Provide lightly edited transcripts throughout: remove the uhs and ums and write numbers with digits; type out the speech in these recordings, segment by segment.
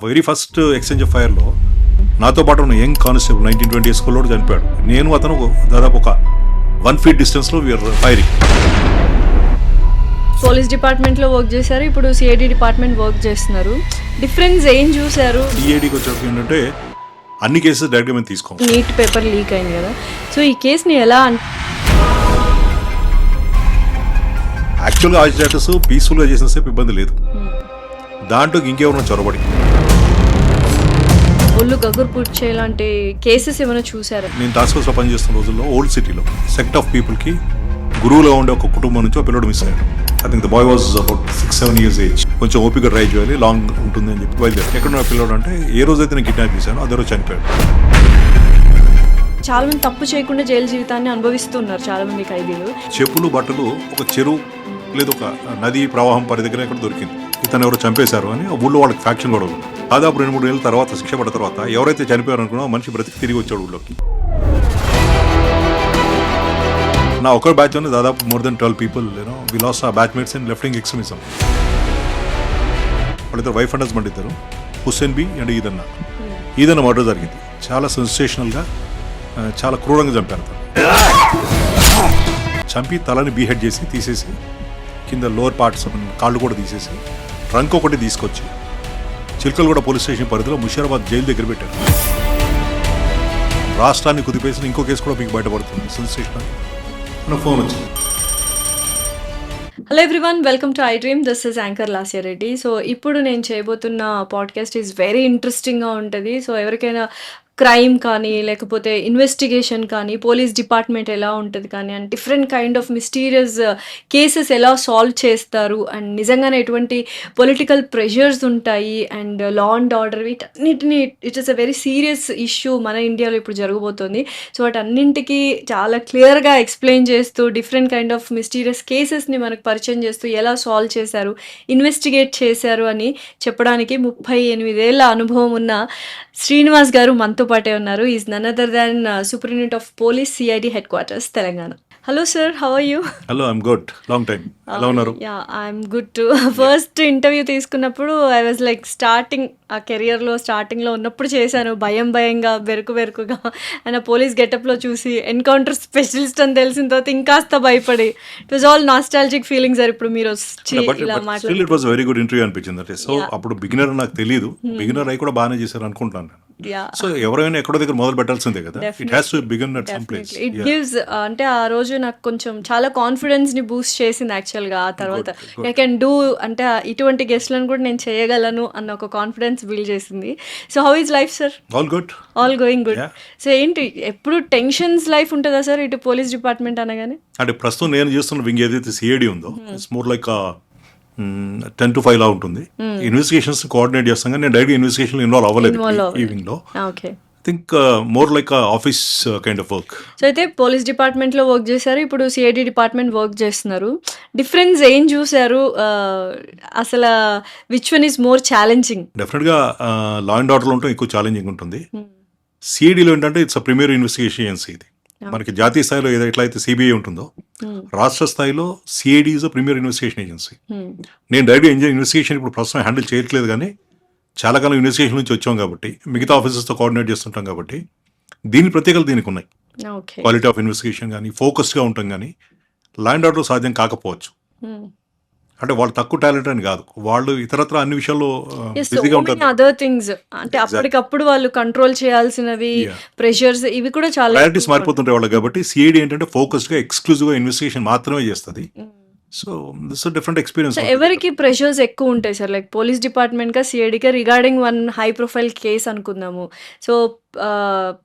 Very first exchange of ఫైర్లో నాతో పాటు ఉన్న యంగ్ కానిస్టేబుల్ 19-20 స్కూల్లో చనిపోయాడు. నేను అతను దాదాపు ఒక 1 feet డిస్టెన్స్లో వీఆర్ ఫైరింగ్. పోలీస్ డిపార్ట్మెంట్లో వర్క్ చేశారు, ఇప్పుడు సిఐడి డిపార్ట్మెంట్ వర్క్ చేస్తున్నారు. డిఫరెన్స్ ఏం చూశారు? సిఐడికి వచ్చేటప్పుడు ఏంటంటే అన్ని కేసెస్ డైరెక్ట్గా మేము తీసుకోం. నీట్ పేపర్ లీక్ అయింది కదా, సో ఈ కేసుని ఎలా యాక్చువల్గా ఆ స్టేటస్ పీస్ఫుల్గా చేసిన సేపు ఇబ్బంది లేదు. దాంట్లో ఇంకెవరైనా చొరబడి ఒళ్ళు గగురు పుట్టే లాంటి కేసెస్ ఏమైనా చూసారా? నేను టాస్క్ ఫోర్స్లో పనిచేస్తున్న రోజుల్లో ఓల్డ్ సిటీలో సెక్ట్ ఆఫ్ పీపుల్కి గురువులో ఉండే ఒక కుటుంబం నుంచి ఒక పిల్లడు మిస్ అయ్యాడు. I think the boy was about 6-7 years age. కొంచెం ఓపిక డ్రైవ్ చేయాలి, లాంగ్ ఉంటుంది అని చెప్పి బయలుదేరి ఎక్కడ పిల్లడు అంటే ఏ రోజైతే నేను కిడ్నాప్ చేశాను అదే రోజు చనిపోయాడు. చాలా మంది తప్పు చేయకుండా జైలు జీవితాన్ని అనుభవిస్తున్నారు చాలా మంది ఖైదీలు. చెప్పులు బట్టలు ఒక చెరువు లేదా ఒక నది ప్రవాహం పరి దగ్గర ఎక్కడ దొరికింది. ఇతను ఎవరు చంపేశారు అని ఆ ఊళ్ళో వాళ్ళకి ఫ్యాక్షన్ కూడా ఉంది. దాదాపు 2-3 ఏళ్ళ తర్వాత శిక్ష పడ్డ తర్వాత ఎవరైతే చనిపోయారు అనుకున్నా మనిషి బ్రతికి తిరిగి వచ్చాడు ఊళ్ళోకి. నా ఒక బ్యాచ్ అని దాదాపు more than 12 people we lost our batchmates in left wing extremism. వాళ్ళిద్దరు వైఫ్ అండ్ హస్బెండ్ ఇద్దరు, Hussain B and Eedanna murder జరిగింది. చాలా సెన్సేషనల్గా చాలా క్రూరంగా చంపారు. చంపి తలని బీహెడ్ చేసి తీసేసి కింద లోవర్ పార్ట్స్ కాళ్ళు కూడా తీసేసి ట్రంక్ ఒకటి తీసుకొచ్చి చిల్కలగూడ పోలీస్ స్టేషన్ పరిధిలో ముషీరాబాద్ జైలు దగ్గర పెట్టారు. రాష్ట్రాన్ని కుదిపేసిన ఇంకో కేసు కూడా మీకు బయటపడుతుంది. సెన్సేషనల్ ఫోన్ వచ్చింది. Hello everyone, welcome to I dream. This is anchor Lasya Reddy. So ఇప్పుడు నేను చేయబోతున్న పాడ్కాస్ట్ ఈజ్ వెరీ ఇంట్రెస్టింగ్గా ఉంటుంది. సో ఎవరికైనా క్రైమ్ కానీ లేకపోతే ఇన్వెస్టిగేషన్ కానీ పోలీస్ డిపార్ట్మెంట్ ఎలా ఉంటుంది కానీ and different kind of mysterious cases ఎలా సాల్వ్ చేస్తారు అండ్ నిజంగానే ఎటువంటి పొలిటికల్ ప్రెషర్స్ ఉంటాయి అండ్ లా అండ్ ఆర్డర్ వీటన్నిటిని it is a very serious issue మన ఇండియాలో ఇప్పుడు జరగబోతుంది. సో వాటన్నింటికి చాలా క్లియర్గా ఎక్స్ప్లెయిన్ చేస్తూ డిఫరెంట్ కైండ్ ఆఫ్ మిస్టీరియస్ కేసెస్ని మనకు పరిచయం చేస్తూ ఎలా సాల్వ్ చేశారు, ఇన్వెస్టిగేట్ చేశారు అని చెప్పడానికి 38 ఏళ్ళ అనుభవం ఉన్న శ్రీనివాస్ గారు మనతో పాటే ఉన్నారు. Is none other than superintendent of police CID headquarters Telangana. Hello sir, how are you? Hello, I'm good. Long time. ఎలా ఉన్నారు? Yeah, I'm good too. First interview తీసుకున్నప్పుడు ఐ వాజ్ లైక్ స్టార్టింగ్ ఆ కెరియర్లో స్టార్టింగ్లో ఉన్నప్పుడు చేశాను, భయంగా బెరుకుగా అండ్ ఆ పోలీస్ గెటప్లో చూసి ఎన్కౌంటర్ స్పెషలిస్ట్ అని తెలిసిన తర్వాత ఇంకాస్త భయపడి it was all nostalgic feelings. Sir ఇప్పుడు మీరు వచ్చి ఇలా మాట్లాడారు, it was very good interview అనిపించింది. అంటే సో అప్పుడు బిగినర్ నాకు తెలియదు, బిగినర్ అయి కూడా బాగానే చేశారు అనుకుంటాను. సో ఎవరైనా ఎక్కడో దగ్గర మొదలు పెట్టాల్సిందే కదా. It has to begin at some place. It gives అంటే ఆ రోజు నాకు కొంచెం చాలా కాన్ఫిడెన్స్ ని బూస్ట్ చేసింది యాక్చువల్గా. ఆ తర్వాత ఐ కెన్ డూ అంటే ఇటువంటి గెస్ట్లను కూడా నేను చేయగలను అన్న ఒక కాన్ఫిడెన్స్ బిల్డ్ చేసింది. So how is life sir? All good, all going good. So ఏంటి ఎప్పుడు టెన్షన్స్ లైఫ్ ఉంటుందా సార్ ఇటు పోలీస్ డిపార్ట్మెంట్ అనగానే? అంటే ప్రస్తుతం నేను చేస్తున్న వింగ్ ఏదైతే సిఐడి ఉందో ఇట్స్ మోర్ లైక్ 10 to 5 లా ఉంటుంది. ఇన్వెస్టిగేషన్స్ కోఆర్డినేట్ చేస్తాం కానీ నేను డైరెక్ట్ ఇన్వెస్టిగేషన్ ఇన్వాల్వ్ అవ్వలేదు ఈ వింగ్ లో. Okay, I think more like office kind of work. So అయితే పోలీస్ డిపార్ట్మెంట్లో వర్క్ చేశారు, ఇప్పుడు సిఐడి డిపార్ట్మెంట్ వర్క్ చేస్తున్నారు. డిఫరెన్స్ ఏం చూసారు? అసలు which one is more challenging? డెఫినెట్గా లా అండ్ ఆర్డర్లో ఉంటే ఎక్కువ ఛాలెంజింగ్ ఉంటుంది. సిఐడిలో ఏంటంటే ఇట్స్ ప్రీమియర్ ఇన్వెస్టిగేషన్ ఏజెన్సీ. ఇది మనకి జాతీయ స్థాయిలో ఎట్లయితే సిబిఐ ఉంటుందో రాష్ట్ర స్థాయిలో CID is a premier investigation agency. నేను డైరెక్ట్ ఇన్వెస్టిగేషన్ ఇప్పుడు ప్రస్తుతం హ్యాండిల్ చేయట్లేదు కానీ చాలా కాలం ఇన్వెస్టిగేషన్ నుంచి వచ్చాం కాబట్టి మిగతా ఆఫీసర్స్తో కోఆర్డినేట్ చేస్తుంటాం కాబట్టి దీని ప్రత్యేకత దీనికి ఉన్నాయి. క్వాలిటీ ఆఫ్ ఇన్వెస్టిగేషన్ కానీ ఫోకస్డ్గా ఉంటాం కానీ లా అండ్ ఆర్డర్ సాధ్యం కాకపోవచ్చు. అంటే వాళ్ళు తక్కువ టాలెంట్ అని కాదు, వాళ్ళు ఇతరత్ర అన్ని విషయాల్లో బిజీగా ఉంటారు. అదర్ థింగ్స్ అంటే అప్పటికప్పుడు వాళ్ళు కంట్రోల్ చేయాల్సినవి ప్రెషర్స్ ఇవి కూడా చాలా ప్రయారిటీస్ మారిపోతుంటాయి వాళ్ళు. కాబట్టి సిఐడి ఏంటంటే ఫోకస్డ్గా ఎక్స్క్లూజివ్గా ఇన్వెస్టిగేషన్ మాత్రమే చేస్తుంది. So this different experience. ఎవరికి ప్రెషర్స్ ఎక్కువ ఉంటాయి సార్? లైక్ పోలీస్ డిపార్ట్మెంట్ గా సిఐడిగా regarding one high profile case అనుకుందాము. సో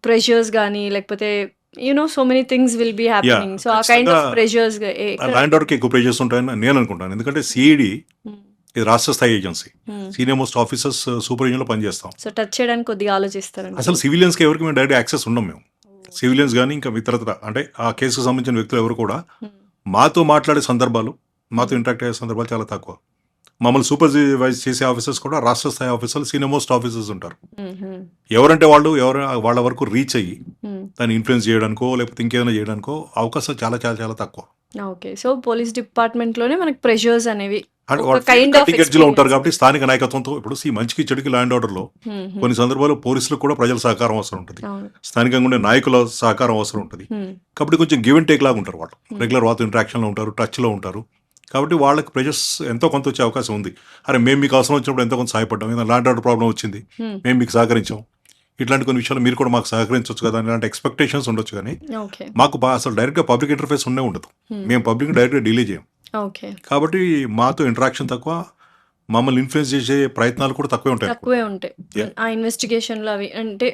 ప్రెషర్స్ కానీ లేకపోతే so many things will be happening. So ఆ kind of pressures ల్యాండ్ ఆర్డర్కి ఎక్కువ ప్రెషర్స్ ఉంటాయని నేను అనుకుంటాను. ఎందుకంటే సిఐడి ఇది రాష్ట్ర స్థాయి ఏజెన్సీ, సీనియర్ మోస్ట్ ఆఫీసర్స్ సూపర్విజన్లో పనిచేస్తాం. సో టచ్ చేయడానికి కొద్దిగా ఆలోచిస్తారండి. అసలు సివిలియన్స్కి ఎవరికి మేము డైరెక్ట్ యాక్సెస్ ఉన్నాం. మేము సివిలియన్స్ కానీ ఇంకా ఇతరత్ర అంటే ఆ కేసుకు సంబంధించిన వ్యక్తులు ఎవరు కూడా మాతో మాట్లాడే సందర్భాలు, మాతో ఇంటరాక్ట్ అయ్యే సందర్భాలు చాలా తక్కువ. మమ్మల్ని సూపర్వైజ్ చేసే ఆఫీసర్స్ కూడా రాష్ట్ర స్థాయి ఆఫీసర్లు, సీనియర్ మోస్ట్ ఆఫీసర్స్ ఉంటారు. మ్మ్. ఎవరంటే వాళ్ళ వరకు రీచ్ అయ్యి మ్మ్. దాన్ని ఇన్ఫ్లుయెన్స్ చేయడానికో లేకపోతే ఇంకేమైనా చేయడానికో అవకాశం చాలా చాలా చాలా తక్కువ. ఓకే. సో పోలీస్ డిపార్ట్మెంట్లోనే మనకి ప్రెషర్స్ అనేవి అంటే ఒక వాళ్ళు కైండ్ ఆఫ్ కటింగ్ ఎడ్జ్లో ఉంటారు కాబట్టి స్థానిక నాయకత్వంతో ఇప్పుడు మంచికి చెడుకి లా అండ్ ఆర్డర్లో కొన్ని సందర్భాల్లో పోలీసులకు కూడా ప్రజల సహకారం అవసరం ఉంటుంది, అవును. స్థానికంగా ఉండే నాయకుల సహకారం అవసరం ఉంటుంది. మ్మ్. కాబట్టి కొంచెం గివ్ అండ్ టేక్ లాగా ఉంటారు వాళ్ళు, రెగ్యులర్ వాళ్ళతో ఇంటరాక్షన్లో ఉంటారు, టచ్లో ఉంటారు. కాబట్టి వాళ్ళకి ప్రెజర్స్ ఎంతో కొంత వచ్చే అవకాశం ఉంది. అరే మేము మీకు అవసరం వచ్చినప్పుడు ఎంతో కొంత సహాయపడ్డాం, ఏదైనా లా అండ్ ఆర్డర్ ప్రాబ్లం వచ్చింది మ్మ్. మేము మీకు సహకరించాం, ఇట్లాంటి కొన్ని విషయాలు మీరు కూడా మాకు సహకరించవచ్చు కదా ఇలాంటి ఎక్స్పెక్టేషన్స్ ఉండొచ్చు. కానీ ఓకే. మాకు అసలు డైరెక్ట్గా పబ్లిక్ ఇంటర్ఫేస్ ఉండదు, మేము పబ్లిక్ డైరెక్ట్గా డీలే చేయం. ఓకే. కాబట్టి మాతో ఇంటరాక్షన్ తక్కువ, మమ్మల్ని ఇన్ఫ్లుయెన్స్ చేసే ప్రయత్నాలు కూడా తక్కువే ఉంటాయి. తక్కువే ఉంటాయి ఆ ఇన్వెస్టిగేషన్లో అవి అంటే.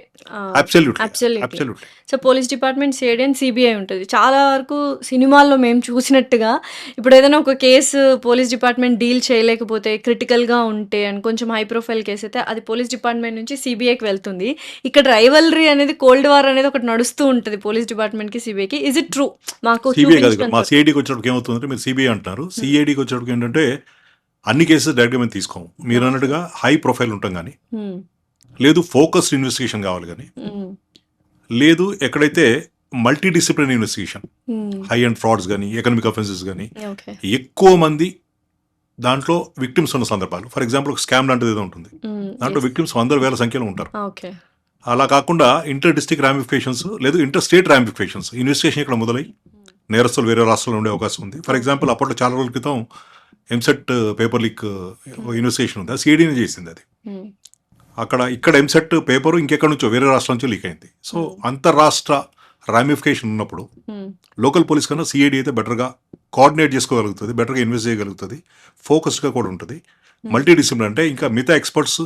Absolutely absolutely. Absolutely. So police department CID and CBI ఉంటుంది. చాలా వరకు సినిమాల్లో మేము చూసినట్టుగా ఇప్పుడు ఏదైనా ఒక కేసు పోలీస్ డిపార్ట్మెంట్ డీల్ చేయలేకపోతే క్రిటికల్గా ఉంటే అండ్ కొంచెం హై ప్రొఫైల్ కేసు అయితే అది పోలీస్ డిపార్ట్మెంట్ నుంచి సిబిఐకి వెళ్తుంది. ఇక్కడ రైవల్రీ అనేది, కోల్డ్ వార్ అనేది ఒకటి నడుస్తూ ఉంటుంది పోలీస్ డిపార్ట్మెంట్కి సిబిఐకి. Is it true? మాకు సిబిఐ కాదు, మా సిఐడికి వచ్చేటప్పుడు ఏమవుతుందంటే, మీరు సిబిఐ అంటున్నారు, సిఐడికి వచ్చేటప్పుడు ఏంటంటే అన్ని కేసెస్ డైరెక్ట్గా మేము తీసుకోము. మీరు అన్నట్టుగా హై ప్రొఫైల్ ఉంటాం కానీ, లేదు ఫోకస్డ్ ఇన్వెస్టిగేషన్ కావాలి కానీ, లేదు ఎక్కడైతే multi discipline investigation, high and frauds కానీ ఎకనామిక్ అఫెన్సెస్ కానీ ఓకే. ఎక్కువ మంది దాంట్లో విక్టిమ్స్ ఉన్న సందర్భాలు, ఫర్ ఎగ్జాంపుల్ ఒక స్కామ్ లాంటిది ఏదో ఉంటుంది, దాంట్లో విక్టిమ్స్ 100,000 సంఖ్యలో ఉంటారు. ఓకే. అలా కాకుండా ఇంటర్ డిస్ట్రిక్ట్ రామిఫికేషన్స్ లేదు ఇంటర్ స్టేట్ రామిఫికేషన్స్ ఇన్వెస్టిగేషన్ ఇక్కడ మొదలై నేరస్తులు వేరే రాష్ట్రాల్లో ఉండే అవకాశం ఉంది. ఫర్ ఎగ్జాంపుల్ అప్పట్లో చాలా రోజుల క్రితం ఎంసెట్ పేపర్ లీక్ ఇన్వెస్టిగేషన్ ఉంది, అది సిఐడిని చేసింది. అది ఇక్కడ ఎంసెట్ పేపర్ ఇంకెక్కడి నుంచో వేరే రాష్ట్రం నుంచో లీక్ అయింది. సో అంతర్రాష్ట్ర రామిఫికేషన్ ఉన్నప్పుడు లోకల్ పోలీస్ కన్నా సిఐడి అయితే బెటర్గా కోఆర్డినేట్ చేసుకోగలుగుతుంది, బెటర్గా ఇన్వెస్ట్ చేయగలుగుతుంది, ఫోకస్డ్గా కూడా ఉంటుంది. మల్టీ డిసిప్లిన్ అంటే ఇంకా మిగతా ఎక్స్పర్ట్స్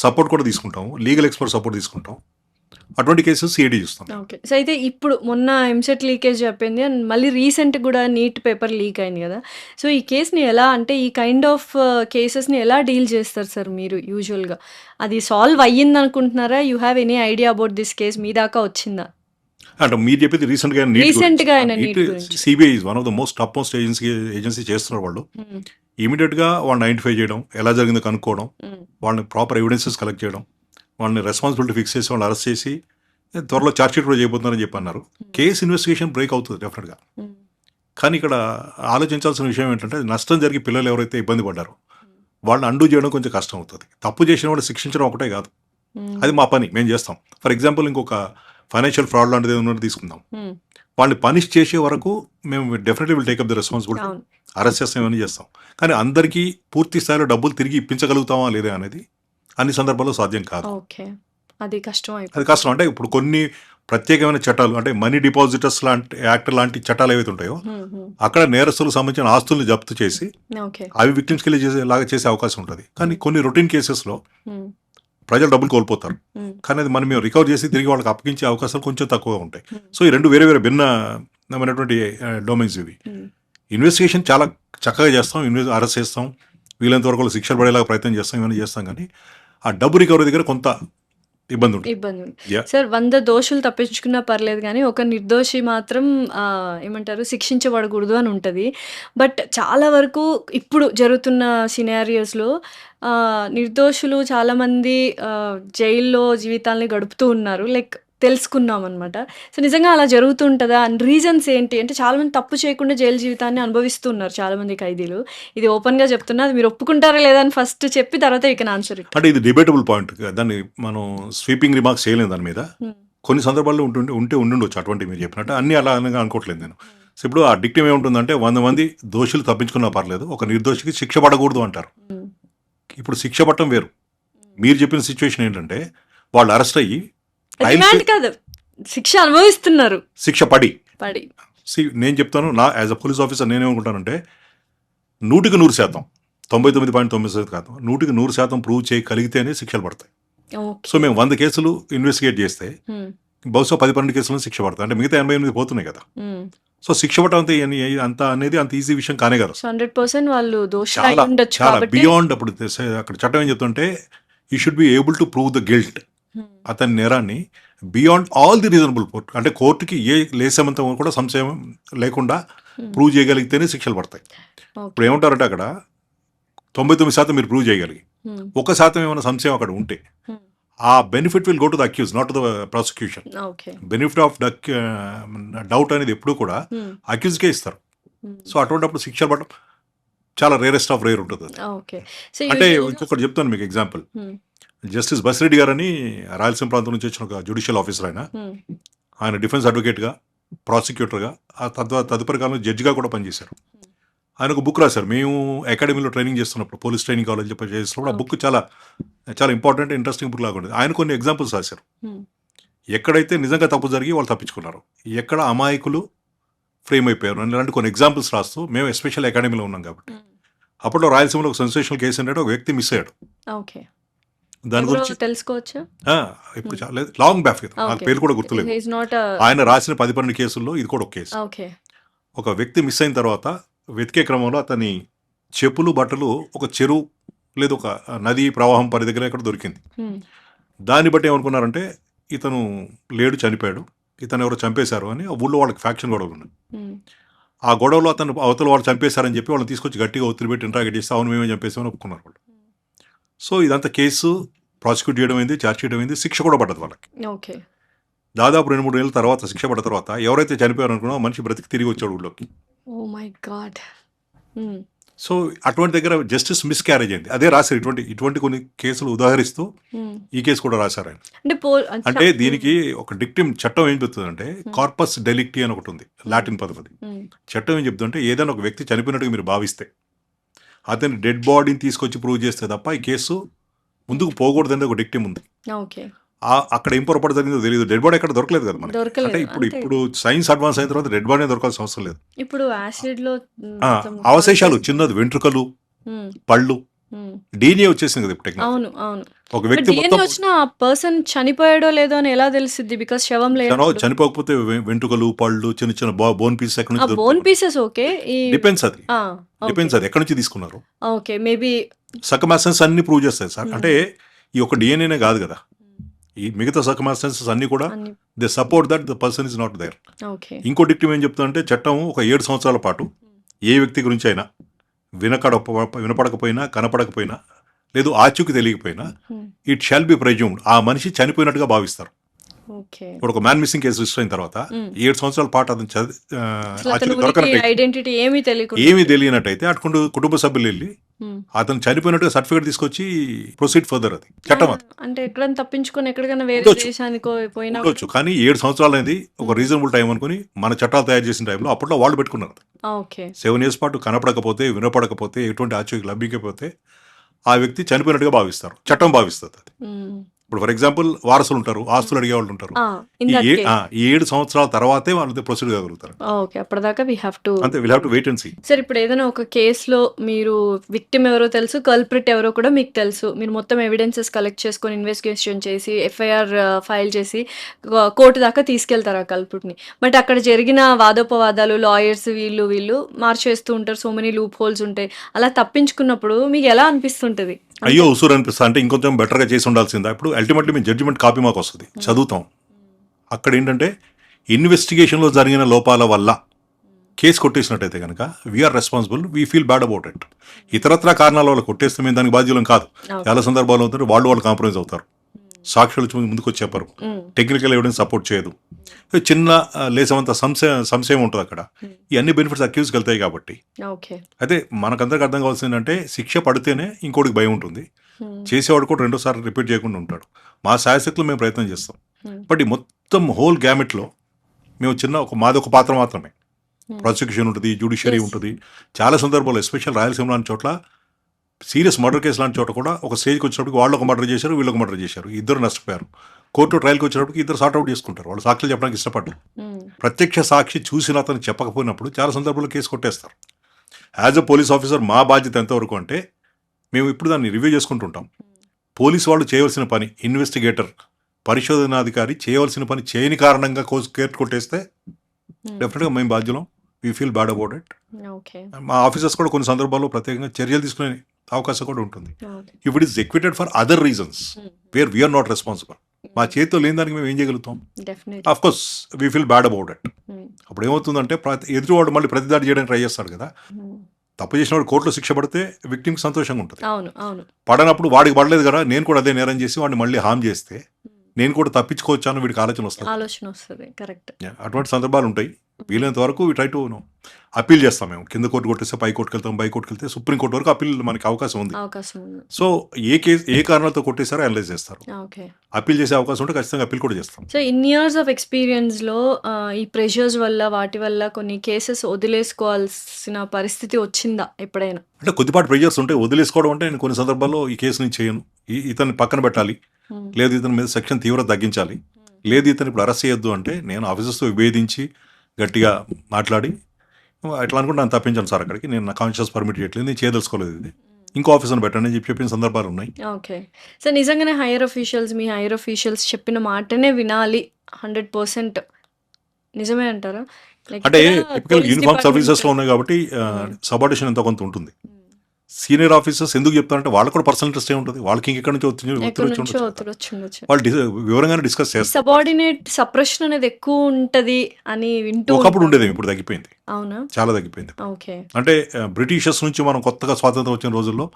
సపోర్ట్ కూడా తీసుకుంటాం, లీగల్ ఎక్స్పర్ట్ సపోర్ట్ తీసుకుంటాం. అటువంటి కేసెస్ సిఐడి చూస్తాం. ఓకే. సో అయితే ఇప్పుడు మొన్న ఎంసెట్ లీకేజ్ చెప్పింది అండ్ మళ్ళీ రీసెంట్ కూడా నీట్ పేపర్ లీక్ అయింది కదా. సో ఈ కేసుని ఎలా అంటే ఈ కైండ్ ఆఫ్ కేసెస్ని ఎలా డీల్ చేస్తారు సార్ మీరు యూజువల్గా? అది సాల్వ్ అయ్యింది అనుకుంటున్నారా? You have any idea about this case? మీ దాకా వచ్చిందా? అంటే మీరు చెప్పేది రీసెంట్గా NEET CBI is one of the most top most agency చేస్తున్నారు. వాళ్ళు ఇమీడియట్గా వాళ్ళని ఐడెంటిఫై చేయడం, ఎలా జరిగిందో కనుక్కోవడం, వాళ్ళని ప్రాపర్ ఎవిడెన్సెస్ కలెక్ట్ చేయడం, వాళ్ళని రెస్పాన్సిబిలిటీ ఫిక్స్ చేసి వాళ్ళని అరెస్ట్ చేసి త్వరలో ఛార్జ్ షీట్ కూడా చేయబోతున్నారని చెప్పి అన్నారు. కేసు ఇన్వెస్టిగేషన్ బ్రేక్ అవుతుంది డెఫినెట్గా. కానీ ఇక్కడ ఆలోచించాల్సిన విషయం ఏంటంటే, నష్టం జరిగి పిల్లలు ఎవరైతే ఇబ్బంది పడ్డారో వాళ్ళని అండూ చేయడం కొంచెం కష్టం అవుతుంది. తప్పు చేసిన వాళ్ళు శిక్షించడం ఒకటే కాదు, అది మా పని, మేము చేస్తాం. ఫర్ ఎగ్జాంపుల్ ఇంకొక ఫైనాన్షియల్ ఫ్రాడ్ లాంటిది ఏమన్నా తీసుకుందాం, వాళ్ళని పనిష్ చేసే వరకు మేము definitely will take up the responsibility, arrest చేస్తాం, ఇవన్నీ చేస్తాం. కానీ అందరికీ పూర్తి స్థాయిలో డబ్బులు తిరిగి ఇప్పించగలుగుతామా లేదా అనేది అన్ని సందర్భాల్లో సాధ్యం కాదు. అది కష్టం. అంటే ఇప్పుడు కొన్ని ప్రత్యేకమైన చట్టాలు, అంటే మనీ డిపాజిటర్స్ లాంటి యాక్ట్ లాంటి చట్టాలు ఏవైతే ఉంటాయో అక్కడ నేరస్తులకు సంబంధించిన ఆస్తుల్ని జప్తు చేసి అవి విక్టిమ్స్కి వెళ్ళి లాగా చేసే అవకాశం ఉంటుంది. కానీ కొన్ని రొటీన్ కేసెస్లో ప్రజలు డబ్బులు కోల్పోతారు, కానీ అది మనం రికవర్ చేసి తిరిగి వాళ్ళకి అప్పగించే అవకాశాలు కొంచెం తక్కువగా ఉంటాయి. సో ఈ రెండు వేరే వేరే భిన్నమైనటువంటి డొమైన్స్ ఇవి. ఇన్వెస్టిగేషన్ చాలా చక్కగా చేస్తాం, అరెస్ట్ చేస్తాం, వీళ్ళంత వరకు శిక్షలు పడేలాగా ప్రయత్నం చేస్తాం, ఇవన్నీ చేస్తాం. కానీ ఆ డబ్బు రికవరీ దగ్గర కొంత ఇబ్బంది ఉంటుంది. సార్ 100 దోషులు తప్పించుకున్నా పర్లేదు కానీ ఒక నిర్దోషి మాత్రం ఏమంటారు శిక్షించబడకూడదు అని ఉంటుంది. బట్ చాలా వరకు ఇప్పుడు జరుగుతున్న సినారియోస్లో నిర్దోషులు చాలామంది జైల్లో జీవితాలని గడుపుతూ ఉన్నారు, లైక్ తెలుసుకున్నాం అనమాట. సో నిజంగా అలా జరుగుతుంటుందా? అండ్ రీజన్స్ ఏంటి అంటే, చాలామంది తప్పు చేయకుండా జైలు జీవితాన్ని అనుభవిస్తున్నారు చాలామంది ఖైదీలు. ఇది ఓపెన్గా చెప్తున్నా, అది మీరు ఒప్పుకుంటారా లేదా అని ఫస్ట్ చెప్పి తర్వాత యూ కెన్ ఆన్సర్ ఇట్. అంటే ఇది డిబేటబుల్ పాయింట్, దాన్ని మనం స్వీపింగ్ రిమార్క్స్ చేయలేము దాని మీద. కొన్ని సందర్భాల్లో ఉండుండొచ్చు అటువంటి మీరు చెప్పినట్టు, అన్ని అలా అనుకోవట్లేదు నేను. సో ఇప్పుడు ఆ డిక్టమ్ ఏముంటుందంటే, 100 మంది దోషులు తప్పించుకున్నా పర్లేదు, ఒక నిర్దోషికి శిక్ష పడకూడదు అంటారు. ఇప్పుడు శిక్ష పడటం వేరు. మీరు చెప్పిన సిచ్యువేషన్ ఏంటంటే, వాళ్ళు అరెస్ట్ అయ్యి కాదు శిక్ష అనుభవిస్తున్నారు, శిక్ష పడి. నేను చెప్తాను, నా యాజ్ అ పోలీస్ ఆఫీసర్ నేనేమనుకుంటానంటే, 100% 99.9% కాదు, 100% ప్రూవ్ చేయగలిగితేనే శిక్షలు పడతాయి. సో మేము 100 కేసులు ఇన్వెస్టిగేట్ చేస్తే బహుశా 10-12 కేసులను శిక్ష పడతాయి, అంటే మిగతా 88 పోతున్నాయి కదా. సో శిక్ష పడటం అంత అనేది అంత ఈజీ విషయం కానే కాదు. 100% వాళ్ళు చాలా బియాండ్. అప్పుడు అక్కడ చట్టం ఏం చెప్తుంటే, you should be able to prove the guilt, అతని నేరాన్ని beyond all the reasonable court, అంటే కోర్టుకి ఏ లేసేమంతం కూడా సంశయం లేకుండా ప్రూవ్ చేయగలిగితేనే శిక్షలు పడతాయి. ఇప్పుడు ఏమంటారంటే, అక్కడ 99% మీరు ప్రూవ్ చేయగలిగి 1% ఏమైనా సంశయం అక్కడ ఉంటే ఆ benefit will go to the accused, not to the prosecution. Okay. Benefit of doubt అనేది ఎప్పుడు కూడా అక్యూజ్కే ఇస్తారు. సో అటువంటిప్పుడు శిక్ష పడడం చాలా రేరెస్ట్ ఆఫ్ రేర్ ఉంటుంది అది. ఓకే. సో అంటే యూజువల్‌గా ఇంకొకటి చెప్తాను మీకు ఎగ్జాంపుల్. జస్టిస్ బసిరెడ్డి గారని రాయలసీమ ప్రాంతం నుంచి వచ్చిన ఒక జ్యుడిషియల్ ఆఫీసర్ ఆయన డిఫెన్స్ అడ్వకేట్గా, ప్రాసిక్యూటర్గా, ఆ తదుపరి కాలంలో జడ్జిగా కూడా పనిచేశారు. ఆయన ఒక బుక్ రాశారు. మేము అకాడమీలో ట్రైనింగ్ చేస్తున్నప్పుడు, పోలీస్ ట్రైనింగ్ కాలేజ్ చెప్పి చేస్తున్నప్పుడు ఆ బుక్ చాలా చాలా ఇంపార్టెంట్ ఇంట్రెస్టింగ్ బుక్ లాగా ఉండేది. ఆయన కొన్ని ఎగ్జాంపుల్స్ రాశారు. ఎక్కడైతే నిజంగా తప్పు జరిగి వాళ్ళు తప్పించుకున్నారు, ఎక్కడ అమాయకులు ఫ్రేమ్ అయిపోయారు అలాంటి కొన్ని ఎగ్జాంపుల్స్ రాస్తూ, మేము ఎస్పెషల్ అకాడమీలో ఉన్నాం కాబట్టి అప్పట్లో రాయలసీమలో ఒక సెన్సేషనల్ కేసు ఏంటంటే ఒక వ్యక్తి మిస్ అయ్యాడు. ఓకే. దాని ఎవరో గురించి తెలుసుకోవచ్చా? ఇప్పుడు చాలా లాంగ్ బ్యాక్ నాకు పేరు కూడా గుర్తులేదు. హి ఈస్ నాట్ ఆయన రాసిన 10-12 కేసుల్లో ఇది కూడా ఒక కేసు. ఓకే. ఒక వ్యక్తి మిస్ అయిన తర్వాత వెతికే క్రమంలో అతని చెప్పులు బట్టలు ఒక చెరువు లేదు ఒక నదీ ప్రవాహం పరి దగ్గర ఎక్కడ దొరికింది. దాన్ని బట్టి ఏమనుకున్నారంటే ఇతను లేడు, చనిపోయాడు, ఇతను ఎవరో చంపేశారు అని ఆ ఊళ్ళో వాళ్ళకి ఫ్యాక్షన్ గొడవలు ఉన్నాయి. ఆ గొడవలో అతను అవతల వాళ్ళు చంపేశారని చెప్పి వాళ్ళని తీసుకొచ్చి గట్టిగా ఒత్తిడి పెట్టి ఇంట్రాగేట్ చేస్తే అవును మేమే చంపేసామని ఒప్పుకున్నారు వాళ్ళు. సో ఇదంతా కేసు ప్రాసిక్యూట్ చేయడం అయింది, ఛార్జ్ చేయడం అయింది, శిక్ష కూడా పడ్డది వాళ్ళకి. ఓకే. దాదాపు 2-3 ఏళ్ళ తర్వాత శిక్ష పడ్డ తర్వాత ఎవరైతే చనిపోయారు అనుకున్నా మనిషి బ్రతికి తిరిగి వచ్చాడు ఊళ్ళోకి. Oh my God. సో అటువంటి దగ్గర జస్టిస్ మిస్ క్యారేజ్ అయింది. అదే రాశారు. ఇటువంటి కొన్ని కేసులు ఉదాహరిస్తూ ఈ కేసు కూడా రాశారు ఆయన. అంటే దీనికి ఒక డిక్టిమ్ చట్టం ఏం చెప్తుందంటే కార్పస్ డెలిక్టీ అని ఒకటి ఉంది, లాటిన్ పదం అది. చట్టం ఏం చెప్తుందంటే ఏదైనా ఒక వ్యక్తి చనిపోయినట్టుగా మీరు భావిస్తే అతని డెడ్ బాడీని తీసుకొచ్చి ప్రూవ్ చేస్తే తప్ప ఈ కేసు ముందుకు పోకూడదని ఒక డిక్టిమ్ ఉంది. ఓకే. అక్కడ ఏం పొరపాటు జరిగిందో తెలియదు. డెడ్ బాడీ ఎక్కడ దొరకలేదు కదా మనకి. దొరకలేదు. అంటే ఇప్పుడు సైన్స్ అడ్వాన్స్ అయిన తర్వాత డెడ్ బాడీ దొరకాల్సిన అవసరం లేదు. ఇప్పుడు యాసిడ్ లో అవశేషాలు చిన్నది వెంట్రుకలు, పళ్ళు, DNA వచ్చేసింది కదా ఇప్పుడు టెక్నాలజీ. అవును అవును. ఒక వ్యక్తి DNA మొత్తం వచ్చిన ఆ పర్సన్ చనిపోయాడో లేదో అని ఎలా తెలుస్తుంది? బికాస్ శవం లేదు. చనిపోకపోతే వెంట్రుకలు, పళ్ళు, చిన్న చిన్న బోన్ పీసెస్ ఎక్కడి నుంచి బోన్ పీసెస్ ఓకే. డిపెండ్స్ అది ఎక్కడి నుంచి తీసుకున్నారు. ఓకే. మేబీ సర్కమ్స్టాన్సెస్ అన్ని ప్రూవ్ చేస్తాయి సార్. అంటే ఈ ఒక DNAనే కాదు కదా, ఈ మిగతా సర్కమ్స్టాన్సెస్ అన్ని కూడా they support that the person is not there. Okay. ఇంకో డిక్టివ్ ఏం చెప్తుందంటే చట్టం ఒక 7 సంవత్సరాల పాటు ఏ వ్యక్తి గురించి అయినా వినపడకపోయినా, కనపడకపోయినా, లేదు ఆచూకి తెలియకపోయినా ఇట్ షాల్ బి ప్రెజ్యూమ్డ్, ఆ మనిషి చనిపోయినట్టుగా భావిస్తారు. ఇప్పుడు ఒక మ్యాన్ మిస్సింగ్ కేసు రిజిస్టర్ అయిన తర్వాత 7 సంవత్సరాల పాటు అతను దొరకనట్టు ఐడెంటిటీ ఏమీ తెలియనట్టయితే అటు కుటుంబ సభ్యులు వెళ్ళి అతను చనిపోయినట్టుగా సర్టిఫికేట్ తీసుకొచ్చి ప్రొసీడ్ ఫర్దర్. అది చట్టం. అది అంటే ఎక్కడైనా తప్పించుకొని ఎక్కడికైనా వేరే దేశానికి పోయినా ఉండొచ్చు, కానీ 7 సంవత్సరాలు అనేది ఒక రీజనబుల్ టైం అనుకుని మన చట్టాలు తయారు చేసిన టైంలో అప్పట్లో వాళ్ళు పెట్టుకున్నారు. 7 years పాటు కనపడకపోతే, వినపడకపోతే, ఎటువంటి ఆచూకీ లభించకపోతే ఆ వ్యక్తి చనిపోయినట్టుగా భావిస్తారు, చట్టం భావిస్తుంది. అది ఇప్పుడు ఫర్ ఎగ్జాంపుల్ వారసులు ఉంటారు, ఆస్తులు అడిగే వాళ్ళు ఉంటారు. ఈ 7 సంవత్సరాల తర్వాతే వాళ్ళు ప్రొసీడ్ కాగలుగుతారు. ఓకే. అప్పటిదాకా అంతే, will have to wait and see. Sir, ఇప్పుడు ఏదైనా ఒక కేసులో మీరు విక్టిమ్ ఎవరో తెలుసు, కల్ప్రిట్ ఎవరో కూడా మీకు తెలుసు, మీరు మొత్తం ఎవిడెన్సెస్ కలెక్ట్ చేసుకొని ఇన్వెస్టిగేషన్ చేసి FIR ఫైల్ చేసి కోర్టు దాకా తీసుకెళ్తారు ఆ కల్ప్రిట్ని. బట్ అక్కడ జరిగిన వాదోపవాదాలు, లాయర్స్ వీళ్ళు మార్చేస్తూ ఉంటారు, సో మెనీ లూప్ హోల్స్ ఉంటాయి. అలా తప్పించుకున్నప్పుడు మీకు ఎలా అనిపిస్తుంటది? అయ్యో ఉసూరు అనిపిస్తా, అంటే ఇంకొంచెం బెటర్గా చేసి ఉండాల్సిందా. ఇప్పుడు అల్టిమేట్లీ మేము జడ్జిమెంట్ కాపీ మాకు వస్తుంది, చదువుతాం. అక్కడ ఏంటంటే ఇన్వెస్టిగేషన్లో జరిగిన లోపాల వల్ల కేసు కొట్టేసినట్టయితే కనుక we're responsible, we feel bad about it. ఇతరత్ర కారణాల వల్ల కొట్టేస్తే మేము దానికి బాధ్యులం కాదు. చాలా సందర్భాలు అవుతారు వాళ్ళు కాంప్రమైజ్ అవుతారు, సాక్షులు ముందుకు వచ్చి చెప్పరు, టెక్నికల్ ఎవిడెన్స్ సపోర్ట్ చేయదు, చిన్న లేసమంత సంశయం ఉంటుంది అక్కడ. ఈ అన్ని బెనిఫిట్స్ అక్యూజ్కి వెళ్తాయి కాబట్టి. అయితే మనకందరికి అర్థం కావాల్సింది ఏంటంటే శిక్ష పడితేనే ఇంకోటికి భయం ఉంటుంది, చేసేవాడు కూడా రెండోసారి రిపీట్ చేయకుండా ఉంటాడు. మా శాయశక్తులు మేము ప్రయత్నం చేస్తాం. బట్ ఈ మొత్తం హోల్ గ్యామెట్లో మేము మాది ఒక పాత్ర మాత్రమే. ప్రాసిక్యూషన్ ఉంటుంది, జ్యుడిషియరీ ఉంటుంది. చాలా సందర్భాల్లో ఎస్పెషల్ రాయలసీమ లాంటి చోట్ల సీరియస్ మర్డర్ కేసు లాంటి చోట కూడా ఒక స్టేజ్కి వచ్చినప్పుడు వాళ్ళు ఒక మర్డర్ చేశారు, వీళ్ళు ఒక మర్డర్ చేశారు, ఇద్దరు నష్టపోయారు. కోర్టు ట్రయల్కి వచ్చినప్పుడు ఇద్దరు సార్ట్అవుట్ చేసుకుంటారు, వాళ్ళు సాక్షులు చెప్పడానికి ఇష్టపడ్డారు. ప్రత్యక్ష సాక్షి చూసిన అతను చెప్పకపోయినప్పుడు చాలా సందర్భాల్లో కేసు కొట్టేస్తారు. యాజ్ అ పోలీస్ ఆఫీసర్ మా బాధ్యత ఎంతవరకు అంటే మేము ఇప్పుడు దాన్ని రివ్యూ చేసుకుంటుంటాం. పోలీసు వాళ్ళు చేయవలసిన పని, ఇన్వెస్టిగేటర్, పరిశోధనాధికారి చేయవలసిన పని చేయని కారణంగా కేసు కొట్టేస్తే డెఫినెట్గా మేము బాధ్యులం, we feel bad about it. మా ఆఫీసర్స్ కూడా కొన్ని సందర్భాల్లో ప్రత్యేకంగా చర్యలు తీసుకునే అవకాశం కూడా ఉంటుంది. If it is acquitted for other reasons where we're not responsible, మా చేతితో లేని దానికి మేము ఏం చేయగలుగుతాం? Of course we feel bad about it. అప్పుడు ఏమవుతుందంటే ఎదుటివాడు మళ్ళీ ప్రతిదాడి చేయడానికి ట్రై చేస్తాడు కదా, తప్పు చేసిన వాడు కోర్టులో శిక్ష పడితే విక్టిమ్కి సంతోషంగా ఉంటుంది. అవును. అవును. పడనప్పుడు వాడికి పడలేదు కదా, నేను కూడా అదే నేరం చేసి వాడిని మళ్ళీ హామ్ చేస్తే నేను కూడా తప్పించుకోవచ్చు అని వీడికి ఆలోచన వస్తుంది. ఆలోచన వస్తది. కరెక్ట్. అటువంటి సందర్భాలు ఉంటాయి. వీలైనంత వరకు ట్రై టు అప్పీల్ చేస్తాం మేము. కింద కోర్టు కొట్టేస్తే పై కోర్టుకి వెళ్తాం, పై కోర్టుకి వెళ్తే సుప్రీంకోర్టు వరకు అప్పీల్ మనకి అవకాశం ఉంది. అవకాశం ఉంది. సో ఏ కారణాలతో కొట్టేశారో అనలైజ్ చేస్తారు. ఓకే. అప్పీల్ చేసే అవకాశం ఉంటే ఖచ్చితంగా అప్పీల్ కూడా చేస్తాం. సో ఇన్ని ఇయర్స్ ఆఫ్ ఎక్స్పీరియన్స్‌లో ఈ ప్రెషర్స్ వల్ల వాటి వల్ల కొన్ని కేసెస్ వదిలేసుకోవాల్సిన పరిస్థితి వచ్చిందా ఎప్పుడైనా? అంటే కొద్దిపాటి ప్రెజర్స్ ఉంటాయి. వదిలేసుకోవడం అంటే నేను కొన్ని సందర్భాల్లో ఈ కేసు నేను చేయను, ఇతన్ని పక్కన పెట్టాలి, లేదు ఇతని మీద సెక్షన్ తీవ్రత తగ్గించాలి, లేదు ఇతను ఇప్పుడు అరెస్ట్ చేయొద్దు అంటే నేను ఆఫీసర్స్తో విభేదించి గట్టిగా మాట్లాడి ఎట్లా అనుకుంటే నన్ను తప్పించాను సార్ అక్కడికి, నేను నా కాన్షియస్ పర్మిట్ చేయట్లేదు, నేను చేయదలుచుకోలేదు, ఇది ఇంకో ఆఫీసర్ని పెట్టండి అని చెప్పిన సందర్భాలు ఉన్నాయి. ఓకే. సో నిజంగానే మీ హైయర్ అఫీషియల్స్ చెప్పిన మాటనే వినాలి 100% నిజమే అంటారా? Like అంటే ఇక్కడ టిపికల్ పోలీస్ యూనిఫామ్ సర్వీసెస్లో డిపార్ట్మెంట్ ఉన్నాయి కాబట్టి సబార్డినేషన్ ఎంతో కొంత ఉంటుంది. సీనియర్ ఆఫీసర్స్ ఎందుకు చెప్తారంటే వాళ్ళకు కూడా పర్సనల్ ఇంట్రెస్ట్ ఉంటుంది, వాళ్ళకి ఇంకెక్కడి నుంచి ఒత్తిడి ఎక్కడి వచ్చి నుంచో ఉండొచ్చు కదా. ఒత్తిడి వచ్చి ఉండొచ్చు. వాళ్ళు వివరంగానే డిస్కస్ చేస్తారు. సబార్డినేట్ సప్రెషన్ అనేది ఎక్కువ ఉంటది అని వింటూ ఒకప్పుడు ఉంటాం. ఉండేది, ఇప్పుడు తగ్గిపోయింది, అవునా? చాలా తగ్గిపోయింది. ఓకే. అంటే బ్రిటిషర్స్ నుంచి మనం కొత్తగా స్వాతంత్రం వచ్చిన రోజుల్లో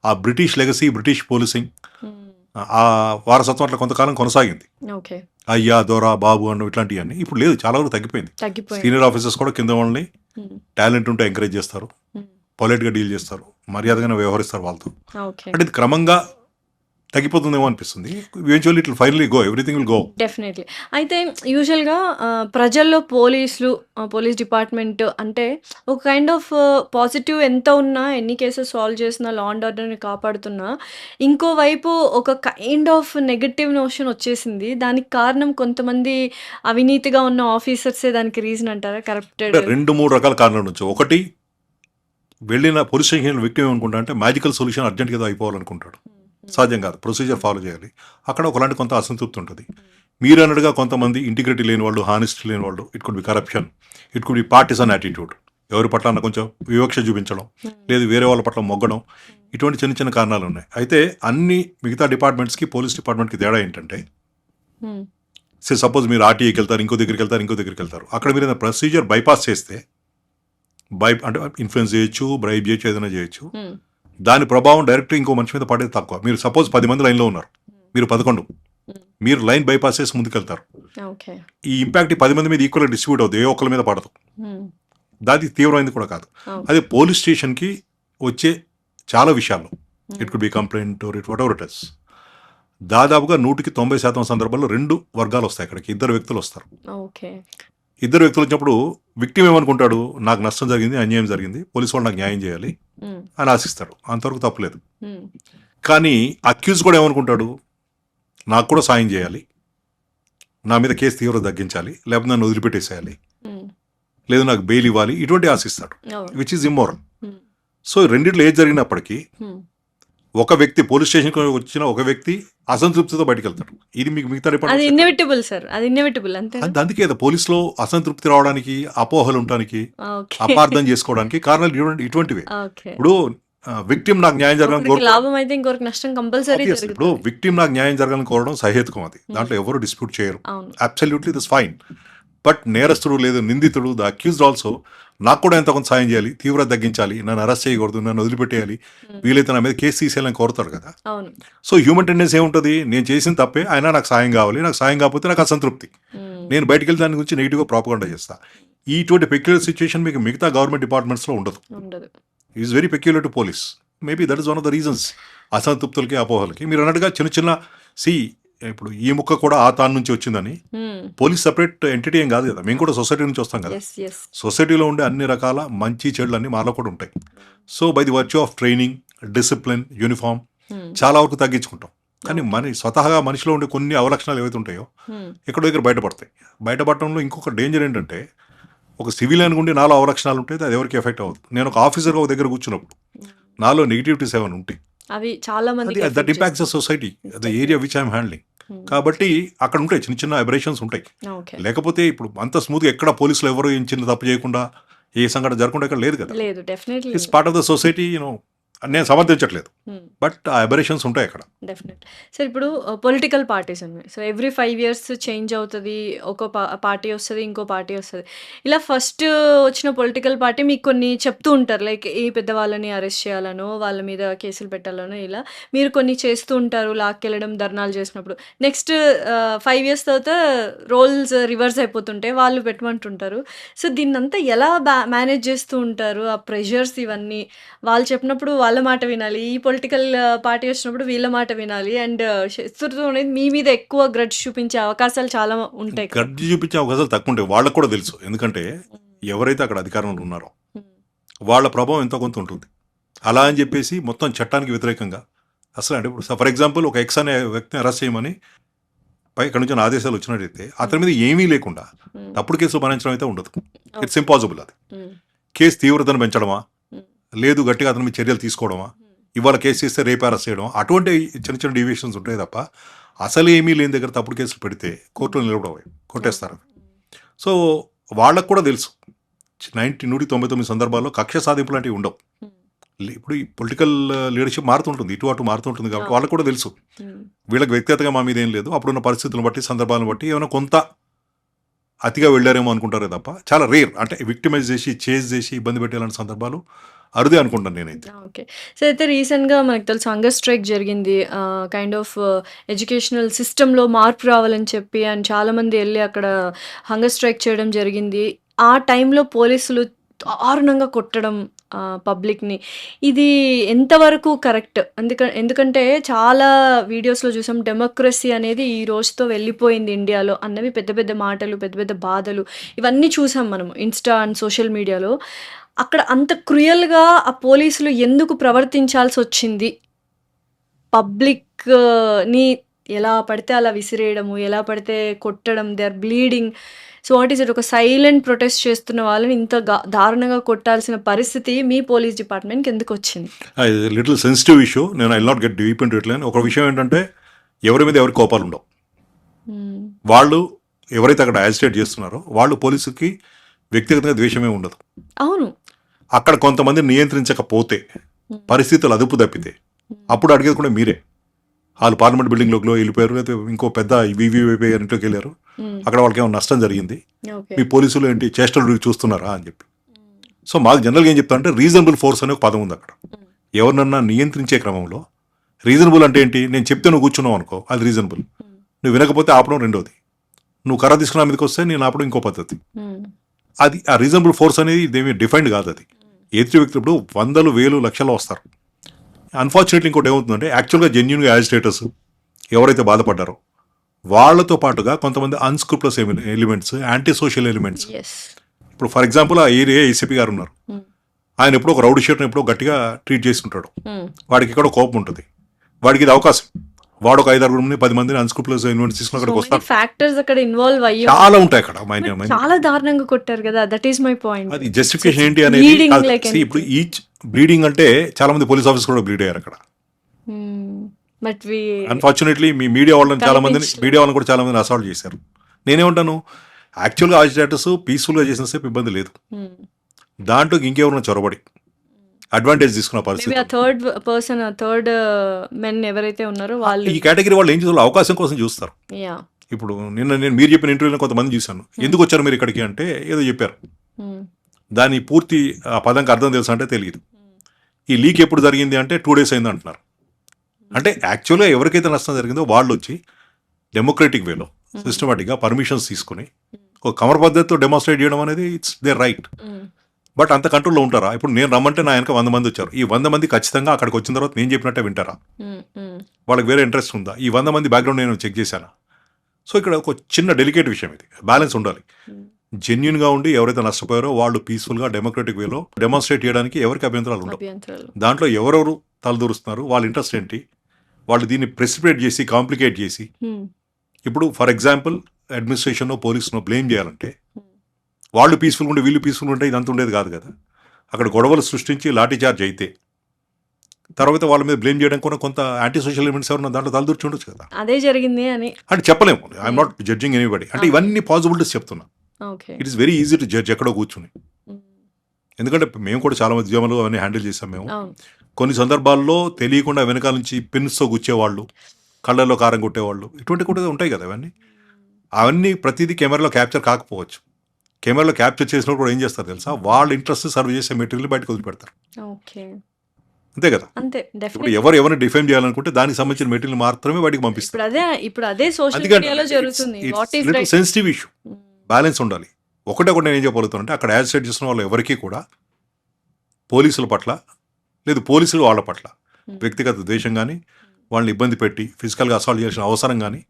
ఆ బ్రిటిష్ లెగసీ, బ్రిటిష్ పోలీసింగ్, ఆ వారసత్వం అట్లా కొంతకాలం కొనసాగింది. ఓకే. అయ్యా, దొర, బాబు అన్న ఇట్లాంటివన్నీ ఇప్పుడు లేదు, చాలా వరకు తగ్గిపోయింది. తగ్గిపోయింది. సీనియర్ ఆఫీసర్స్ కూడా కింద వాళ్ళని టాలెంట్ ఉంటే ఎంకరేజ్ చేస్తారు, పొలైట్గా డీల్ చేస్తారు, మర్యాదగానే వ్యవహరిస్తారు వాళ్ళతో. ఓకే. అంటే ఇది క్రమంగా తగ్గిపోతుందేమో అనిపిస్తుంది. Eventually it will finally go, everything will go. Definitely. అయితే యూజువల్గా ప్రజల్లో పోలీస్ డిపార్ట్మెంట్ అంటే ఒక కైండ్ ఆఫ్ పాజిటివ్ ఎంత ఉన్నా, ఎన్ని కేసెస్ సాల్వ్ చేసినా, లా అండ్ ఆర్డర్ని కాపాడుతున్నా, ఇంకోవైపు ఒక కైండ్ ఆఫ్ నెగటివ్ నోషన్ వచ్చేసింది. దానికి కారణం కొంతమంది అవినీతిగా ఉన్న ఆఫీసర్సే దానికి రీజన్ అంటారా? కరప్టెడ్. అంటే 2-3 రకాల కారణాలు ఉండొచ్చు. ఒకటి, వెళ్ళిన పోలీస్ స్టేషన్ విక్టిమ్ ఏమనుకుంటా అంటే మ్యాజికల్ సొల్యూషన్ అర్జెంట్గా అయిపోవాలనుకుంటాడు. సాధ్యం కాదు, ప్రొసీజర్ ఫాలో చేయాలి. అక్కడ ఒకలాంటి కొంత అసంతృప్తి ఉంటుంది. మీరు అన్నట్టుగా కొంతమంది ఇంటిగ్రిటీ లేని వాళ్ళు, హానెస్టీ లేని వాళ్ళు, it could B corruption, it could B partisan attitude, ఎవరి పట్ల అన్న కొంచెం వివక్ష చూపించడం, లేదు వేరే వాళ్ళ పట్ల మొగ్గడం, ఇటువంటి చిన్న చిన్న కారణాలు ఉన్నాయి. అయితే అన్ని మిగతా డిపార్ట్మెంట్స్కి పోలీస్ డిపార్ట్మెంట్కి తేడా ఏంటంటే, సపోజ్ మీరు ఆర్టీఐకి వెళ్తారు, ఇంకో దగ్గరికి వెళ్తారు, అక్కడ మీరు ఏదైనా ప్రొసీజర్ బైపాస్ చేస్తే, అంటే ఇన్ఫ్లుయెన్స్ చేయొచ్చు, బ్రైబ్ చేయొచ్చు, ఏదైనా చేయొచ్చు, దాని ప్రభావం డైరెక్ట్ ఇంకో మనిషి మీద పడేది తక్కువ. మీరు సపోజ్ 10 మంది లైన్లో ఉన్నారు, మీరు 11, మీరు లైన్ బైపాస్ చేసి ముందుకెళ్తారు, ఓకే. ఈ ఇంపాక్ట్ 10 మంది మీద ఈక్వల్గా డిస్ట్రిబ్యూట్ అవుతుంది, ఏ ఒక్కరి మీద పడదు, దాది తీవ్రమైనది కూడా కాదు. అదే పోలీస్ స్టేషన్కి వచ్చే చాలా విషయాల్లో, it could B complaint or it what ever it is, దాదాపుగా 100% సందర్భాల్లో 2 వర్గాలు వస్తాయి అక్కడికి, 2 వ్యక్తులు వస్తారు. ఓకే. 2 వ్యక్తులు వచ్చినప్పుడు విక్టిమ్ ఏమనుకుంటాడు, నాకు నష్టం జరిగింది, అన్యాయం జరిగింది, పోలీసు వాళ్ళు నాకు న్యాయం చేయాలి అని ఆశిస్తాడు. అంతవరకు తప్పులేదు. కానీ అక్యూజ్ కూడా ఏమనుకుంటాడు, నాకు కూడా సాయం చేయాలి, నా మీద కేసు తీవ్రత తగ్గించాలి, లేకపోతే నన్ను వదిలిపెట్టేసేయాలి, లేదు నాకు బెయిల్ ఇవ్వాలి, ఇటువంటి ఆశిస్తాడు, విచ్ ఈజ్ ఇమ్మోరల్. సో రెండిట్లో ఏది జరిగినప్పటికీ ఒక వ్యక్తి పోలీస్ స్టేషన్కి వచ్చిన ఒక వ్యక్తి అసంతృప్తితో బయటకు వెళ్తాడు. ఇది మీకు మిగతా అది డిపార్ట్మెంట్ ఇన్ఎవిటబుల్ సార్, అది ఇన్ఎవిటబుల్ అంతే. అందుకే పోలీసులో అసంతృప్తి రావడానికి, అపోహలు ఉండడానికి, ఓకే. అపార్థం చేసుకోవడానికి కారణాలు ఇటువంటివే. ఓకే. ఇప్పుడు విక్టిమ్ నాకు న్యాయం జరగాలని ఒకరికి లాభం అయితే ఇంకొకరికి నష్టం కంపల్సరీ ఇప్పుడు జరుగుతుంది. విక్టిమ్ నాకు న్యాయం జరగాలని కోరడం సహేతుకం, అది దాంట్లో ఎవరు డిస్ప్యూట్ చేయరు, అవును. Absolutely this fine. బట్ నేరస్తుడు లేదు నిందితుడు, ద అక్యూజ్డ్ ఆల్సో, నాకు కూడా ఎంత కొంత సాయం చేయాలి, తీవ్రత తగ్గించాలి, నన్ను అరెస్ట్ చేయకూడదు, నన్ను వదిలిపెట్టేయాలి, వీలైతే నా మీద కేసు తీసేయాలని కోరుతారు కదా. అవును. సో హ్యూమన్ టెండెన్సీ ఏముంటుంది, నేను చేసిన తప్పే, అయినా నాకు సాయం కావాలి, నాకు సాయం కాకపోతే నాకు అసంతృప్తి, నేను బయటికి వెళ్ళి దాని గురించి నెగిటివ్గా ప్రాపగండా చేస్తా. ఇటువంటి పెక్యులర్ సిచ్యువేషన్ మీకు మిగతా గవర్నమెంట్ డిపార్ట్మెంట్స్లో ఉండదు. Is very peculiar to police. Maybe that is one of the reasons అసంతృప్తులకి, అపోహలకి. మీరు అన్నట్టుగా చిన్న చిన్న ఇప్పుడు ఈ ముక్క కూడా ఆ తాను నుంచి వచ్చిందని, పోలీస్ సపరేట్ ఎంటిటీ ఏం కాదు కదా, మేము కూడా సొసైటీ నుంచి వస్తాం కదా. సొసైటీలో ఉండే అన్ని రకాల మంచి చెడులు అన్ని మాలో కూడా ఉంటాయి. So by the virtue of training, discipline, uniform చాలా వరకు తగ్గించుకుంటాం. కానీ స్వతహాగా మనిషిలో ఉండే కొన్ని అవలక్షణాలు ఏవైతే ఉంటాయో ఎక్కడో దగ్గర బయటపడతాయి. బయటపడటంలో ఇంకొక డేంజర్ ఏంటంటే, ఒక సివిలియన్ ఉండి నాలో అవలక్షణాలు ఉంటే అది ఎవరికి ఎఫెక్ట్ అవ్వదు. నేను ఒక ఆఫీసర్గా ఒక దగ్గర కూర్చున్నప్పుడు నాలో నెగిటివిటీస్ ఏమైనా ఉంటాయి, అవి చాలా మంది that impacts the society, the area which I'm handling. కాబట్టి అక్కడ ఉంటాయి చిన్న చిన్న అబరేషన్స్ ఉంటాయి. లేకపోతే ఇప్పుడు అంత స్మూత్గా ఎక్కడ పోలీసులు ఎవరు ఏం చిన్న తప్పు చేయకుండా, ఏ సంఘటన జరగకుండా ఇక్కడ లేదు కదా. లేదు, definitely it's part of the society. నేను సమర్థించట్లేదు. బట్ ఆ అబరేషన్స్ ఉంటాయి అక్కడ. డెఫినెట్. సో ఇప్పుడు పొలిటికల్ పార్టీస్ ఉన్నాయి. సో ఎవ్రీ 5 ఇయర్స్ చేంజ్ అవుతది. ఒక పార్టీ వస్తది. ఇంకో పార్టీ వస్తది. ఇలా ఫస్ట్ వచ్చిన పొలిటికల్ పార్టీ మీకు కొన్ని చెప్తూ ఉంటారు. లైక్ ఈ పెద్దవాళ్ళని అరెస్ట్ చేయాలనో, వాళ్ళ మీద కేసులు పెట్టాలనో ఇలా మీరు కొన్ని చేస్తూ ఉంటారు. లాక్కెళ్ళడం, ధర్నాలు చేసినప్పుడు. నెక్స్ట్ 5 ఇయర్స్ తర్వాత రోల్స్ రివర్స్ అయిపోతుంటాయి. వాళ్ళు పెట్టమంటుంటారు. సో దీన్నంతా ఎలా మేనేజ్ చేస్తూ ఉంటారు? ఆ ప్రెషర్స్ ఇవన్నీ. వాళ్ళు చెప్పినప్పుడు వాళ్ళ మాట వినాలి. ఈ పొలిటికల్ పార్టీ వచ్చినప్పుడు వీళ్ళ మాట వినాలి. అండ్ శత్రుత్వం అనేది మీ మీద ఎక్కువ గ్రడ్జ్ చూపించే అవకాశాలు చాలా ఉంటాయి కదా! గడ్డి చూపించే అవకాశాలు తక్కువ ఉంటాయి. వాళ్ళకి కూడా తెలుసు. ఎందుకంటే ఎవరైతే అక్కడ అధికారంలో ఉన్నారో హ్మ్. వాళ్ళ ప్రభావం ఎంతో కొంత ఉంటుంది. అలా అని చెప్పేసి మొత్తం చట్టానికి వ్యతిరేకంగా అసలు అంటే ఇప్పుడు ఫర్ ఎగ్జాంపుల్ ఒక ఎక్స్ అనే వ్యక్తిని అరెస్ట్ చేయమని ఇక్కడ నుంచి ఆదేశాలు వచ్చినట్టయితే అతని మీద ఏమీ లేకుండా హ్మ్. తప్పుడు కేసులు భరించడం అయితే ఉండదు. It's impossible. అది హ్మ్. కేసు తీవ్రతను పెంచడమా, హ్మ్. లేదు గట్టిగా అతని మీద చర్యలు తీసుకోవడమా, ఇవాళ కేసు చేస్తే రేపు అరెస్ట్ చేయడం, అటువంటి చిన్న చిన్న డీవియేషన్స్ ఉంటాయి తప్ప అసలు ఏమీ లేని దగ్గర తప్పుడు కేసులు పెడితే కోర్టులో నిలబడవు, కొట్టేస్తారు. సో వాళ్ళకు కూడా తెలుసు 99 సందర్భాల్లో కక్ష సాధింపులు లాంటివి ఉండవు. హ్మ్. ఇప్పుడు ఈ పొలిటికల్ లీడర్షిప్ మారుతుంటుంది, ఇటు అటు మారుతుంటుంది కాబట్టి అవును. వాళ్ళకు కూడా తెలుసు హ్మ్. వీళ్ళకి వ్యక్తిగతంగా మా మీద ఏం లేదు, అప్పుడున్న పరిస్థితులను బట్టి సందర్భాలను బట్టి ఏమైనా కొంత అతిగా వెళ్ళారేమో అనుకుంటారే తప్ప చాలా రేర్. అంటే విక్టిమైజ్ చేసి చేజ్ చేసి ఇబ్బంది పెట్టేలాంటి సందర్భాలు అరుదే అనుకుంటాను నేనైతే. ఓకే. సో అయితే రీసెంట్‌గా మనకు తెలుసు హంగర్ స్ట్రైక్ జరిగింది. కైండ్ ఆఫ్ ఎడ్యుకేషనల్ సిస్టమ్‌లో మార్పు రావాలని చెప్పి అండ్ చాలామంది ఎళ్లి అక్కడ హంగర్ స్ట్రైక్ చేయడం జరిగింది. ఆ టైంలో పోలీసులు దారుణంగా కొట్టడం పబ్లిక్‌ని. ఇది ఎంతవరకు కరెక్ట్? ఎందుకంటే చాలా వీడియోస్‌లో చూసాం డెమోక్రసీ అనేది ఈ రోజుతో వెళ్ళిపోయింది ఇండియాలో అన్నవి పెద్ద పెద్ద మాటలు, పెద్ద పెద్ద బాధలు ఇవన్నీ చూసాం మనం ఇన్‌స్టా అండ్ సోషల్ మీడియాలో. అక్కడ అంత క్రూయల్‌గా ఆ పోలీసులు ఎందుకు ప్రవర్తించాల్సొచ్చింది? పబ్లిక్‌ని ఎలా పడితే అలా విసిరేయడము, ఎలా పడితే కొట్టడం, they are bleeding. So what is it? ఒక సైలెంట్ ప్రొటెస్ట్ చేస్తున్న వాళ్ళని ఇంత దారుణంగా కొట్టాల్సిన పరిస్థితి మీ పోలీస్ డిపార్ట్మెంట్‌కి ఎందుకొచ్చింది? Little sensitive issue. నేను I will not get deep into it. ఒక విషయం ఏంటంటే ఎవరి మీద ఎవరి కోపాలు ఉండవు. హ్మ్. వాళ్ళు ఎవరైతే అక్కడ యాజిటేట్ చేస్తున్నారో వాళ్ళు పోలీసుకి వ్యక్తిగతంగా ద్వేషమే ఉండదు. అవును. అక్కడ కొంతమంది నియంత్రించకపోతే, హ్మ్. పరిస్థితులు అదుపు తప్పితే అప్పుడు అడిగేది కూడా మీరే. వాళ్ళు పార్లమెంట్ బిల్డింగ్లోకి వెళ్ళిపోయారు, లేకపోతే ఇంకో పెద్ద వివిఐపీ ఇంట్లోకి వెళ్ళారు, హ్మ్. అక్కడ వాళ్ళకి ఏమైనా నష్టం జరిగింది, ఓకే. మీ పోలీసులు ఏంటి చేష్టలు చూస్తున్నారా అని చెప్పి. సో మాకు జనరల్గా ఏం చెప్తా అంటే రీజనబుల్ ఫోర్స్ అనే ఒక పదం ఉంది అక్కడ. హ్మ్. ఎవరినన్నా నియంత్రించే క్రమంలో రీజనబుల్ అంటే ఏంటి? నేను చెప్తే నువ్వు కూర్చున్నావు అనుకో, అది రీజనబుల్. హ్మ్. నువ్వు వినకపోతే ఆపడం రెండోది. నువ్వు కర్ర తీసుకున్న మీదకి వస్తే నేను ఆపడం ఇంకో పద్ధతి. హ్మ్. అది ఆ రీజనబుల్ ఫోర్స్ అనేది ఇదేమీ డిఫైన్డ్ కాదు. అది ఎదుటి వ్యక్తులు ఇప్పుడు వందలు వేలు లక్షల్లో వస్తారు. అన్ఫార్చునేట్లీ ఇంకోటి ఏమవుతుందంటే యాక్చువల్గా జెన్యున్గా యాజిటేటర్స్ ఎవరైతే బాధపడ్డారో వాళ్ళతో పాటుగా కొంతమంది unscrupulous elements, anti social elements. Yes. ఇప్పుడు ఫర్ ఎగ్జాంపుల్ ఆ ఏరియా ఏసీపీ గారు ఉన్నారు. హ్మ్. ఆయన ఎప్పుడో ఒక రౌడీ షీట్ని ఎప్పుడో గట్టిగా ట్రీట్ చేసి ఉంటాడు. హ్మ్. వాడికి ఎక్కడో కోపం ఉంటుంది. వాడికి ఇది అవకాశం. వాడు ఒక 5-6 మంది 10 మందిని అన్స్క్రూప్లస్ ఎలిమెంట్స్ తీసుకుని సో అక్కడికి మెనీ వస్తాడు. ఫ్యాక్టర్స్ అక్కడ ఇన్వాల్వ్ అయ్యి చాలా ఉంటాయి అక్కడ. బట్ చాలా దారుణంగా కొట్టారు కదా! That is my point. అది జస్టిఫికేషన్ ఏంటి అనేది బ్లీడింగ్ కాదు. లైక్ See, ఇప్పుడు ఈచ్ బ్లీడింగ్ అంటే చాలా మంది పోలీస్ ఆఫీసర్ కూడా బ్లీడ్ అయ్యారు అక్కడ. బట్ వి అన్ఫార్చునేట్లీ మీ మీడియా వాళ్ళని చాలా మందిని కనిపించలేదు. మీడియా వాళ్ళని కూడా చాలా మందిని అసాల్ట్ చేశారు. నేనేమంటాను, యాక్చువల్గా ఆజిటేటర్స్ పీస్ఫుల్గా చేసిన సేపు ఇబ్బంది లేదు. దాంట్లో ఇంకెవరైనా చొరబడి అడ్వాంటేజ్ తీసుకున్న మేబీ పరిస్థితి. ఆ థర్డ్ పర్సన్ థర్డ్ మెన్ ఎవరైతే ఉన్నారో వాళ్ళు ఈ కేటగిరీ వాళ్ళు ఏం చేస్తారు, అవకాశం కోసం చూస్తారు. యా ఇప్పుడు నేను మీరు చెప్పిన ఇంటర్వ్యూలో కొంతమంది చూశాను. ఎందుకు వచ్చారు మీరు ఇక్కడికి అంటే ఏదో చెప్పారు. దాని పూర్తి ఆ పదంకి అర్థం తెలుసా అంటే తెలియదు. ఈ లీక్ ఎప్పుడు జరిగింది అంటే 2 days అయింది అంటున్నారు. అంటే యాక్చువల్గా ఎవరికైతే నష్టం జరిగిందో వాళ్ళు వచ్చి డెమోక్రటిక్ వేలో సిస్టమాటిక్గా పర్మిషన్స్ తీసుకుని ఒక కమర్ పద్ధతితో డెమాన్స్ట్రేట్ చేయడం అనేది ఇట్స్ దేర్ రైట్. బట్ అంత కంట్రోల్లో ఉంటారా? ఇప్పుడు నేను రమ్మంటే నా వెనక 100 మంది వచ్చారు. ఈ 100 మంది ఖచ్చితంగా అక్కడికి వచ్చిన తర్వాత నేను చెప్పినట్టే వింటారా? వాళ్ళకి వేరే ఇంట్రెస్ట్ ఉందా? ఈ 100 మంది బ్యాక్గ్రౌండ్ నేను చెక్ చేశానా? సో ఇక్కడ ఒక చిన్న డెలికేట్ విషయం, ఇది బ్యాలెన్స్ ఉండాలి. జెన్యున్గా ఉండి ఎవరైతే నష్టపోయారో వాళ్ళు పీస్ఫుల్గా డెమోక్రటిక్ వేలో డెమాన్స్ట్రేట్ చేయడానికి ఎవరికి అభ్యంతరాలు ఉండవు. అభ్యంతరాలు దాంట్లో ఎవరెవరు తలదూరుస్తున్నారు, వాళ్ళ ఇంట్రెస్ట్ ఏంటి, వాళ్ళు దీన్ని ప్రెసిపిటేట్ చేసి కాంప్లికేట్ చేసి ఇప్పుడు ఫర్ ఎగ్జాంపుల్ అడ్మినిస్ట్రేషన్లో పోలీసును బ్లేమ్ చేయాలంటే వాళ్ళు పీస్ఫుల్గా ఉంటే వీళ్ళు పీస్ఫుల్గా ఉంటే ఇదంతా ఉండేది కాదు కదా. అక్కడ గొడవలు సృష్టించి లాఠీ చార్జ్ అయితే తర్వాత వాళ్ళ మీద బ్లేమ్ చేయడం కూడా కొంత యాంటీ సోషల్ ఎలిమెంట్స్ ఎవరన్నా దాంట్లో తలదూర్చి ఉండొచ్చు కదా. అదే జరిగింది అని అంటే చెప్పలేము. I'm not judging anybody. అంటే ఇవన్నీ పాసిబిలిటీస్ చెప్తున్నా. Okay it is very easy to judge ఎక్కడో కూర్చుని. ఎందుకంటే మేము కూడా చాలా మంది ఉద్యమాలు అవన్నీ హ్యాండిల్ చేసాం మేము. అవును కొన్ని సందర్భాల్లో తెలియకుండా వెనకాల నుంచి పిన్స్తో గుచ్చేవాళ్ళు, కళ్ళల్లో కారం కొట్టేవాళ్ళు, ఇటువంటి కూడా ఉంటాయి కదా అవన్నీ. అవన్నీ ప్రతిదీ కెమెరాలో క్యాప్చర్ కాకపోవచ్చు. కెమెరాలో క్యాప్చర్ చేసినప్పుడు కూడా ఏం చేస్తారు తెలుసా, వాళ్ళ ఇంట్రెస్ట్ సర్వ్ చేసే మెటీరియల్ బయటకు వదిలిపెడతారు. ఓకే. అంతే కదా. అంతే ఇప్పుడు డెఫినెట్లీ. ఎవరిని డిఫైన్ చేయాలనుకుంటే దానికి సంబంధించిన మెటీరియల్ మాత్రమే బయటకు పంపిస్తారు. ఇప్పుడు అదే సోషల్ అందుకని మీడియాలో జరుగుతుంది. What is little right? Sensitive issue, balance ఉండాలి. ఒకటే నేను ఏం చెప్పగలుగుతాను అంటే అక్కడ యాజిటేట్ చేస్తున్న వాళ్ళు ఎవరికీ కూడా పోలీసుల పట్ల లేదు పోలీసులు వాళ్ళ పట్ల వ్యక్తిగత ద్వేషం కానీ వాళ్ళని ఇబ్బంది పెట్టి ఫిజికల్గా అసాల్ట్ చేయాల్సిన అవసరం కానీ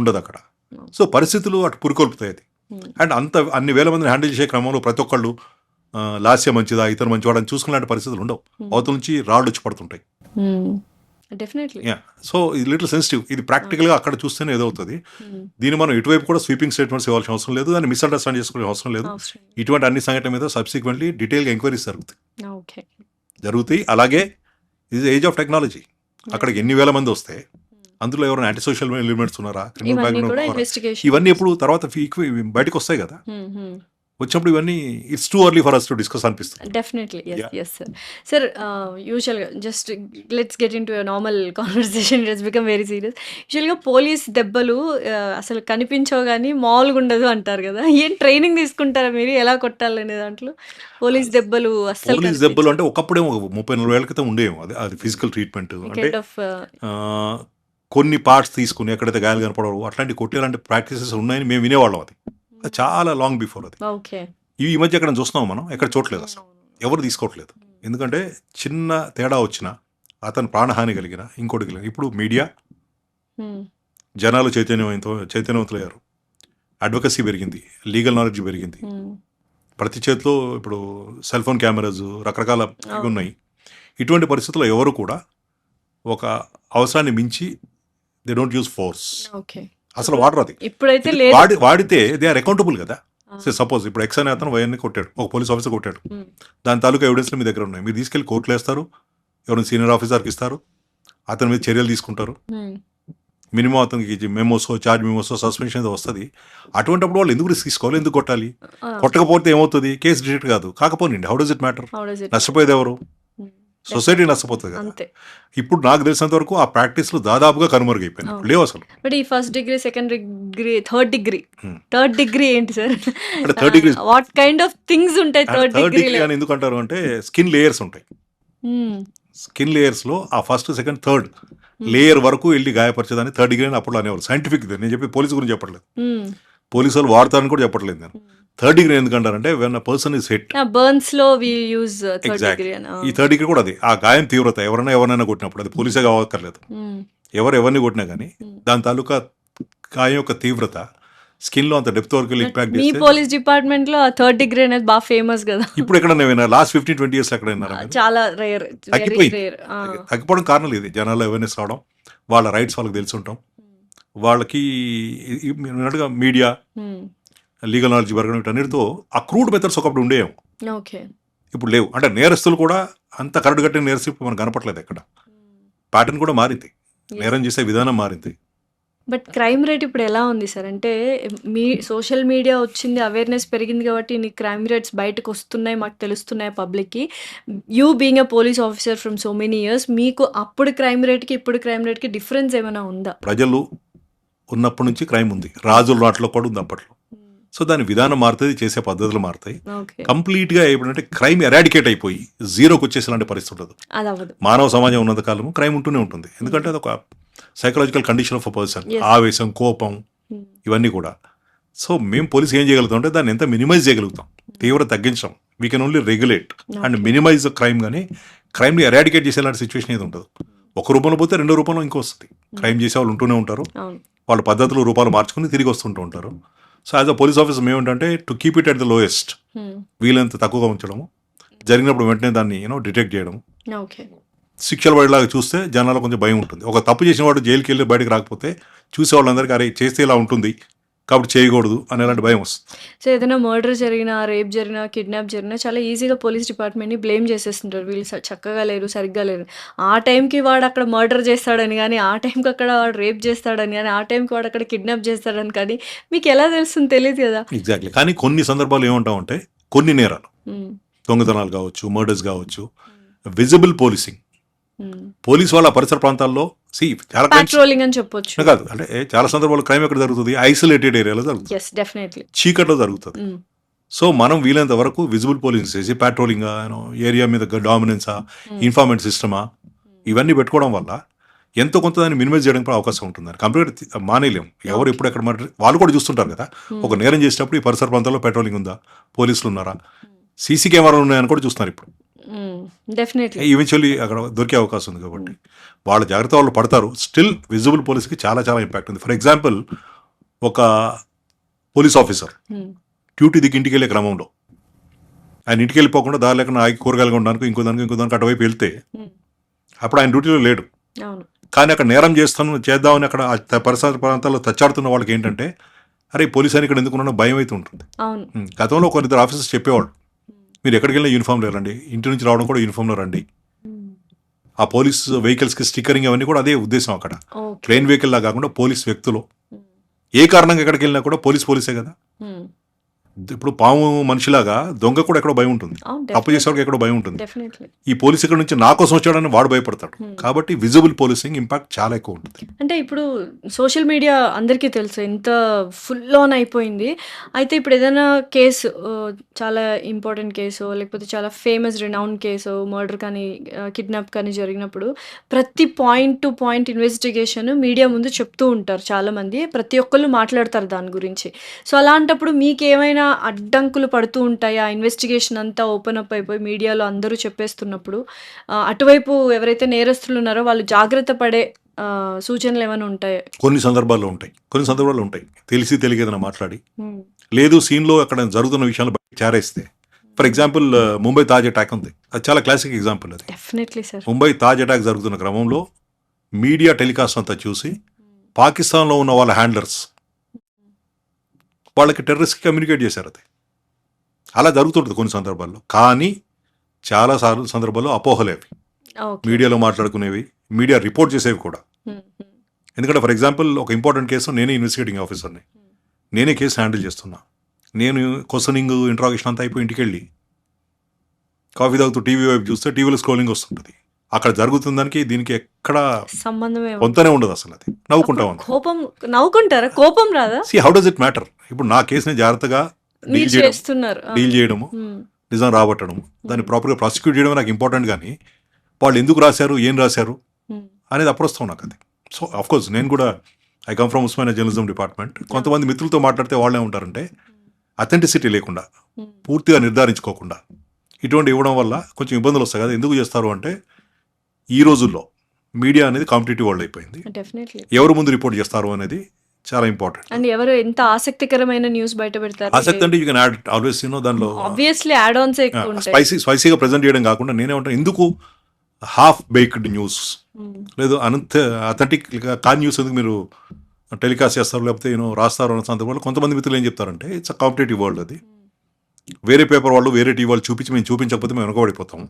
ఉండదు అక్కడ. సో పరిస్థితులు అటు పురికొల్పుతాయి అది. అండ్ అన్ని వేల మందిని హ్యాండిల్ చేసే క్రమంలో ప్రతి ఒక్కళ్ళు లాస్య మంచిదా ఇతను మంచివాడని చూసుకునే పరిస్థితులు ఉండవు. అవతల నుంచి రాళ్ళు వచ్చి పడుతుంటాయి. డెఫినెట్లీ. సో ఇది లిటిల్ సెన్సిటివ్. ఇది ప్రాక్టికల్గా అక్కడ చూస్తేనే ఏదవుతుంది. దీన్ని మనం ఇటువైపు కూడా స్వీపింగ్ స్టేట్మెంట్స్ ఇవ్వాల్సిన అవసరం లేదు, దాన్ని మిస్అండర్స్టాండ్ చేసుకునే అవసరం లేదు. ఇటువంటి అన్ని సంఘటన మీద సబ్సిక్వెంట్లీ డీటెయిల్గా ఎంక్వైరీస్ జరుగుతాయి. అలాగే ఇది ఏజ్ ఆఫ్ టెక్నాలజీ. అక్కడికి ఎన్ని వేల మంది వస్తే అందులో ఎవరైనా యాంటీ సోషల్ ఎలిమెంట్స్ ఉన్నారా, క్రిమినల్ బ్యాక్గ్రౌండ్, ఇవన్నీ ఎప్పుడు తర్వాత బయటకు వస్తాయి కదా. వచ్చినప్పుడు ఇవన్నీ it's too early for us to discuss అనిపిస్తుంది. డెఫినెట్లీ. Yes sir. యూజువల్గా just let's get into normal conversation, it's become very serious. యూజువల్గా పోలీస్ దెబ్బలు అసలు కనిపించవు కానీ మామూలుగా ఉండదు అంటారు కదా. ఏం ట్రైనింగ్ తీసుకుంటారా మీరు ఎలా కొట్టాలనే దాంట్లో? పోలీస్ దెబ్బలు అసలు పోలీస్ దెబ్బలు అంటే ఒకప్పుడేమో 30-40 ఏళ్ల క్రితం ఉండేమో అది ఫిజికల్ ట్రీట్మెంట్ అంటే కొన్ని పార్ట్స్ తీసుకుని ఎక్కడైతే గాయాలు కనపడవు అట్లాంటి కొట్టేలాంటి ప్రాక్టీసెస్ ఉన్నాయని మేము వినేవాళ్ళం. అది చాలా లాంగ్ బిఫోర్ అది. ఈ మధ్య ఎక్కడ చూస్తున్నాం మనం, ఎక్కడ చూడలేదు అసలు, ఎవరు తీసుకోవట్లేదు. ఎందుకంటే చిన్న తేడా వచ్చినా అతను ప్రాణహాని కలిగిన ఇంకోటి కలిగిన ఇప్పుడు మీడియా జనాలు చైతన్యవంతులయ్యారు, అడ్వకసీ పెరిగింది, లీగల్ నాలెడ్జ్ పెరిగింది, ప్రతి చేతిలో ఇప్పుడు సెల్ ఫోన్ కెమెరాస్ రకరకాల ఉన్నాయి. ఇటువంటి పరిస్థితుల్లో ఎవరు కూడా ఒక అవసరాన్ని మించి దే డోంట్ యూజ్ ఫోర్స్, అసలు వాడరు. అది ఇప్పుడైతే వాడితే దే ఆర్ అకౌంటబుల్ కదా. సపోజ్ ఇప్పుడు ఎక్స్ అనే అతను వైఎన్ని కొట్టాడు, ఒక పోలీస్ ఆఫీసర్ కొట్టాడు, దాని తాలూకా ఎవిడెన్స్లు మీ దగ్గర ఉన్నాయి, మీరు తీసుకెళ్లి కోర్టులో వేస్తారు, ఎవరైనా సీనియర్ ఆఫీసర్కి ఇస్తారు, అతని మీద చర్యలు తీసుకుంటారు. మినిమం అతనికి మెమోసో చార్జ్ మెమోసో సస్పెన్షన్ ఏదో వస్తుంది. అటువంటిప్పుడు వాళ్ళు ఎందుకు రిస్క్ తీసుకోవాలి, ఎందుకు కొట్టాలి? కొట్టకపోతే ఏమవుతుంది, కేసు డిటెక్ట్ కాదు. కాకపోనండి హౌ డస్ ఇట్ మ్యాటర్? నష్టపోయేది ఎవరు? సొసైటీ నష్టపోతుంది కదా. ఇప్పుడు నాకు తెలిసినంత వరకు ఆ ప్రాక్టీస్లు దాదాపుగా కనుమరుగైపోయినాయి, లేవు అసలు. బట్ ఈ first degree, second degree, third degree ఏంటి సార్? అంటే third degree what kind of things ఉంటాయి థర్డ్ డిగ్రీ అని ఎందుకు అంటారు అంటే స్కిన్ లేయర్స్ ఉంటాయి. స్కిన్ లేయర్స్ లో ఆ ఫస్ట్ సెకండ్ థర్డ్ లేయర్ వరకు వెళ్ళి గాయపరిచేదాన్ని థర్డ్ డిగ్రీ అని అప్పుడు అనేవారు. సైంటిఫిక్ నేను చెప్పి పోలీసు గురించి చెప్పట్లేదు, పోలీసు వాళ్ళు వాడతారని కూడా చెప్పట్లేదు నేను. థర్డ్ డిగ్రీ ఎందుకంటారంటే when a person is hit, burns లో వి యూజ్ థర్డ్ డిగ్రీ. ఈ థర్డ్ డిగ్రీ కూడా అది ఆ గాయం తీవ్రత ఎవరైనా కొట్టినప్పుడు, అది పోలీసే కావక్కర్లేదు, ఎవరిని కొట్టినా కానీ దాని తాలూకా గాయం యొక్క తీవ్రత స్కిన్ లో అంత డెప్త్ వరకు ఇంపాక్ట్ మీ పోలీస్ డిపార్ట్మెంట్ లో థర్డ్ డిగ్రీ అనేది బాగా ఫేమస్ కదా. ఇప్పుడు ఎక్కడైనా లాస్ట్ 15-20 years ఎక్కడైనా చాలా రేర్, తగ్గిపోవడం కారణం ఇది. జనాల్లో అవేర్నెస్ రావడం, వాళ్ళ రైట్స్ వాళ్ళకి తెలిసి ఉంటాం, వాళ్ళకి మీడియా లీగల్ నాలెడ్జ్ పెరగడం, వీటన్నిటితో ఆ క్రూడ్ మెథడ్స్ ఒకప్పుడు ఉండేవి, ఇప్పుడు లేవు. అంటే నేరస్తులు కూడా అంత కరడు కట్టిన నేరస్తులు ఇప్పుడు మనకు కనపట్లేదు ఎక్కడ. ప్యాటర్న్ కూడా మారింది, నేరం చేసే విధానం మారింది. బట్ క్రైమ్ రేట్ ఇప్పుడు ఎలా ఉంది సార్? అంటే మీ సోషల్ మీడియా వచ్చింది, అవేర్నెస్ పెరిగింది కాబట్టి నీ క్రైమ్ రేట్స్ బయటకు వస్తున్నాయి, మాకు తెలుస్తున్నాయి పబ్లిక్కి. You being a police officer from so many years, మీకు అప్పుడు క్రైమ్ రేట్కి ఇప్పుడు క్రైమ్ రేట్కి డిఫరెన్స్ ఏమైనా ఉందా? ప్రజలు ఉన్నప్పటి నుంచి క్రైమ్ ఉంది, రాజుల నాట్లో కూడా ఉంది అప్పట్లో. సో దాని విధానం మారుతుంది, చేసే పద్ధతులు మారుతాయి. కంప్లీట్గా ఎప్పుడంటే క్రైమ్ ఎరాడికేట్ అయిపోయి జీరోకి వచ్చేసేలాంటి పరిస్థితి ఉండదు. మానవ సమాజం ఉన్నంత కాలము క్రైమ్ ఉంటూనే ఉంటుంది. ఎందుకంటే అది ఒక psychological condition of a person, ఆవేశం, కోపం, ఇవన్నీ కూడా. సో మేము పోలీసు ఏం చేయగలుగుతాం అంటే దాన్ని ఎంత మినిమైజ్ చేయగలుగుతాం, తీవ్రత తగ్గించాం. We can only regulate and minimize crime, కానీ క్రైమ్ని ఎరాడికేట్ చేసేలాంటి సిచ్యువేషన్ ఏది ఉండదు. ఒక రూపంలో పోతే రెండో రూపంలో ఇంకో వస్తుంది. క్రైమ్ చేసే వాళ్ళు ఉంటూనే ఉంటారు, వాళ్ళ పద్ధతులు రూపాలు మార్చుకుని తిరిగి వస్తుంటూ ఉంటారు. So as a police officer మేమేంటంటే to keep it at the lowest, వీలంత తక్కువగా ఉంచడము, జరిగినప్పుడు వెంటనే దాన్ని డిటెక్ట్ చేయడం, శిక్షలు పడేలాగా చూస్తే జనాలకు కొంచెం భయం ఉంటుంది. ఒక తప్పు చేసిన వాడు జైలుకి వెళ్ళి బయటకు రాకపోతే చూసే వాళ్ళందరికీ అరే చేస్తే ఇలా ఉంటుంది కాబట్టి చేయకూడదు అనేలాంటి భయం వస్తుంది. సో ఏదైనా మర్డర్ జరిగినా, రేప్ జరిగినా, కిడ్నాప్ జరిగినా చాలా ఈజీగా పోలీస్ డిపార్ట్మెంట్ని బ్లేమ్ చేసేస్తుంటారు, వీళ్ళు చక్కగా లేరు, సరిగ్గా లేరు. ఆ టైంకి వాడు అక్కడ మర్డర్ చేస్తాడని కానీ, ఆ టైంకి అక్కడ వాడు రేప్ చేస్తాడని కానీ, ఆ టైంకి వాడు అక్కడ కిడ్నాప్ చేస్తాడని కానీ మీకు ఎలా తెలుస్తుంది? తెలియదు కదా. ఎగ్జాక్ట్లీ. కానీ కొన్ని సందర్భాలు ఏమంటామంటే కొన్ని నేరాలు, దొంగతనాలు కావచ్చు, మర్డర్స్ కావచ్చు, విజిబుల్ పోలీసింగ్ పోలీస్ వాళ్ళ పరిసర ప్రాంతాల్లో చాలా crimes- పాట్రోలింగ్ అని చెప్పొచ్చు. కాదు అంటే చాలా సందర్భాల్లో క్రైమ్ ఎక్కడ జరుగుతుంది, ఐసోలేటెడ్ ఏరియాలో జరుగుతుంది, ఎస్ డెఫినెట్లీ. చీకట్లో జరుగుతుంది. సో మనం వీలైనంత వరకు విజిబుల్ పోలీసింగ్ చేసి ప్యాట్రోలింగ్ ఏరియా మీద డామినెన్సా, ఇన్ఫార్మెంట్ సిస్టమా ఇవన్నీ పెట్టుకోవడం వల్ల ఎంతో కొంత దాన్ని మినిమైజ్ చేయడానికి కూడా అవకాశం ఉంటుంది. కంప్లీట్ మానేయలేం. ఎవరు ఎప్పుడు ఎక్కడ వాళ్ళు కూడా చూస్తుంటారు కదా, ఒక నేరం చేసినప్పుడు ఈ పరిసర ప్రాంతాల్లో పెట్రోలింగ్ ఉందా, పోలీసులు ఉన్నారా, సీసీ కెమెరాలు ఉన్నాయని కూడా చూస్తున్నారు ఇప్పుడు. డెఫినెట్లీ. ఈవెన్చువల్లీ అక్కడ దొరికే అవకాశం ఉంది కాబట్టి వాళ్ళ జాగ్రత్త వాళ్ళు పడతారు. స్టిల్ విజిబుల్ పోలీస్కి చాలా చాలా ఇంపాక్ట్ ఉంది. ఫర్ ఎగ్జాంపుల్ ఒక పోలీస్ ఆఫీసర్ డ్యూటీ దిగి ఇంటికి వెళ్ళే క్రమంలో ఆయన ఇంటికి వెళ్ళిపోకుండా దారి లేకుండా ఆగి కూరగాయలు కొనడానికి ఇంకో దానికి అటువైపు వెళ్తే అప్పుడు ఆయన డ్యూటీలో లేడు. అవును. కానీ అక్కడ నేరం చేద్దామని అక్కడ ఆ పరిసర ప్రాంతాల్లో తచ్చాడుతున్న వాళ్ళకి ఏంటంటే అరే పోలీస్ అని ఇక్కడ ఎందుకున్నా భయం అయితే ఉంటుంది. అవును. గతంలో కొన్నిద్దరు ఆఫీసర్స్ చెప్పేవాళ్ళు మీరు ఎక్కడికి వెళ్ళినా యూనిఫామ్లో రండి, ఇంటి నుంచి రావడం కూడా యూనిఫామ్లో రండి. ఆ పోలీస్ వెహికల్స్కి స్టిక్కరింగ్ అవన్నీ కూడా అదే ఉద్దేశం. అక్కడ ఓకే. ట్రైన్ వెహికల్ లా కాకుండా పోలీస్ వ్యక్తులు ఏ కారణంగా ఎక్కడికి వెళ్ళినా కూడా పోలీసే కదా. ఇప్పుడు పాము మనిషిలాగా దొంగ కూడా ఎక్కడో భయం ఉంటుంది, తప్పు చేసేవాడికి ఎక్కడో భయం ఉంటుంది. డెఫినెట్లీ. ఈ పోలీస్ ఇక్కడ నుంచి నా కోసం వచ్చాడని వాడు భయపడతాడు. కాబట్టి విజిబుల్ పోలీసింగ్ ఇంపాక్ట్ చాలా ఎక్కువ ఉంటుంది. అంటే ఇప్పుడు సోషల్ మీడియా అందరికీ తెలుసు ఎంత ఫుల్ ఆన్ అయిపోయింది. అయితే ఇప్పుడు ఏదైనా కేసు చాలా ఇంపార్టెంట్ కేసు లేకపోతే చాలా ఫేమస్ రినౌన్ కేసు మర్డర్ కానీ కిడ్నాప్ కానీ జరిగినప్పుడు ప్రతి point to point investigation media ముందు చెప్తూ ఉంటారు చాలామంది. ప్రతి ఒక్కళ్ళు మాట్లాడతారు దాని గురించి. సో అలాంటప్పుడు మీకేమైనా అడ్డంకులు పడుతూ ఉంటాయి ఆ ఇన్వెస్టిగేషన్ అంతా ఓపెన్ అప్ అయిపోయి మీడియాలో అందరూ చెప్పేస్తున్నప్పుడు అటువైపు ఎవరైతే నేరస్తులు ఉన్నారో వాళ్ళు జాగ్రత్త పడే సూచనలు ఏమైనా ఉంటాయి? కొన్ని సందర్భాల్లో ఉంటాయి. తెలిసి తెలియకేదైనా మాట్లాడి లేదు సీన్లో అక్కడ జరుగుతున్న విషయాలు బయట చేరేస్తే. For example Mumbai Taj attack ఉంది, అది చాలా క్లాసిక్ ఎగ్జాంపుల్. అది definitely sir. Mumbai Taj attack జరుగుతున్న క్రమంలో మీడియా టెలికాస్ట్ అంతా చూసి పాకిస్తాన్లో ఉన్న వాళ్ళ హ్యాండ్లర్స్ వాళ్ళకి టెర్రరిస్ట్కి కమ్యూనికేట్ చేశారు. అది అలా జరుగుతుంటుంది కొన్ని సందర్భాల్లో. కానీ చాలా సందర్భాల్లో అపోహలే అవి, మీడియాలో మాట్లాడుకునేవి, మీడియా రిపోర్ట్ చేసేవి కూడా. ఎందుకంటే ఫర్ ఎగ్జాంపుల్ ఒక ఇంపార్టెంట్ కేసు నేనే ఇన్వెస్టిగేటింగ్ ఆఫీసర్ని, నేనే కేసు హ్యాండిల్ చేస్తున్నా. నేను క్వశ్చనింగ్ ఇంట్రాగేషన్ అంతా అయిపోయి ఇంటికి వెళ్ళి కాఫీ తాగుతూ టీవీ వైపు చూస్తే టీవీలో స్క్రోలింగ్ వస్తుంటుంది. అక్కడ జరుగుతున్న దానికి దీనికి ఎక్కడ సంబంధమే కొంతనే ఉండదు అసలు. అది నవ్వుకుంటాం. కోపం నవ్వుకుంటారా? కోపం రాదా? How does it matter? ఇప్పుడు నా కేసుని జాగ్రత్తగా డీల్ చేయడము, నిజం రాబట్టడం, దాన్ని ప్రాపర్గా ప్రాసిక్యూట్ చేయడం నాకు ఇంపార్టెంట్. కానీ వాళ్ళు ఎందుకు రాశారు, ఏం రాశారు అనేది అప్రస్తుతం నాకు. అది సో ఆఫ్ కోర్స్ నేను కూడా I come from Osmania journalism department. కొంతమంది మిత్రులతో మాట్లాడితే వాళ్ళే ఉంటారంటే అథెంటిసిటీ లేకుండా, పూర్తిగా నిర్ధారించుకోకుండా ఇటువంటి ఇవ్వడం వల్ల కొంచెం ఇబ్బందులు వస్తాయి కదా. ఎందుకు చేస్తారు అంటే ఈ రోజుల్లో మీడియా అనేది కాంపిటేటివ్ వరల్డ్ అయిపోయింది. ఎవరు ముందు రిపోర్ట్ చేస్తారు అనేది చాలా ఇంపార్టెంట్. అండ్ ఎవరు ఎంత ఆసక్తికరమైన న్యూస్ బయట పెడతారు. ఆసక్తి అంటే యూ కెన్ యాడ్ ఆల్వేస్ దానిలో ఆబ్వియస్లీ యాడ్ ఆన్స్ ఎక్కువ ఉంటాయి. స్పైసీగా ప్రెజెంట్ చేయడం కాకుండా నేనేమంటాను, ఎందుకు హాఫ్ బేక్డ్ న్యూస్ లేదు అథెంటిక్ కాన్ న్యూస్ ఎందుకు మీరు టెలికాస్ట్ చేస్తారు లేకపోతే రాస్తారు అన్న సందర్భంలో కొంతమంది మిత్రులు ఏం చెప్తారంటే ఇట్స్ అ కాంపిటేటివ్ వరల్డ్. అది వేరే పేపర్ వాళ్ళు వేరే టీవీ వాళ్ళు మేము చూపించకపోతే మేము వెనకబడిపోతాము,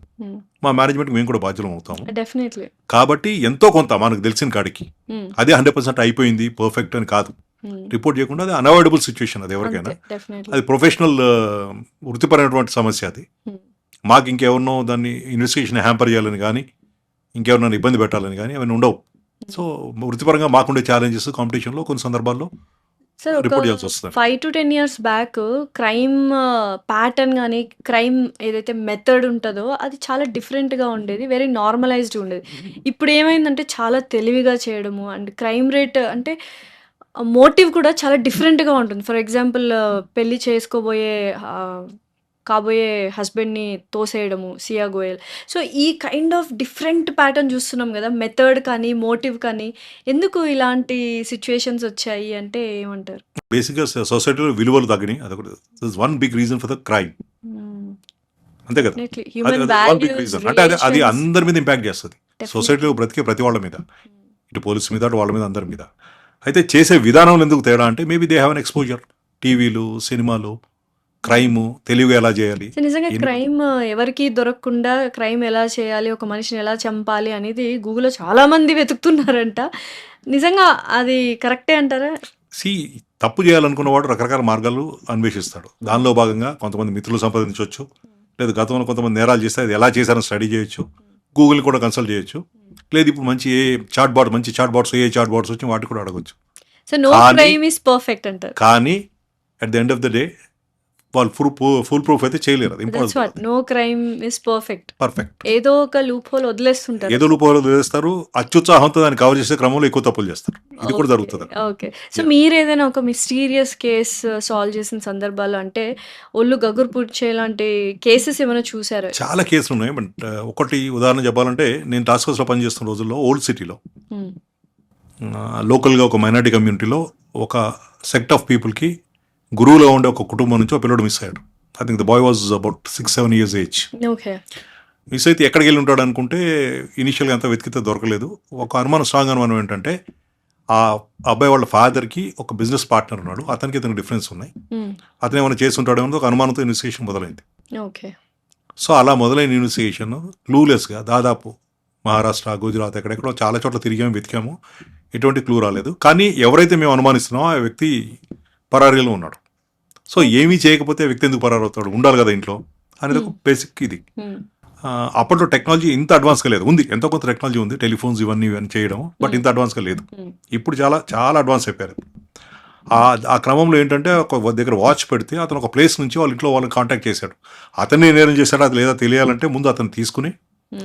మా మేనేజ్మెంట్కి మేము కూడా బాధ్యులం అవుతాము. డెఫినెట్లీ. కాబట్టి ఎంతో కొంత మనకు తెలిసిన కాడికి అదే 100% అయిపోయింది పర్ఫెక్ట్ అని కాదు రిపోర్ట్ చేయకుండా. అది అన్అవాయిడబుల్ సిచ్యువేషన్. అది ఎవరికైనా అది ప్రొఫెషనల్ వృత్తిపరమైనటువంటి సమస్య. అది మాకు ఇంకెవరినో దాన్ని ఇన్వెస్టిగేషన్ హ్యాంపర్ చేయాలని కానీ ఇంకెవరినైనా ఇబ్బంది పెట్టాలని కానీ అవన్నీ ఉండవు. సో వృత్తిపరంగా మాకుండే ఛాలెంజెస్ కాంపిటీషన్లో కొన్ని సందర్భాల్లో సార్ ఒక 5 to 10 years back crime pattern కానీ క్రైమ్ ఏదైతే మెథడ్ ఉంటుందో అది చాలా డిఫరెంట్గా ఉండేది, వెరీ నార్మలైజ్డ్ ఉండేది. ఇప్పుడు ఏమైందంటే చాలా తెలివిగా చేయడము అండ్ క్రైమ్ రేట్ అంటే మోటివ్ కూడా చాలా డిఫరెంట్గా ఉంటుంది. ఫర్ ఎగ్జాంపుల్ పెళ్ళి చేసుకోబోయే కాబోయే హస్బెండ్ని తోసేయడము, సియా గోయల్. సో ఈ కైండ్ ఆఫ్ డిఫరెంట్ ప్యాటర్న్ చూస్తున్నాం కదా, మెథడ్ కానీ మోటివ్ కానీ. ఎందుకు ఇలాంటి సిచ్యువేషన్స్ వచ్చాయి అంటే ఏమంటారు? బేసిక్గా సొసైటీలో విలువలు తగ్గినాయి, అదొకటి one big reason for the crime. అంతే కదా, వన్ బిగ్ రీజన్. అంటే అది అందరి మీద ఇంపాక్ట్ చేస్తుంది, సొసైటీలో బ్రతికే ప్రతి వాళ్ళ మీద, ఇటు పోలీసు మీద అటు వాళ్ళ మీద అందరి మీద. అయితే చేసే విధానంలో ఎందుకు తేడా అంటే maybe they have an exposure. టీవీలు, సినిమాలు, క్రైమ్ తెలివిగా ఎలా చేయాలి. నిజంగా క్రైమ్ ఎవరికి దొరకకుండా క్రైమ్ ఎలా చేయాలి, ఒక మనిషిని ఎలా చంపాలి అనేది గూగుల్లో చాలా మంది వెతుకుతున్నారంట. నిజంగా అది కరెక్టే అంటారా? తప్పు చేయాలనుకున్న వాడు రకరకాల మార్గాలు అన్వేషిస్తాడు. దానిలో భాగంగా కొంతమంది మిత్రులు సంపాదించవచ్చు, లేదా గతంలో కొంతమంది నేరాలు చేస్తే అది ఎలా చేశారని స్టడీ చేయొచ్చు, గూగుల్ కూడా కన్సల్ట్ చేయొచ్చు. లేదు ఇప్పుడు మంచి మంచి చాట్ బాట్స్ వచ్చి వాటి కూడా అడగొచ్చు. సో నో కానీ- క్రైమ్ ఇస్ పర్ఫెక్ట్ అంటారు. కానీ at the end of the day వాళ్ళు ఫుల్ ప్రూఫ్ అయితే చేయలేరు. అది that's what impossible. No crime is perfect. Perfect. ఏదో ఒక లూప్ హోల్ వదిలేస్తుంటారు. ఏదో రూపాయలు వేస్తారు, అత్యుత్సాహంతో దాన్ని కవర్ చేసే క్రమంలో ఎక్కువ తప్పులు చేస్తారు. ఇది కూడా జరుగుతుంది. ఓకే. సో మీరు ఏదైనా ఒక మిస్టీరియస్ కేస్ సాల్వ్ చేసిన సందర్భాలు అంటే ఒళ్ళు గగురు పుడిచేలాంటి కేసెస్ ఏమైనా చూసారా? చాలా కేసులు ఉన్నాయి. బట్ ఒకటి ఉదాహరణ చెప్పాలంటే, నేను టాస్క్ ఫోర్స్లో పనిచేస్తున్న రోజుల్లో ఓల్డ్ సిటీలో లోకల్గా ఒక మైనారిటీ కమ్యూనిటీలో ఒక సెక్ట్ ఆఫ్ పీపుల్కి గురువులో ఉండే ఒక కుటుంబం నుంచి ఒక పిల్లడు మిస్ అయ్యాడు. I think the boy was about 6-7 years age. Okay. Miss అయితే ఎక్కడికి వెళ్ళి ఉంటాడు అనుకుంటే ఇనిషియల్గా అంతా వెతికితే దొరకలేదు. ఒక అనుమానం, స్ట్రాంగ్ అనుమానం ఏంటంటే ఆ అబ్బాయి వాళ్ళ ఫాదర్కి ఒక బిజినెస్ పార్ట్నర్ ఉన్నాడు, అతనికి ఇతనికి డిఫరెన్స్ ఉన్నాయి, అతను ఏమైనా చేసి ఉంటాడేమో ఒక అనుమానంతో ఇన్వెస్టిగేషన్ మొదలైంది. ఓకే. సో అలా మొదలైన ఇన్వెస్టిగేషన్ క్లూలెస్గా దాదాపు మహారాష్ట్ర, గుజరాత్ ఎక్కడెక్కడో చాలా చోట్ల తిరిగాము, వెతికాము, ఎటువంటి క్లూ రాలేదు. కానీ ఎవరైతే మేము అనుమానిస్తున్నామో ఆ వ్యక్తి పరారీలో ఉన్నాడు. సో ఏమీ చేయకపోతే ఆ వ్యక్తి ఎందుకు పరారు అవుతాడు, ఉండాలి కదా ఇంట్లో అనేది ఒక బేసిక్ ఇది. అప్పట్లో టెక్నాలజీ ఇంత అడ్వాన్స్గా లేదు, ఉంది ఎంతో కొంత టెక్నాలజీ ఉంది, టెలిఫోన్స్ ఇవన్నీ చేయడం, బట్ ఇంత అడ్వాన్స్గా లేదు. ఇప్పుడు చాలా చాలా అడ్వాన్స్ అయిపోయారు. ఆ క్రమంలో ఏంటంటే ఒక దగ్గర వాచ్ పెడితే అతను ఒక ప్లేస్ నుంచి వాళ్ళ ఇంట్లో వాళ్ళని కాంటాక్ట్ చేశాడు. అతన్ని నేరం చేశాడు అది లేదా తెలియాలంటే ముందు అతను తీసుకుని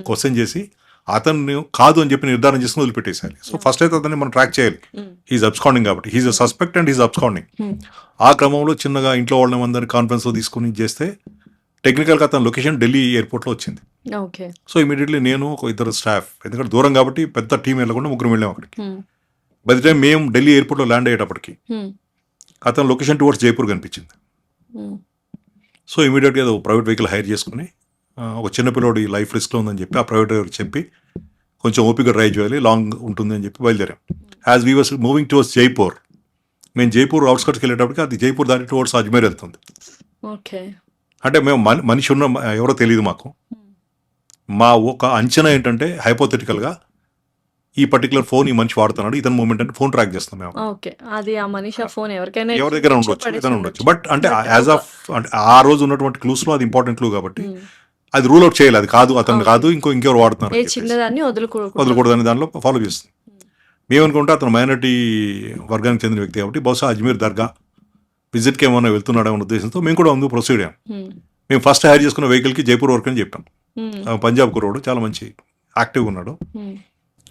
క్వశ్చన్ చేసి అతన్ని కాదు అని చెప్పి నిర్ధారణ చేసుకుని వదిలిపెట్టేసాలి. సో ఫస్ట్ అయితే అతన్ని మనం ట్రాక్ చేయాలి. హీజ్ అబ్స్కాండింగ్ కాబట్టి, he's a suspect and he's absconding. ఆ క్రమంలో చిన్నగా ఇంట్లో వాళ్ళని అందరినీ కాన్ఫరెన్స్లో తీసుకుని చేస్తే టెక్నికల్గా అతని లొకేషన్ ఢిల్లీ ఎయిర్పోర్ట్లో వచ్చింది. ఓకే. సో ఇమీడియట్లీ నేను ఒక ఇద్దరు స్టాఫ్, ఎందుకంటే దూరం కాబట్టి పెద్ద టీం వెళ్ళకుండా ముగ్గురు వెళ్ళాం అక్కడికి. బై ది టైం మేము ఢిల్లీ ఎయిర్పోర్ట్లో ల్యాండ్ అయ్యేటప్పటికి అతని లొకేషన్ టువర్డ్స్ జైపూర్ కనిపించింది. సో ఇమీడియట్గా ఏదో ప్రైవేట్ వెహికల్ హైర్ చేసుకుని ఒక చిన్న పిల్లోడు ఈ లైఫ్ రిస్క్లో ఉందని చెప్పి ఆ ప్రైవేట్ డ్రైవర్కి చెప్పి కొంచెం ఓపిక డ్రైవ్ చేయాలి, లాంగ్ ఉంటుంది అని చెప్పి బయలుదేరాం. As we was moving towards Jaipur, మేము జైపూర్ అవుట్స్కట్స్కి వెళ్ళేటప్పటికి అది జైపూర్ దాటి టువర్డ్స్ అజ్మీర్ వెళ్తుంది. ఓకే. అంటే మేము మనిషి ఉన్న ఎవరో తెలియదు మాకు. మా ఒక అంచనా ఏంటంటే హైపోథెటికల్గా ఈ పర్టికులర్ ఫోన్ ఈ మనిషి వాడుతున్నాడు, ఇతని మూమెంట్ అంటే ఫోన్ ట్రాక్ చేస్తాం మేము. ఓకే. అది ఆ మనిషి ఆ ఫోన్ ఎవరికైనా ఎవరి దగ్గర ఉండొచ్చు, ఏదైనా ఉండొచ్చు. బట్ అంటే యాజ్ ఆఫ్ అంటే ఆ రోజు ఉన్నటువంటి క్లూస్లో అది ఇంపార్టెంట్ క్లూ కాబట్టి అది రూల్ అవుట్ చేయాలి, అది కాదు అతను కాదు ఇంకెవరు వాడుతున్నారు, ఏ చిన్నదాన్ని వదలకూడదని దానిలో ఫాలో చేస్తుంది. మేమనుకుంటే అతను మైనారిటీ వర్గానికి చెందిన వ్యక్తి కాబట్టి బహుశా అజ్మీర్ దర్గా విజిట్కి ఏమైనా వెళ్తున్నాడు అనే ఉద్దేశంతో మేము కూడా ముందు ప్రొసీడ్ అయ్యాం. మేము ఫస్ట్ హైర్ చేసుకున్న వెహికల్కి జైపూర్ వరకు అని చెప్పాం. పంజాబ్ కుర్రోడు చాలా మంచి యాక్టివ్గా ఉన్నాడు.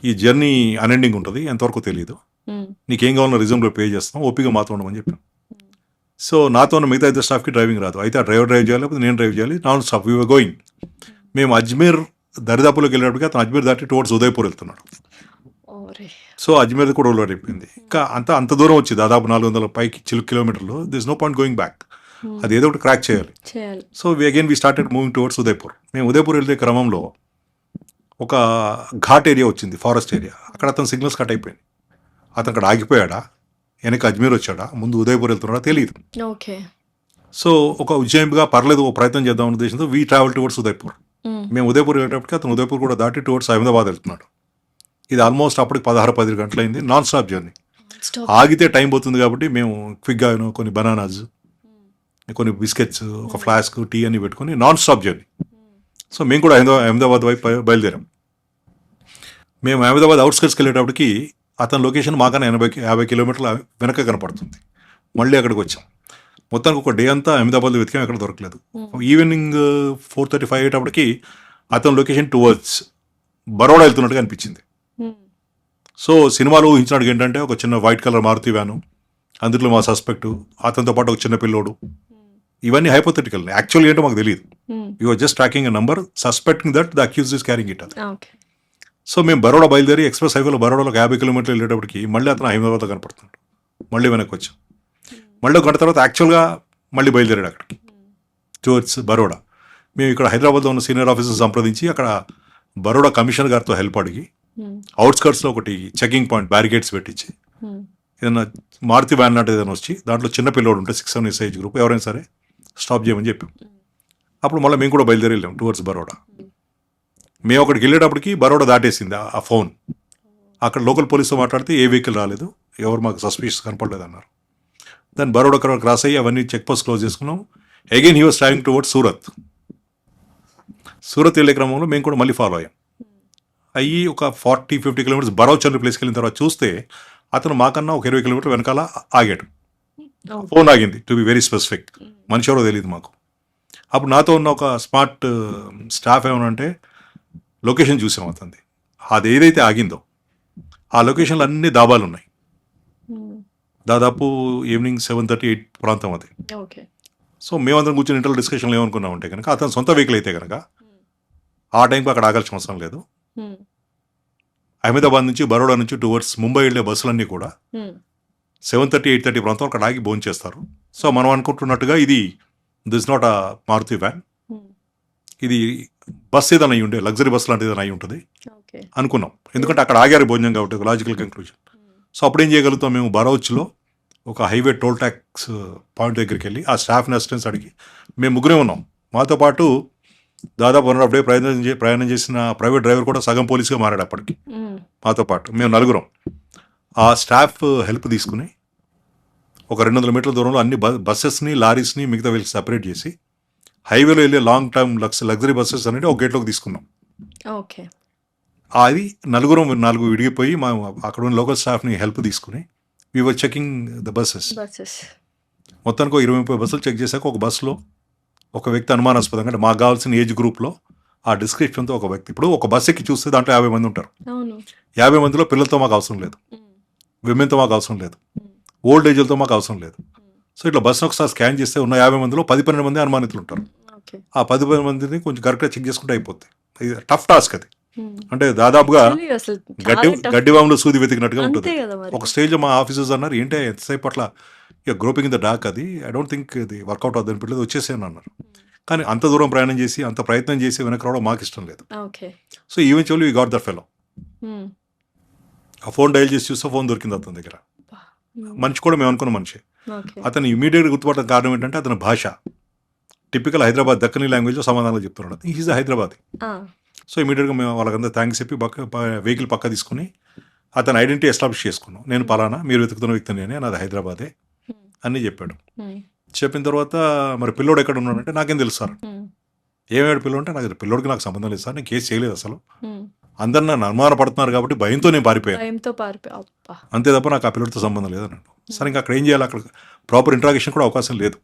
ఈ జర్నీ అన్ఎండింగ్ ఉంటుంది, ఎంతవరకు తెలియదు, నీకేం కావాలన్నా రిజంలో పే చేస్తాం, ఓపిక మాతో ఉండమని చెప్పాం. సో నాతో ఉన్న మిగతా ఇద్దరు స్టాఫ్కి డ్రైవింగ్ రాదు, అయితే ఆ డ్రైవర్ డ్రైవ్ చేయాలి, లేకపోతే నేను డ్రైవ్ చేయాలి, non stop we were going. మేము అజ్మీర్ దరిదాపులోకి వెళ్ళేటప్పటికి అతను అజ్మీర్ దాటి టువర్డ్స్ ఉదయపూర్ వెళ్తున్నాడు. సో అజ్మీర్ కూడా రోల్ అయిపోయింది. ఇంకా అంత దూరం వచ్చి దాదాపు 400 పైకి కిలోమీటర్లు, this no point going back, అది ఏదో ఒకటి క్రాక్ చేయాలి. So again we started moving towards Udaipur. మేము ఉదయపూర్ వెళ్తే క్రమంలో ఒక ఘాట్ ఏరియా వచ్చింది, ఫారెస్ట్ ఏరియా. అక్కడ అతను సిగ్నల్స్ కట్ అయిపోయింది. అతను అక్కడ ఆగిపోయాడా, వెనక అజ్మీర్ వచ్చాడా, ముందు ఉదయపూర్ వెళ్తున్నాడా తెలియదు. ఓకే. సో ఒక ఉజ్జాయింపుగా పర్లేదు ఒక ప్రయత్నం చేద్దాం అనే ఉద్దేశంతో వీ ట్రావెల్ టువర్డ్స్ ఉదయపూర్. మేము ఉదయపూర్ వెళ్ళేటప్పటికి అతను ఉదయపూర్ కూడా దాటి టువర్డ్స్ అహ్మదాబాద్ వెళ్తున్నాడు. ఇది ఆల్మోస్ట్ అప్పటికి 16-17 గంటలైంది, నాన్ స్టాప్ జర్నీ. ఆగితే టైం పోతుంది కాబట్టి మేము క్విక్గా కొన్ని బనానాస్, కొన్ని బిస్కెట్స్, ఒక ఫ్లాస్క్, టీ అని పెట్టుకుని నాన్ స్టాప్ జర్నీ. సో మేము కూడా అహ్మదాబాద్ వైపు బయలుదేరాం. మేము అహ్మదాబాద్ అవుట్స్కట్స్కి వెళ్ళేటప్పటికి అతని లొకేషన్ మాకన్నా 50 కిలోమీటర్ల వెనక కనపడుతుంది. మళ్ళీ అక్కడికి వచ్చాం. మొత్తానికి ఒక డే అంతా అహ్మదాబాద్లో వెతికాం, ఎక్కడ దొరకలేదు. ఈవినింగ్ 4:35 అయ్యేటప్పటికి అతని లొకేషన్ టువర్డ్స్ బరోడా వెళ్తున్నట్టుగా అనిపించింది. సో సినిమాలో ఊహించినట్టుగా ఏంటంటే ఒక చిన్న వైట్ కలర్ మారుతి వ్యాను, అందులో మా సస్పెక్టు, అతనితో పాటు ఒక చిన్న పిల్లోడు. ఇవన్నీ హైపోథెటికల్, యాక్చువల్గా ఏంటో మాకు తెలియదు. You are just tracking a number, suspecting that the accused is carrying it. So మేము బరోడా బయలుదేరి ఎక్స్ప్రెస్ హైవేలో బరోడాలో 50 కిలోమీటర్లు వెళ్ళేటప్పటికి మళ్ళీ అతను అహ్మదాబాద్లో కనపడుతున్నాడు. మళ్ళీ వెనక్కి వచ్చాం. మళ్ళీ ఒక గంట తర్వాత యాక్చువల్గా మళ్ళీ బయలుదేరాడు అక్కడికి టువర్డ్స్ బరోడా. మేము ఇక్కడ హైదరాబాద్లో ఉన్న సీనియర్ ఆఫీసర్ సంప్రదించి అక్కడ బరోడా కమిషనర్ గారితో హెల్ప్ అడిగి అవుట్స్కట్స్లో ఒకటి చెకింగ్ పాయింట్ బ్యారికేడ్స్ పెట్టించి ఏదైనా మారుతి వ్యాన్ లాంటిది ఏదైనా వచ్చి దాంట్లో చిన్న పిల్లోడు ఉంటే 6-7 years ఏజ్ గ్రూప్ ఎవరైనా సరే స్టాప్ చేయమని చెప్పాం. అప్పుడు మళ్ళీ మేము కూడా బయలుదేరి వెళ్ళాం టువర్డ్స్ బరోడా. మేము అక్కడికి వెళ్ళేటప్పటికి బరోడా దాటేసింది ఆ ఫోన్. అక్కడ లోకల్ పోలీస్తో మాట్లాడితే ఏ వెహికల్ రాలేదు, ఎవరు మాకు సస్పిషియస్ కనపడలేదు అన్నారు. దాన్ని బరోడా క్రాస్ అయ్యి అవన్నీ చెక్ పోస్ట్ క్లోజ్ చేసుకున్నాం. Again he was travelling towards Surat వెళ్ళే క్రమంలో మేము కూడా మళ్ళీ ఫాలో అయ్యాం. అయ్యి ఒక 40-50 కిలోమీటర్స్ బరౌచ్ అనే ప్లేస్కి వెళ్ళిన తర్వాత చూస్తే అతను మాకన్నా ఒక 20 కిలోమీటర్ వెనకాల ఆగాడు. ఫోన్ ఆగింది, టు బి వెరీ స్పెసిఫిక్. మనిషి ఎవరో తెలియదు మాకు. అప్పుడు నాతో ఉన్న ఒక స్మార్ట్ స్టాఫ్ ఏమనంటే లొకేషన్ చూసాం అతనిది. అది ఏదైతే ఆగిందో ఆ లొకేషన్లో అన్ని దాబాలు ఉన్నాయి. దాదాపు ఈవినింగ్ 7:30-8 ప్రాంతం అది. ఓకే. సో మేమందరం కూర్చొని ఇంటర్లో డిస్కషన్లో ఏమనుకున్నాం అంటే కనుక అతను సొంత వెహికల్ అయితే కనుక ఆ టైంకి అక్కడ ఆగాల్సిన అవసరం లేదు. అహ్మదాబాద్ నుంచి బరోడా నుంచి టువర్డ్స్ ముంబై వెళ్ళే బస్సులన్నీ కూడా 7:30-8:30 ప్రాంతం అక్కడ ఆగి భోజనం చేస్తారు. సో మనం అనుకుంటున్నట్టుగా ఇది this not a Maruti van, ఇది బస్ ఏదైనా అయి ఉండే, లగ్జరీ బస్ లాంటిది ఏదైనా అయి ఉంటుంది ఓకే. అనుకున్నాం. ఎందుకంటే అక్కడ ఆగారు భోజనం కాబట్టి, లాజికల్ కంక్లూజన్. సో అప్పుడు ఏం చేయగలుగుతాం మేము, బరౌచ్లో ఒక హైవే టోల్ ట్యాక్స్ పాయింట్ దగ్గరికి వెళ్ళి ఆ స్టాఫ్ని అసిస్టెన్స్ అడిగి మేము ముగ్గురే ఉన్నాం. మాతో పాటు దాదాపు 1.5 డే ప్రయాణం చేసిన ప్రైవేట్ డ్రైవర్ కూడా సగం పోలీసుగా మారాడు అప్పటికి. మాతో పాటు మేము నలుగురం ఆ స్టాఫ్ హెల్ప్ తీసుకుని ఒక 200 మీటర్ల దూరంలో అన్ని బస్సెస్ని, లారీస్ని మిగతా వీళ్ళకి సపరేట్ చేసి హైవేలో వెళ్ళే లాంగ్ టర్మ్ లగ్జరీ బస్సెస్ అనేది ఒక గేట్లోకి తీసుకున్నాం. ఓకే. అది నాలుగు విడిగిపోయి మా అక్కడ ఉన్న లోకల్ స్టాఫ్ని హెల్ప్ తీసుకుని we were checking the buses. మొత్తానికి 20-30 బస్సులు చెక్ చేశాక ఒక బస్సులో ఒక వ్యక్తి అనుమానాస్పదంగా, అంటే మాకు కావాల్సిన ఏజ్ గ్రూప్లో ఆ డిస్క్రిప్షన్తో ఒక వ్యక్తి. ఇప్పుడు ఒక బస్ ఎక్కి చూస్తే దాంట్లో 50 మంది ఉంటారు. 50 మందిలో పిల్లలతో మాకు అవసరం లేదు, విమెన్తో మాకు అవసరం లేదు, ఓల్డ్ ఏజ్లతో మాకు అవసరం లేదు. సో ఇట్లా బస్సును ఒకసారి స్కాన్ చేస్తే ఉన్న 50 మందిలో 10-12 మంది అనుమానితులు ఉంటారు. ఆ 10-12 మందిని కొంచెం కరెక్ట్గా చెక్ చేసుకుంటే అయిపోతుంది. ఇది టఫ్ టాస్క్ అది. అంటే దాదాపుగా గడ్డివాములో సూది వెతికినట్టుగా ఉంటుంది. ఒక స్టేజ్లో మా ఆఫీసర్స్ అన్నారు, ఏంటి ఎంతసేపు అట్లా ఇక గ్రోపింగ్ ఇన్ ద డార్క్, అది ఐ డోంట్ థింక్ ఇది వర్కౌట్ అవుతుంది పిల్లలు వచ్చేసాను అన్నారు. కానీ అంత దూరం ప్రయాణం చేసి అంత ప్రయత్నం చేసి వెనక్కి రావడం మాకు ఇష్టం లేదు. So eventually we got the fellow. ఆ ఫోన్ డైల్ చేసి చూస్తే ఫోన్ దొరికింది అతని దగ్గర. మనిషి కూడా మేము అనుకున్న మనిషి. అతను ఇమీడియట్గా గుర్తుపట్టడం కారణం ఏంటంటే అతని భాష టిపికల్ హైదరాబాద్ దక్కనీ లాంగ్వేజ్లో సమాధానాలు చెప్తున్నాడు. ఈజ్ హైదరాబాద్. సో ఇమీడియట్గా మేము వాళ్ళకంతా థ్యాంక్స్ చెప్పి వెహికల్ పక్క తీసుకుని అతని ఐడెంటిటీ ఎస్టాబ్లిష్ చేసుకున్నాం. నేను పలానా, మీరు వెతుకుతున్న వ్యక్తి నేనే, నాది హైదరాబాదే అని చెప్పాడు. చెప్పిన తర్వాత మరి పిల్లోడు ఎక్కడ ఉన్నాడంటే నాకేం తెలుసు సార్. ఏమేడు పిల్లోడు అంటే నాకు పిల్లోడికి నాకు సంబంధం లేదు సార్, నేను కేసు చేయలేదు అసలు, అందరు నన్ను అనుమాన పడుతున్నారు కాబట్టి భయంతో నేను పారిపోయాను, అంతే తప్ప నాకు ఆ పిల్లడితో సంబంధం లేదు అన్నాడు. సరే ఇంకా అక్కడ ఏం చేయాలి, అక్కడ ప్రాపర్ ఇంట్రాగేషన్ కూడా అవకాశం లేదు.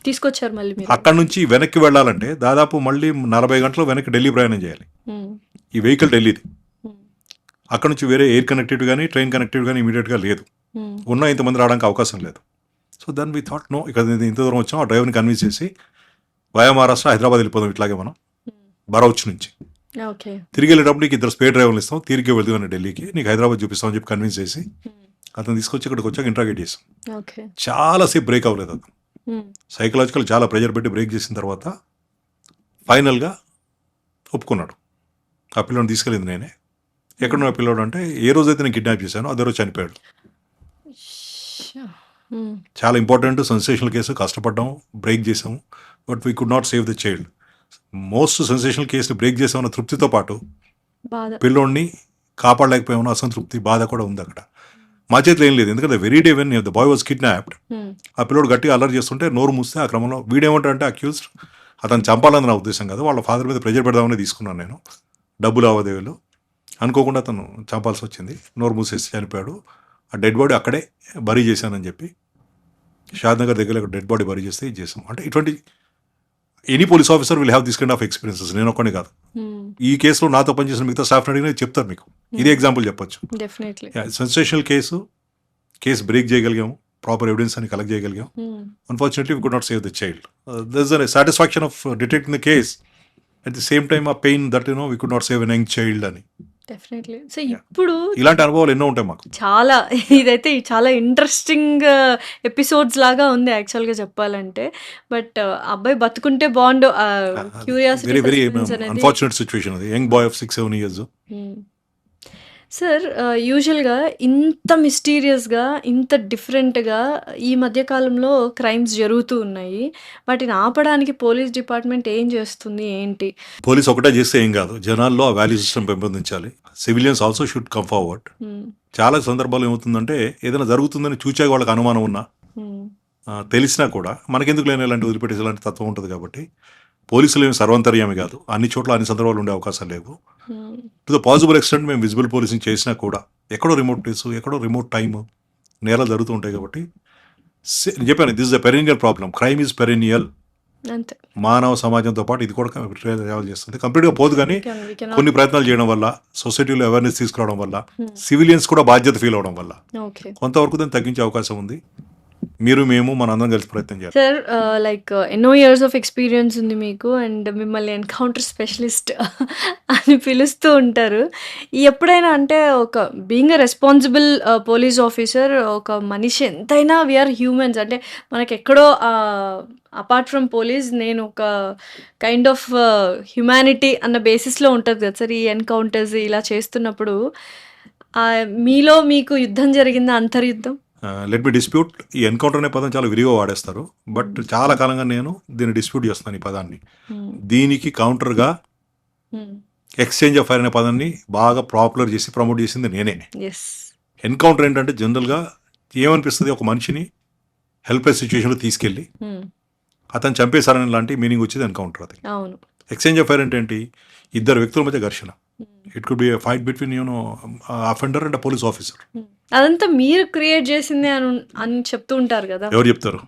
తీసుకొచ్చారు మళ్ళీ. అక్కడ నుంచి వెనక్కి వెళ్ళాలంటే దాదాపు మళ్ళీ 40 గంటలు వెనక్కి ఢిల్లీ ప్రయాణం చేయాలి. ఈ వెహికల్ ఢిల్లీది. అక్కడ నుంచి వేరే ఎయిర్ కనెక్టివిటీ కానీ ట్రైన్ కనెక్టివిటీ కానీ ఇమీడియట్గా లేదు, ఉన్న ఇంతమంది రావడానికి అవకాశం లేదు. So then we thought no, ఇక్కడ ఇంత దూరం వచ్చాం, ఆ డ్రైవర్ని కన్విన్స్ చేసి వయా మహారాష్ట్ర హైదరాబాద్ వెళ్ళిపోదాం ఇట్లాగే మనం బరౌచ్ నుంచి. తిరిగి వెళ్ళేటప్పుడు నీకు 2 స్పేర్ డ్రైవర్లు ఇస్తాం, తిరిగి వెళ్తాను ఢిల్లీకి, నీకు హైదరాబాద్ చూపిస్తామని చెప్పి కన్విన్స్ చేసి అతను తీసుకొచ్చి ఇక్కడికి వచ్చాక ఇంట్రాగేట్ చేసాం. చాలాసేపు బ్రేక్ అవ్వలేదు అతను. సైకలాజికల్ చాలా ప్రెజర్ పెట్టి బ్రేక్ చేసిన తర్వాత ఫైనల్గా ఒప్పుకున్నాడు. ఆ పిల్లోని తీసుకెళ్ళింది నేనే. ఎక్కడున్న పిల్లోడు అంటే ఏ రోజైతే నేను కిడ్నాప్ చేశానో అదే రోజు చనిపోయాడు. చాలా ఇంపార్టెంట్ సెన్సేషనల్ కేసు, కష్టపడ్డాం, బ్రేక్ చేసాము, but we could not save the child. Most sensational కేసుని బ్రేక్ చేసామన్న తృప్తితో పాటు పిల్లోడిని కాపాడలేకపోయామన్న అసంతృప్తి, బాధ కూడా ఉంది అక్కడ. మా చేతిలో ఏం లేదు, ఎందుకంటే very day when the boy was kidnapped, ఆ పిల్లోడు గట్టిగా అల్లరి చేస్తుంటే నోరు మూస్తే ఆ క్రమంలో వీడేమంటాడంటే అక్యూజ్డ్ అతను చంపాలని నా ఉద్దేశం కాదు, వాళ్ళ ఫాదర్ మీద ప్రెజర్ పెడదామని తీసుకున్నాను నేను, డబ్బు లావాదేవీలు అనుకోకుండా అతను చంపాల్సి వచ్చింది, నోరు మూసేసి చనిపోయాడు. ఆ డెడ్ బాడీ అక్కడే బరీ చేశానని చెప్పి షాద్నగర్ దగ్గర డెడ్ బాడీ బరీ చేస్తే ఇది చేసాం. అంటే ఇటువంటి any police officer will have this kind of experiences, నేను ఒక్కడే కాదు. ఈ కేసులో నాతో పనిచేసిన మిగతా స్టాఫ్ అడిగినా చెప్తారు మీకు, ఇదే ఎగ్జాంపుల్ చెప్పొచ్చు. సెన్సేషనల్ కేసు బ్రేక్ చేయగలిగాము, ప్రాపర్ ఎవిడెన్స్ అని కలెక్ట్ చేయగలిగాం. Unfortunately we could not save the child. There is a satisfaction of detecting the case, at the same time ఆ pain that you know we could not save an young child అని. Definitely. So ఇప్పుడు ఇలాంటి అనుభవాలు ఎన్నో ఉంటాయి మాకు. చాలా ఇదైతే చాలా ఇంట్రెస్టింగ్ ఎపిసోడ్స్ లాగా ఉంది యాక్చువల్గా చెప్పాలంటే. బట్ అబ్బాయి బతుకుంటే బాగుండు, curiosity. Very very unfortunate situation అది, young boy of 6-7 years. Sir, యూజువల్గా ఇంత మిస్టీరియస్గా, ఇంత డిఫరెంట్గా ఈ మధ్యకాలంలో క్రైమ్స్ జరుగుతూ ఉన్నాయి. వాటిని ఆపడానికి పోలీస్ డిపార్ట్మెంట్ ఏం చేస్తుంది, ఏంటి? పోలీస్ ఒకటే చేస్తే ఏం కాదు, జనాల్లో ఆ వాల్యూ సిస్టమ్ పెంపొందించాలి. Civilians also should come forward. చాలా సందర్భాలు ఏమవుతుందంటే ఏదైనా జరుగుతుందని చూచాక వాళ్ళకి అనుమానం ఉన్నా, తెలిసినా కూడా మనకెందుకు లేని ఇలాంటి వదిలిపెట్టేసి ఇలాంటి తత్వం ఉంటుంది. కాబట్టి పోలీసులు ఏమి సర్వంతర్యామి కాదు, అన్ని చోట్ల అన్ని సందర్భాలు ఉండే అవకాశాలు లేవు. టు ద పాసిబుల్ ఎక్స్టెంట్ మేము విజిబుల్ పోలీసింగ్ చేసినా కూడా ఎక్కడో రిమోట్ ప్లేస్, ఎక్కడో రిమోట్ టైమ్ నేరాలు జరుగుతూ ఉంటాయి. కాబట్టి నేను చెప్పాను, this is the perineal problem. Crime is perineal. అంతే. మానవ సమాజంతో పాటు ఇది కూడా ట్రావెల్ చేస్తుంది. కంప్లీట్గా పోదు, కానీ కొన్ని ప్రయత్నాలు చేయడం వల్ల, సొసైటీలో అవేర్నెస్ తీసుకురావడం వల్ల, సివిలియన్స్ కూడా బాధ్యత ఫీల్ అవడం వల్ల ఓకే కొంతవరకు దాన్ని తగ్గించే అవకాశం ఉంది. మీరు, మేము, మన అందరం కలిసి ప్రయత్నం చేయాలి. సార్. లైక్ ఎన్నో ఇయర్స్ ఆఫ్ ఎక్స్పీరియన్స్ ఉంది మీకు, అండ్ మిమ్మల్ని ఎన్కౌంటర్ స్పెషలిస్ట్ అని పిలుస్తూ ఉంటారు. ఎప్పుడైనా అంటే ఒక being a responsible police officer, ఒక మనిషి ఎంతైనా వీఆర్ హ్యూమన్స్, అంటే మనకి ఎక్కడో అపార్ట్ ఫ్రమ్ పోలీస్ నేను ఒక కైండ్ ఆఫ్ హ్యుమానిటీ అన్న బేసిస్లో ఉంటుంది కదా సార్. ఈ ఎన్కౌంటర్స్ ఇలా చేస్తున్నప్పుడు మీలో మీకు యుద్ధం జరిగిందా, అంతర్యుద్ధం? Let me dispute. ఈ ఎన్కౌంటర్ అనే పదం చాలా విరిగా వాడేస్తారు, బట్ చాలా కాలంగా నేను దీన్ని డిస్ప్యూట్ చేస్తున్నాను ఈ పదాన్ని. దీనికి కౌంటర్గా ఎక్స్చేంజ్ ఆఫ్ ఫైర్ అనే పదాన్ని బాగా పాపులర్ చేసి ప్రమోట్ చేసింది నేనే. ఎస్. ఎన్కౌంటర్ ఏంటంటే జనరల్గా ఏమనిపిస్తుంది, ఒక మనిషిని హెల్ప్లెస్ సిచ్యువేషన్లో తీసుకెళ్ళి అతను చంపేశారని లాంటి మీనింగ్ వచ్చేది ఎన్కౌంటర్. అది. అవును. ఎక్స్చేంజ్ ఆఫ్ ఫైర్ అంటే ఏంటి, ఇద్దరు వ్యక్తుల మధ్య ఘర్షణ. It could B fight between offender and police officer. అదంతా మీరు క్రియేట్ చేసిందే అని చెప్తూ ఉంటారు కదా. ఎవరు చెప్తారు?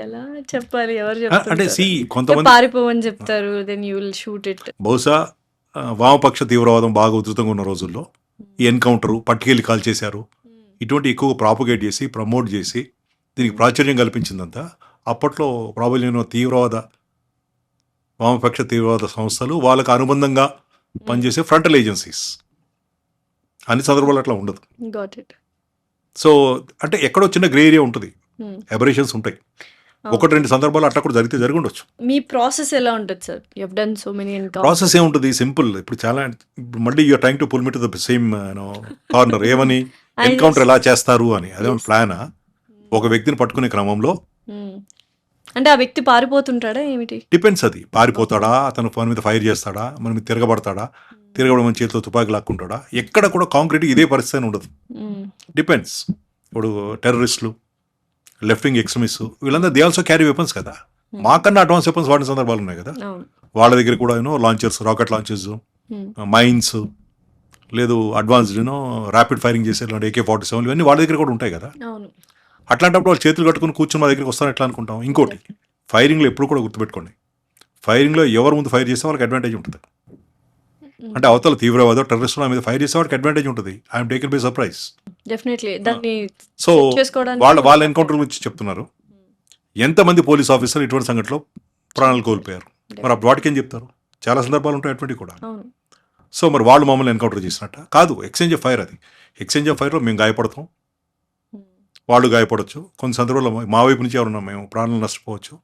ఎలా చెప్పాలి, ఎవరు అంటే చెప్తారు? కొంతమంది పారిపోవని చెప్తారు, then you will shoot it. బహుశా వామపక్ష తీవ్రవాదం బాగా ఉధృతంగా ఉన్న రోజుల్లో ఈ ఎన్కౌంటరు, పట్టుకెళ్ళి కాల్ చేశారు, ఇటువంటి ఎక్కువ ప్రాపగేట్ చేసి ప్రమోట్ చేసి దీనికి ప్రాచుర్యం కల్పించిందంతా అప్పట్లో ప్రాబల్యం ఉన్న తీవ్రవాద, వామపక్ష తీవ్రవాద సంస్థలు, వాళ్ళకు అనుబంధంగా పనిచేసే ఫ్రంటల్ ఏజెన్సీస్. అన్ని సందర్భాలు అట్లా ఉండదు. Got it. సో అంటే ఎక్కడో చిన్న గ్రే ఏరియా ఉంటుంది, అబరేషన్స్ ఉంటాయి. ఒకటి రెండు సందర్భాలు అట్లా కూడా జరిగి ఉండొచ్చు. మీ ప్రాసెస్ ఎలా ఉంటుంది sir? You have done so many encounters. Process ఏముంటుంది, సింపుల్. ఇప్పుడు చాలా మళ్ళీ you're trying to pull me to the same corner. ఏమని ఎన్కౌంటర్ ఎలా చేస్తారు అని, అదే ప్లానా? ఒక వ్యక్తిని పట్టుకునే క్రమంలో అంటే ఆ వ్యక్తి పారిపోతుంటాడా ఏమిటి? డిపెండ్స్. అది పారిపోతాడా, అతను మన మీద ఫైర్ చేస్తాడా, మన మీద తిరగబడతాడా, తిరగబడి మన చేతిలో తుపాకి లాక్కుంటాడా, ఎక్కడ కూడా కాంక్రీట్ ఇదే పరిస్థితి అని ఉండదు. డిపెండ్స్. ఇప్పుడు టెర్రరిస్టులు, లెఫ్ట్ వింగ్ ఎక్స్ట్రీమిస్ట్, వీళ్ళందరూ దే ఆల్సో క్యారీ వెపన్స్ కదా. మాకన్నా అడ్వాన్స్ వెపన్స్ వాడిన సందర్భాలు ఉన్నాయి కదా. వాళ్ళ దగ్గర కూడా లాంచర్స్, రాకెట్ లాంచర్స్, మైన్స్, లేదు అడ్వాన్స్డ్ ర్యాపిడ్ ఫైరింగ్ చేసే AK-47 ఇవన్నీ వాళ్ళ దగ్గర కూడా ఉంటాయి కదా. అట్లాంటప్పుడు వాళ్ళు చేతులు కట్టుకుని కూర్చొని మా దగ్గరికి వస్తాను ఎట్లా అనుకుంటాం. ఇంకోటి, ఫైరింగ్లో ఎప్పుడు కూడా గుర్తుపెట్టుకోండి, ఫైరింగ్లో ఎవరు ముందు ఫైర్ చేస్తే వాళ్ళకి అడ్వాంటేజ్ ఉంటుంది. అంటే అవతల తీవ్రవాదో టెర్రరిస్ట్ మీద ఫైర్ చేసే వాళ్ళకి అడ్వాంటేజ్ ఉంటుంది. I'm taken by surprise. So వాళ్ళ ఎన్కౌంటర్ గురించి చెప్తున్నారు. ఎంతమంది పోలీస్ ఆఫీసర్లు ఇటువంటి సంఘటనలో ప్రాణాలు కోల్పోయారు, మరి అప్పుడు వాటికి ఏం చెప్తారు? చాలా సందర్భాలు ఉంటాయి అటువంటి కూడా. సో మరి వాళ్ళు మమ్మల్ని ఎన్కౌంటర్ చేసినట్ట కాదు, ఎక్స్చేంజ్ ఆఫ్ ఫైర్. అది ఎక్స్చేంజ్ ఆఫ్ ఫైర్లో మేము గాయపడతాం, వాళ్ళు గాయపడవచ్చు. కొన్ని సందర్భాల్లో మా వైపు నుంచి ఎవరున్నా మేము ప్రాణాలు నష్టపోవచ్చు.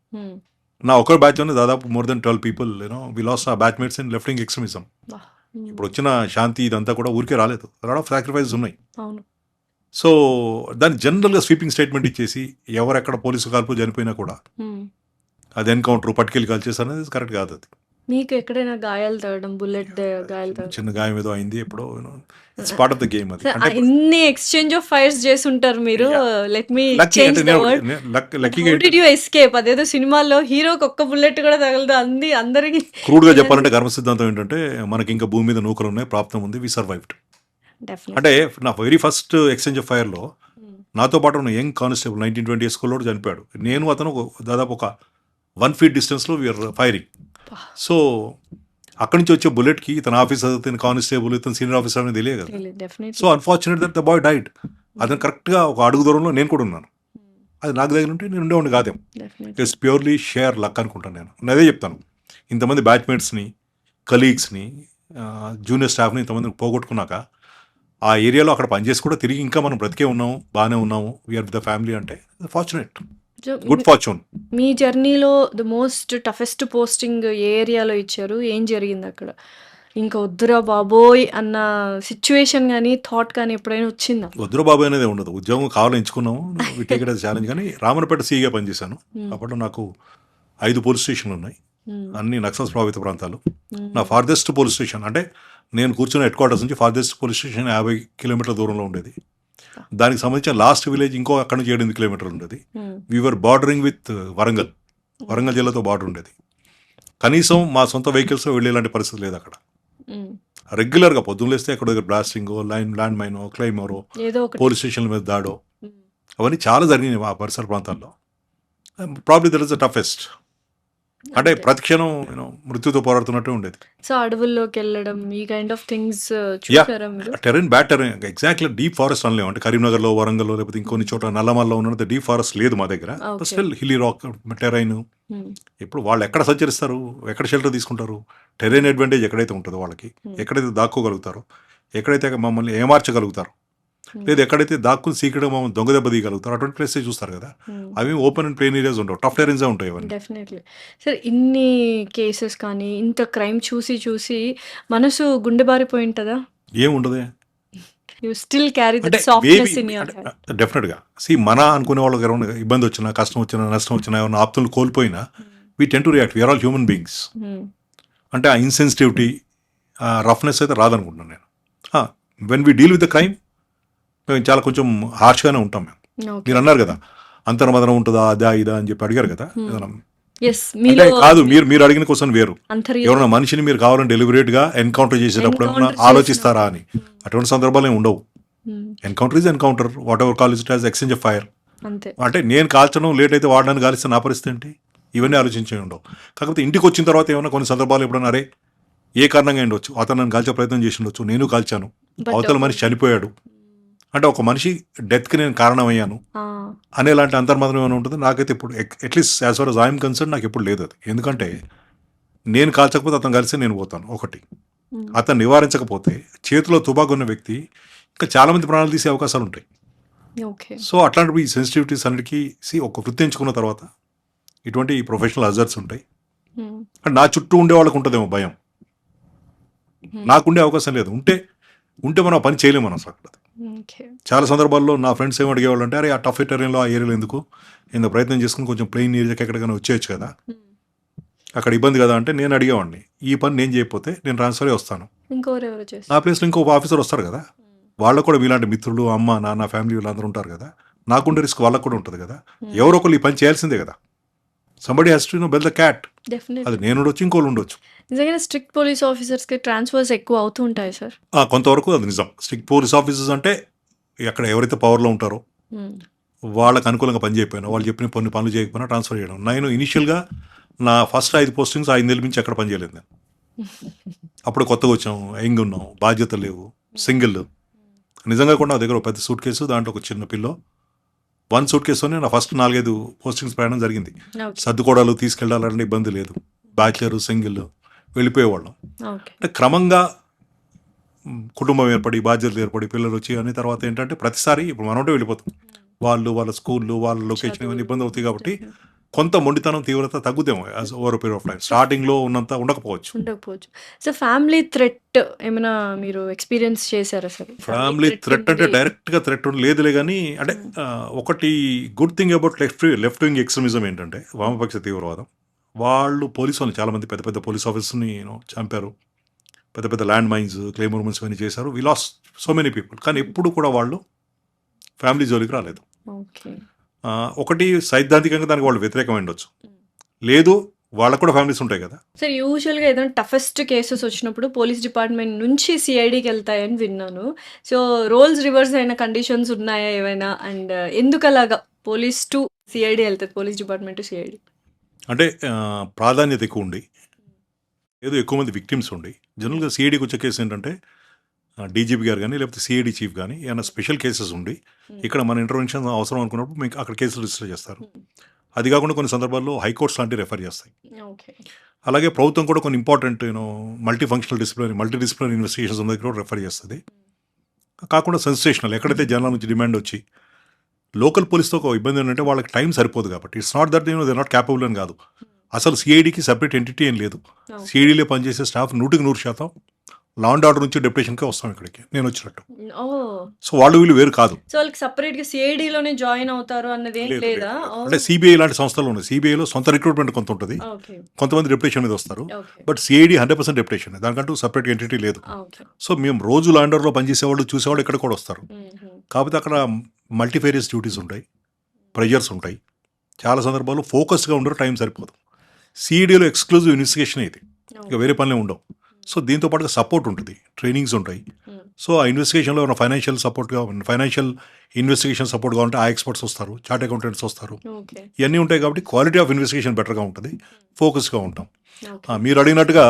నా ఒకరి బ్యాచ్లోనే దాదాపు more than 12 people we lost ఆ batchmates in left wing extremism. ఇప్పుడు వచ్చిన శాంతి ఇదంతా కూడా ఊరికే రాలేదు, లాట్ ఆఫ్ సాక్రిఫైసెస్ ఉన్నాయి. సో దాన్ని జనరల్గా స్వీపింగ్ స్టేట్మెంట్ ఇచ్చేసి ఎవరెక్కడ పోలీసు కాల్పు చనిపోయినా కూడా అది ఎన్కౌంటర్, పట్టుకెళ్ళి కాల్ చేశారు అనేది కరెక్ట్ కాదు. అది మీకు ఎక్కడైనా గాయాలు తగ్గడం, బుల్లెట్ గాయాలు తగ్గడం? చిన్న గాయం ఏదో అయింది ఎప్పుడో. It's part of the game. అది ఇన్ని ఎక్స్చేంజ్ ఆఫ్ ఫైర్స్ చేసి ఉంటారు మీరు. Let me change the word. లక్కీగా హౌ డిడ్ యు ఎస్కేప్? అదేదో సినిమాల్లో హీరోకి ఒక్క బుల్లెట్ కూడా తగలదు, అందరికి. క్రూడ్గా చెప్పాలంటే గర్వ సిద్ధాంతం ఏంటంటే మనకి ఇంకా భూమి మీద నూకలు ఉన్నాయి, ప్రాప్తం ఉంది, వి సర్వైవ్డ్. అంటే నా వెరీ ఫస్ట్ ఎక్స్చేంజ్ ఆఫ్ ఫైర్లో నాతో పాటు ఉన్న యంగ్ కానిస్టేబుల్ 1920 స్కూల్లో చనిపోయాడు. నేను అతను దాదాపు ఒక 1 feet డిస్టెన్స్లో వీఆర్ ఫైరింగ్. సో అక్కడి నుంచి వచ్చే బుల్లెట్కి ఇతను ఆఫీసర్, ఇతను కానిస్టేబుల్, ఇతను సీనియర్ ఆఫీసర్ అనేది తెలియదు కదా. So unfortunate that the boy died. అతను కరెక్ట్గా ఒక అడుగు దూరంలో నేను కూడా ఉన్నాను. అది నాకు దగ్గర ఉంటే నేను ఉండేవాడిని కాదేమో. ఇట్స్ ప్యూర్లీ షేర్ లక్ అనుకుంటాను నేను. అదే చెప్తాను, ఇంతమంది బ్యాచ్మేట్స్ని, కలీగ్స్ని, జూనియర్ స్టాఫ్ని ఇంతమంది పోగొట్టుకున్నాక ఆ ఏరియాలో అక్కడ పనిచేసి కూడా తిరిగి ఇంకా మనం బ్రతికే ఉన్నాము, బాగానే ఉన్నాము, వీఆర్ విత్ ద ఫ్యామిలీ అంటే ఫార్చునేట్, గుడ్ ఫార్చ్యూన్. మీ జర్నీలో ద మోస్ట్ టఫెస్ట్ పోస్టింగ్ ఏ ఏరియాలో ఇచ్చారు? ఏం జరిగింది అక్కడ? ఇంకా వద్దురా బాబోయ్ అన్న సిచ్యువేషన్ కానీ థాట్ కానీ ఎప్పుడైనా వచ్చిందా? వద్దురా బాబోయ్ అనేది ఉండదు. ఉద్యోగం కావాలని ఎంచుకున్నాము, టేక్ ఇట్ యాజ్ ఛాలెంజ్. కానీ రామన్నపేట సీగా పనిచేశాను. అప్పట్లో నాకు 5 పోలీస్ స్టేషన్లు ఉన్నాయి, అన్ని నక్సల్స్ ప్రభావిత ప్రాంతాలు. నా ఫార్దెస్ట్ పోలీస్ స్టేషన్ అంటే నేను కూర్చున్న హెడ్ క్వార్టర్స్ నుంచి ఫార్దెస్ట్ పోలీస్ స్టేషన్ 50 కిలోమీటర్ల దూరంలో ఉండేది. దానికి సంబంధించిన లాస్ట్ విలేజ్ ఇంకో అక్కడ నుంచి 8 కిలోమీటర్లు ఉండేది. వీఆర్ బార్డరింగ్ విత్ వరంగల్ జిల్లాతో బార్డర్ ఉండేది. కనీసం మా సొంత వెహికల్స్ వెళ్ళేలాంటి పరిస్థితి లేదు అక్కడ. హ్మ్. రెగ్యులర్గా పొద్దున్న లేస్తే ఎక్కడో దగ్గర బ్లాస్టింగ్, ల్యాండ్ మైనో, క్లైమరో, ఏదో ఒకటి. పోలీస్ స్టేషన్ల మీద దాడో, హ్మ్. అవన్నీ చాలా జరిగినాయి ఆ పరిసర ప్రాంతాల్లో. Probably that is the toughest. అంటే అంతే. ప్రతిక్షణం మృత్యుతో పోరాడుతున్నట్టే ఉండేది. సో, అడవుల్లోకెళ్ళడం ఈ కైండ్ ఆఫ్ థింగ్స్ యా చూసారా మీరు? Tarain bad Tarain exactly deep forest అనలేము. అంటే కరీంనగర్లో, వరంగల్లో లేకపోతే ఇంకొన్ని చోట్ల నల్లమల్లో ఉన్నంత డీప్ ఫారెస్ట్ లేదు మా దగ్గర. Okay. Still hilly rock terrain. హ్మ్. ఇప్పుడు వాళ్ళు ఎక్కడ సంచరిస్తారు, ఎక్కడ షెల్టర్ తీసుకుంటారు, టెరైన్ అడ్వాంటేజ్ ఎక్కడైతే ఉంటుందో వాళ్ళకి, ఎక్కడైతే దాక్కోగలుగుతారో, ఎక్కడైతే మమ్మల్ని ఏమార్చగలుగుతారు, లేదా ఎక్కడైతే దాక్కుని సీక్రెట్గా మమ్మల్ని దొంగ దెబ్బ తీయగలుగుతారు, అటువంటి ప్లేసే చూస్తారు కదా. అవి ఓపెన్ అండ్ ప్లేన్ ఏరియాస్ ఉండవు, టఫ్ టెరెన్సే ఉంటాయి అవన్నీ. డెఫినెట్లీ. సరే, ఇన్ని కేసెస్ కానీ ఇంత క్రైమ్ చూసి చూసి మనసు గుండె బారిపోయి ఉంటదా? ఏముండదే యూ స్టిల్ క్యారీ అంటే that softness in your heart. డెఫినెట్గా మన అనుకునే వాళ్ళకి ఎవరైనా ఇబ్బంది వచ్చినా, కష్టం వచ్చినా, నష్టం వచ్చినా, ఎవరైనా ఆప్తులు కోల్పోయినా we tend to react. We're all human beings. అంటే ఆ ఇన్సెన్సిటివిటీ, ఆ రఫ్నెస్ అయితే రాదనుకుంటున్నాను నేను. When we deal with the crime మేము చాలా కొంచెం హార్ష్గానే ఉంటాం మేము. ఓకే. మీరు అన్నారు కదా అంతర్మదనం ఉంటుందా, అదా ఇదా అని చెప్పి అడిగారు కదా. ఏదైనా యెస్. అంటే మీలో కాదు, మీరు అడిగిన క్వశ్చన్ వేరు. అంతర్య ఎవరైనా మనిషిని మీరు కావాలని డెలిబరేట్గా ఎన్కౌంటర్ చేసేటప్పుడు ఏమైనా ఎన్‌కౌంటర్ ఆలోచిస్తారా అని. అటువంటి సందర్భాలు ఏమి ఉండవు. హ్మ్. Encounter is encounter, what ever call it as exchange of fire. అంతే. అంటే నేను కాల్చడం లేట్ అయితే వాడడానికి కాలిస్తే నా పరిస్థితి ఏంటి, ఇవన్నీ ఆలోచించే ఉండవు. కాకపోతే ఇంటికి వచ్చిన తర్వాత ఏమైనా కొన్ని సందర్భాలు ఎప్పుడన్నా అరే ఏ కారణంగా ఉండొచ్చు, అతను నన్ను కాల్చే ప్రయత్నం చేసి ఉండొచ్చు, నేను కాల్చాను, బట్ అవతల మనిషి చనిపోయాడు, అంటే ఒక మనిషి డెత్కి నేను కారణమయ్యాను ఆ! అనేలాంటి అంతర్మాత్రం ఏమైనా ఉంటుంది. నాకైతే ఇప్పుడు at least as for as I'm concern నాకు ఎప్పుడు లేదు అది. ఎందుకంటే నేను కాల్చకపోతే అతను కలిసి నేను పోతాను ఒకటి. హ్మ్. అతను నివారించకపోతే చేతిలో తుపాకు ఉన్న వ్యక్తి ఇంకా చాలామంది ప్రాణాలు తీసే అవకాశాలు ఉంటాయి. ఓకే. సో అట్లాంటివి సెన్సిటివిటీస్ అన్నిటికీ ఒక వృత్తి ఎంచుకున్న తర్వాత ఇటువంటి ప్రొఫెషనల్ హజార్డ్స్ ఉంటాయి. హ్మ్. అంటే నా చుట్టూ ఉండే వాళ్ళకు ఉంటుందేమో భయం, నాకుండే అవకాశం లేదు. ఉంటే మనం ఆ పని చేయలేము మనం అసలు అక్కడ. ఓకే. చాలా సందర్భాల్లో నా ఫ్రెండ్స్ ఏం అడిగేవాళ్ళు అంటే అరే ఆ టఫ్ టెరెన్లో, ఆ ఏరియాలో ఎందుకు ప్రయత్నం చేసుకుని కొంచెం ప్లెయిన్ ఏరియాకి ఎక్కడికైనా వచ్చేయచ్చు కదా, అక్కడ ఇబ్బంది కదా అంటే నేను అడిగేవాడిని ఈ పని నేను చేయకపోతే నేను ట్రాన్స్ఫర్ వస్తాను, ఇంకెవరెవరో నా చేస్తారు. ప్లేస్లో ఇంకో ఆఫీసర్ వస్తారు కదా, వాళ్ళకు కూడా మీలాంటి మిత్రులు, అమ్మ నాన్న, ఫ్యామిలీ వీళ్ళందరూ ఉంటారు కదా, నాకుండే రిస్క్ వాళ్ళకు కూడా ఉంటుంది కదా. ఎవరో ఒకరు ఈ పని చేయాల్సిందే కదా. Somebody has to bell the cat. Definitely. అది నేను ఉండొచ్చు, ఇంకోళ్ళు ఉండొచ్చు. నిజంగానే స్ట్రిక్ట్ పోలీస్ ఆఫీసర్స్‌కి ట్రాన్స్‌ఫర్స్ ఎక్కువ అవుతూ ఉంటాయి సార్. కొంతవరకు అది నిజం. స్ట్రిక్ట్ పోలీస్ ఆఫీసర్స్ అంటే అక్కడ ఎవరైతే పవర్లో ఉంటారో హ్మ్. వాళ్ళకి అనుకూలంగా పని చేయకపోయినా, వాళ్ళు చెప్పిన కొన్ని పనులు చేయకపోయినా ట్రాన్స్ఫర్ చేయడం. నేను ఇనిషియల్గా నా ఫస్ట్ 5 పోస్టింగ్స్ 5 నెలల నుంచి ఎక్కడ పని చేయలేదు నేను. అప్పుడు కొత్తగా వచ్చాం, యంగ్ ఉన్నాం, బాధ్యతలు లేవు, సింగిల్. నిజంగా కూడా నా దగ్గర ఒక పెద్ద సూట్ కేసు, దాంట్లో ఒక చిన్న పిల్లో, 1 సూట్ కేసుతోనే నా ఫస్ట్ 4-5 పోస్టింగ్స్ ప్రయాణం జరిగింది. ఓకే. సర్దుకోవడాలు, తీసుకెళ్ళాలంటే ఇబ్బంది లేదు, బ్యాచిలర్, సింగిల్ వెళ్ళిపోయేవాళ్ళం. ఓకే. అంటే క్రమంగా కుటుంబం ఏర్పడి, బాధ్యతలు ఏర్పడి, పిల్లలు వచ్చి అన్ని తర్వాత ఏంటంటే ప్రతిసారి ఇప్పుడు మనోటే వెళ్ళిపోతాం. వాళ్ళు వాళ్ళ స్కూళ్ళు, వాళ్ళ లొకేషన్ ఇవన్నీ ఇబ్బంది అవుతాయి కాబట్టి కొంత మొండితనం, తీవ్రత తగ్గుతాము as over period of time. స్టార్టింగ్లో ఉన్నంత ఉండకపోవచ్చు. ఉండకపోవచ్చు. సో, ఫ్యామిలీ థ్రెట్ ఏమైనా మీరు ఎక్స్‌పీరియన్స్ చేసారా సార్? ఫ్యామిలీ థ్రెట్ అంటే నుండి డైరెక్ట్గా థ్రెట్ లేదులే కానీ అంటే ఒకటి good thing about left wing extremism ఏంటంటే వామపక్ష తీవ్రవాదం. వాళ్ళు పోలీసు వాళ్ళని చాలామంది పెద్ద పెద్ద పోలీస్ ఆఫీసర్ని చంపారు, పెద్ద పెద్ద ల్యాండ్ మైన్స్, క్లెయిమ్ మూవ్మెంట్స్ ఇవన్నీ చేశారు. వి లాస్ సో మెనీ పీపుల్. కానీ ఎప్పుడు కూడా వాళ్ళు ఫ్యామిలీ జోలికి రాలేదు. ఓకే. ఒకటి సైద్ధాంతికంగా దానికి వాళ్ళు వ్యతిరేకమై ఉండొచ్చు, లేదు వాళ్ళకు కూడా ఫ్యామిలీస్ ఉంటాయి కదా. సార్, యూజువల్‌గా ఏదైనా టఫెస్ట్ కేసెస్ వచ్చినప్పుడు పోలీస్ డిపార్ట్‌మెంట్ నుంచి సీఐడీకెళ్తాయని విన్నాను. సో, రోల్స్ రివర్స్ అయిన కండిషన్స్ ఉన్నాయా ఏవైనా? అండ్ ఎందుకలాగా పోలీస్ టు సీఐడీ ఎళ్తది, పోలీస్ డిపార్ట్‌మెంట్ టు సీఐడీ? అంటే ప్రాధాన్యత ఎక్కువ ఉండి, ఏదో ఎక్కువ మంది విక్టిమ్స్ ఉండి, జనరల్గా సిఐడికి వచ్చే కేసు ఏంటంటే డీజీపీ గారు కానీ లేకపోతే సిఐడి చీఫ్ కానీ ఏమైనా స్పెషల్ కేసెస్ ఉండి ఇక్కడ మన ఇంటర్వెన్షన్ అవసరం అనుకున్నప్పుడు మీకు అక్కడ కేసులు రిజిస్టర్ చేస్తారు. అది కాకుండా కొన్ని సందర్భాల్లో హైకోర్ట్స్ లాంటివి రెఫర్ చేస్తాయి. ఓకే. అలాగే ప్రభుత్వం కూడా కొన్ని ఇంపార్టెంట్ మల్టీ డిసిప్లినరీ ఇన్వెస్టిగేషన్స్ ఉన్న దగ్గర కూడా రెఫర్ చేస్తుంది. కాకుండా సెన్సేషనల్ ఎక్కడైతే జనాల నుంచి డిమాండ్ వచ్చి లోకల్ పోలీస్తో ఒక ఇబ్బంది ఏంటంటే వాళ్ళకి టైం సరిపోదు కాబట్టి it's not that they not capable అని కాదు. అసలు సిఐడికి సెపరేట్ ఎంటిటీ ఏం లేదు. సిఐడిలో పనిచేసే స్టాఫ్ 100% లా అండ్ ఆర్డర్ నుంచి డెప్యుటేషన్కే వస్తాం ఇక్కడికి నేను వచ్చినట్టు. ఓహ్! సో వాళ్ళు వీళ్ళు వేరు కాదు. సో, వాళ్ళకి సెపరేట్‌గా సీఐడీలోనే జాయిన్ అవుతారు అన్నదేం లేదు, లేదా? లేదు. ఓహ్! అంటే సిబిఐ లాంటి సంస్థలు ఉన్నాయి. సిబిఐలో సొంత రిక్రూట్మెంట్ కొంత ఉంటుంది, ఓకే. కొంతమంది డెప్యుటేషన్ మీద వస్తారు. ఓకే. బట్ సిఐడి 100% డెప్యుటేషన్, దానికంటూ సపరేట్ ఎంటిటీ లేదు. ఓకే. సో మేము రోజు లా అండ్ ఆర్డర్లో పనిచేసేవాళ్ళు చూసేవాళ్ళు ఇక్కడ కూడా వస్తారు. హుహు. కాకపోతే అక్కడ మల్టీఫేరియస్ డ్యూటీస్ ఉంటాయి, ప్రెజర్స్ ఉంటాయి, చాలా సందర్భాల్లో ఫోకస్గా ఉండరు, టైం సరిపోదు. సిఈడిలో ఎక్స్క్లూజివ్ ఇన్వెస్టిగేషన్ ఇది, ఇక వేరే పనులే ఉండవు. సో దీంతో పాటుగా సపోర్ట్ ఉంటుంది, ట్రైనింగ్స్ ఉంటాయి. సో ఆ ఇన్వెస్టిగేషన్లో ఉన్న ఫైనాన్షియల్ ఇన్వెస్టిగేషన్ సపోర్ట్ కావాలంటే ఆ ఎక్స్పర్ట్స్ వస్తారు, చార్ట్ అకౌంటెంట్స్ వస్తారు. ఓకే. ఇవన్నీ ఉంటాయి కాబట్టి క్వాలిటీ ఆఫ్ ఇన్వెస్టిగేషన్ బెటర్గా ఉంటుంది, ఫోకస్గా ఉంటాం. ఓకే. మీరు అడిగినట్టుగా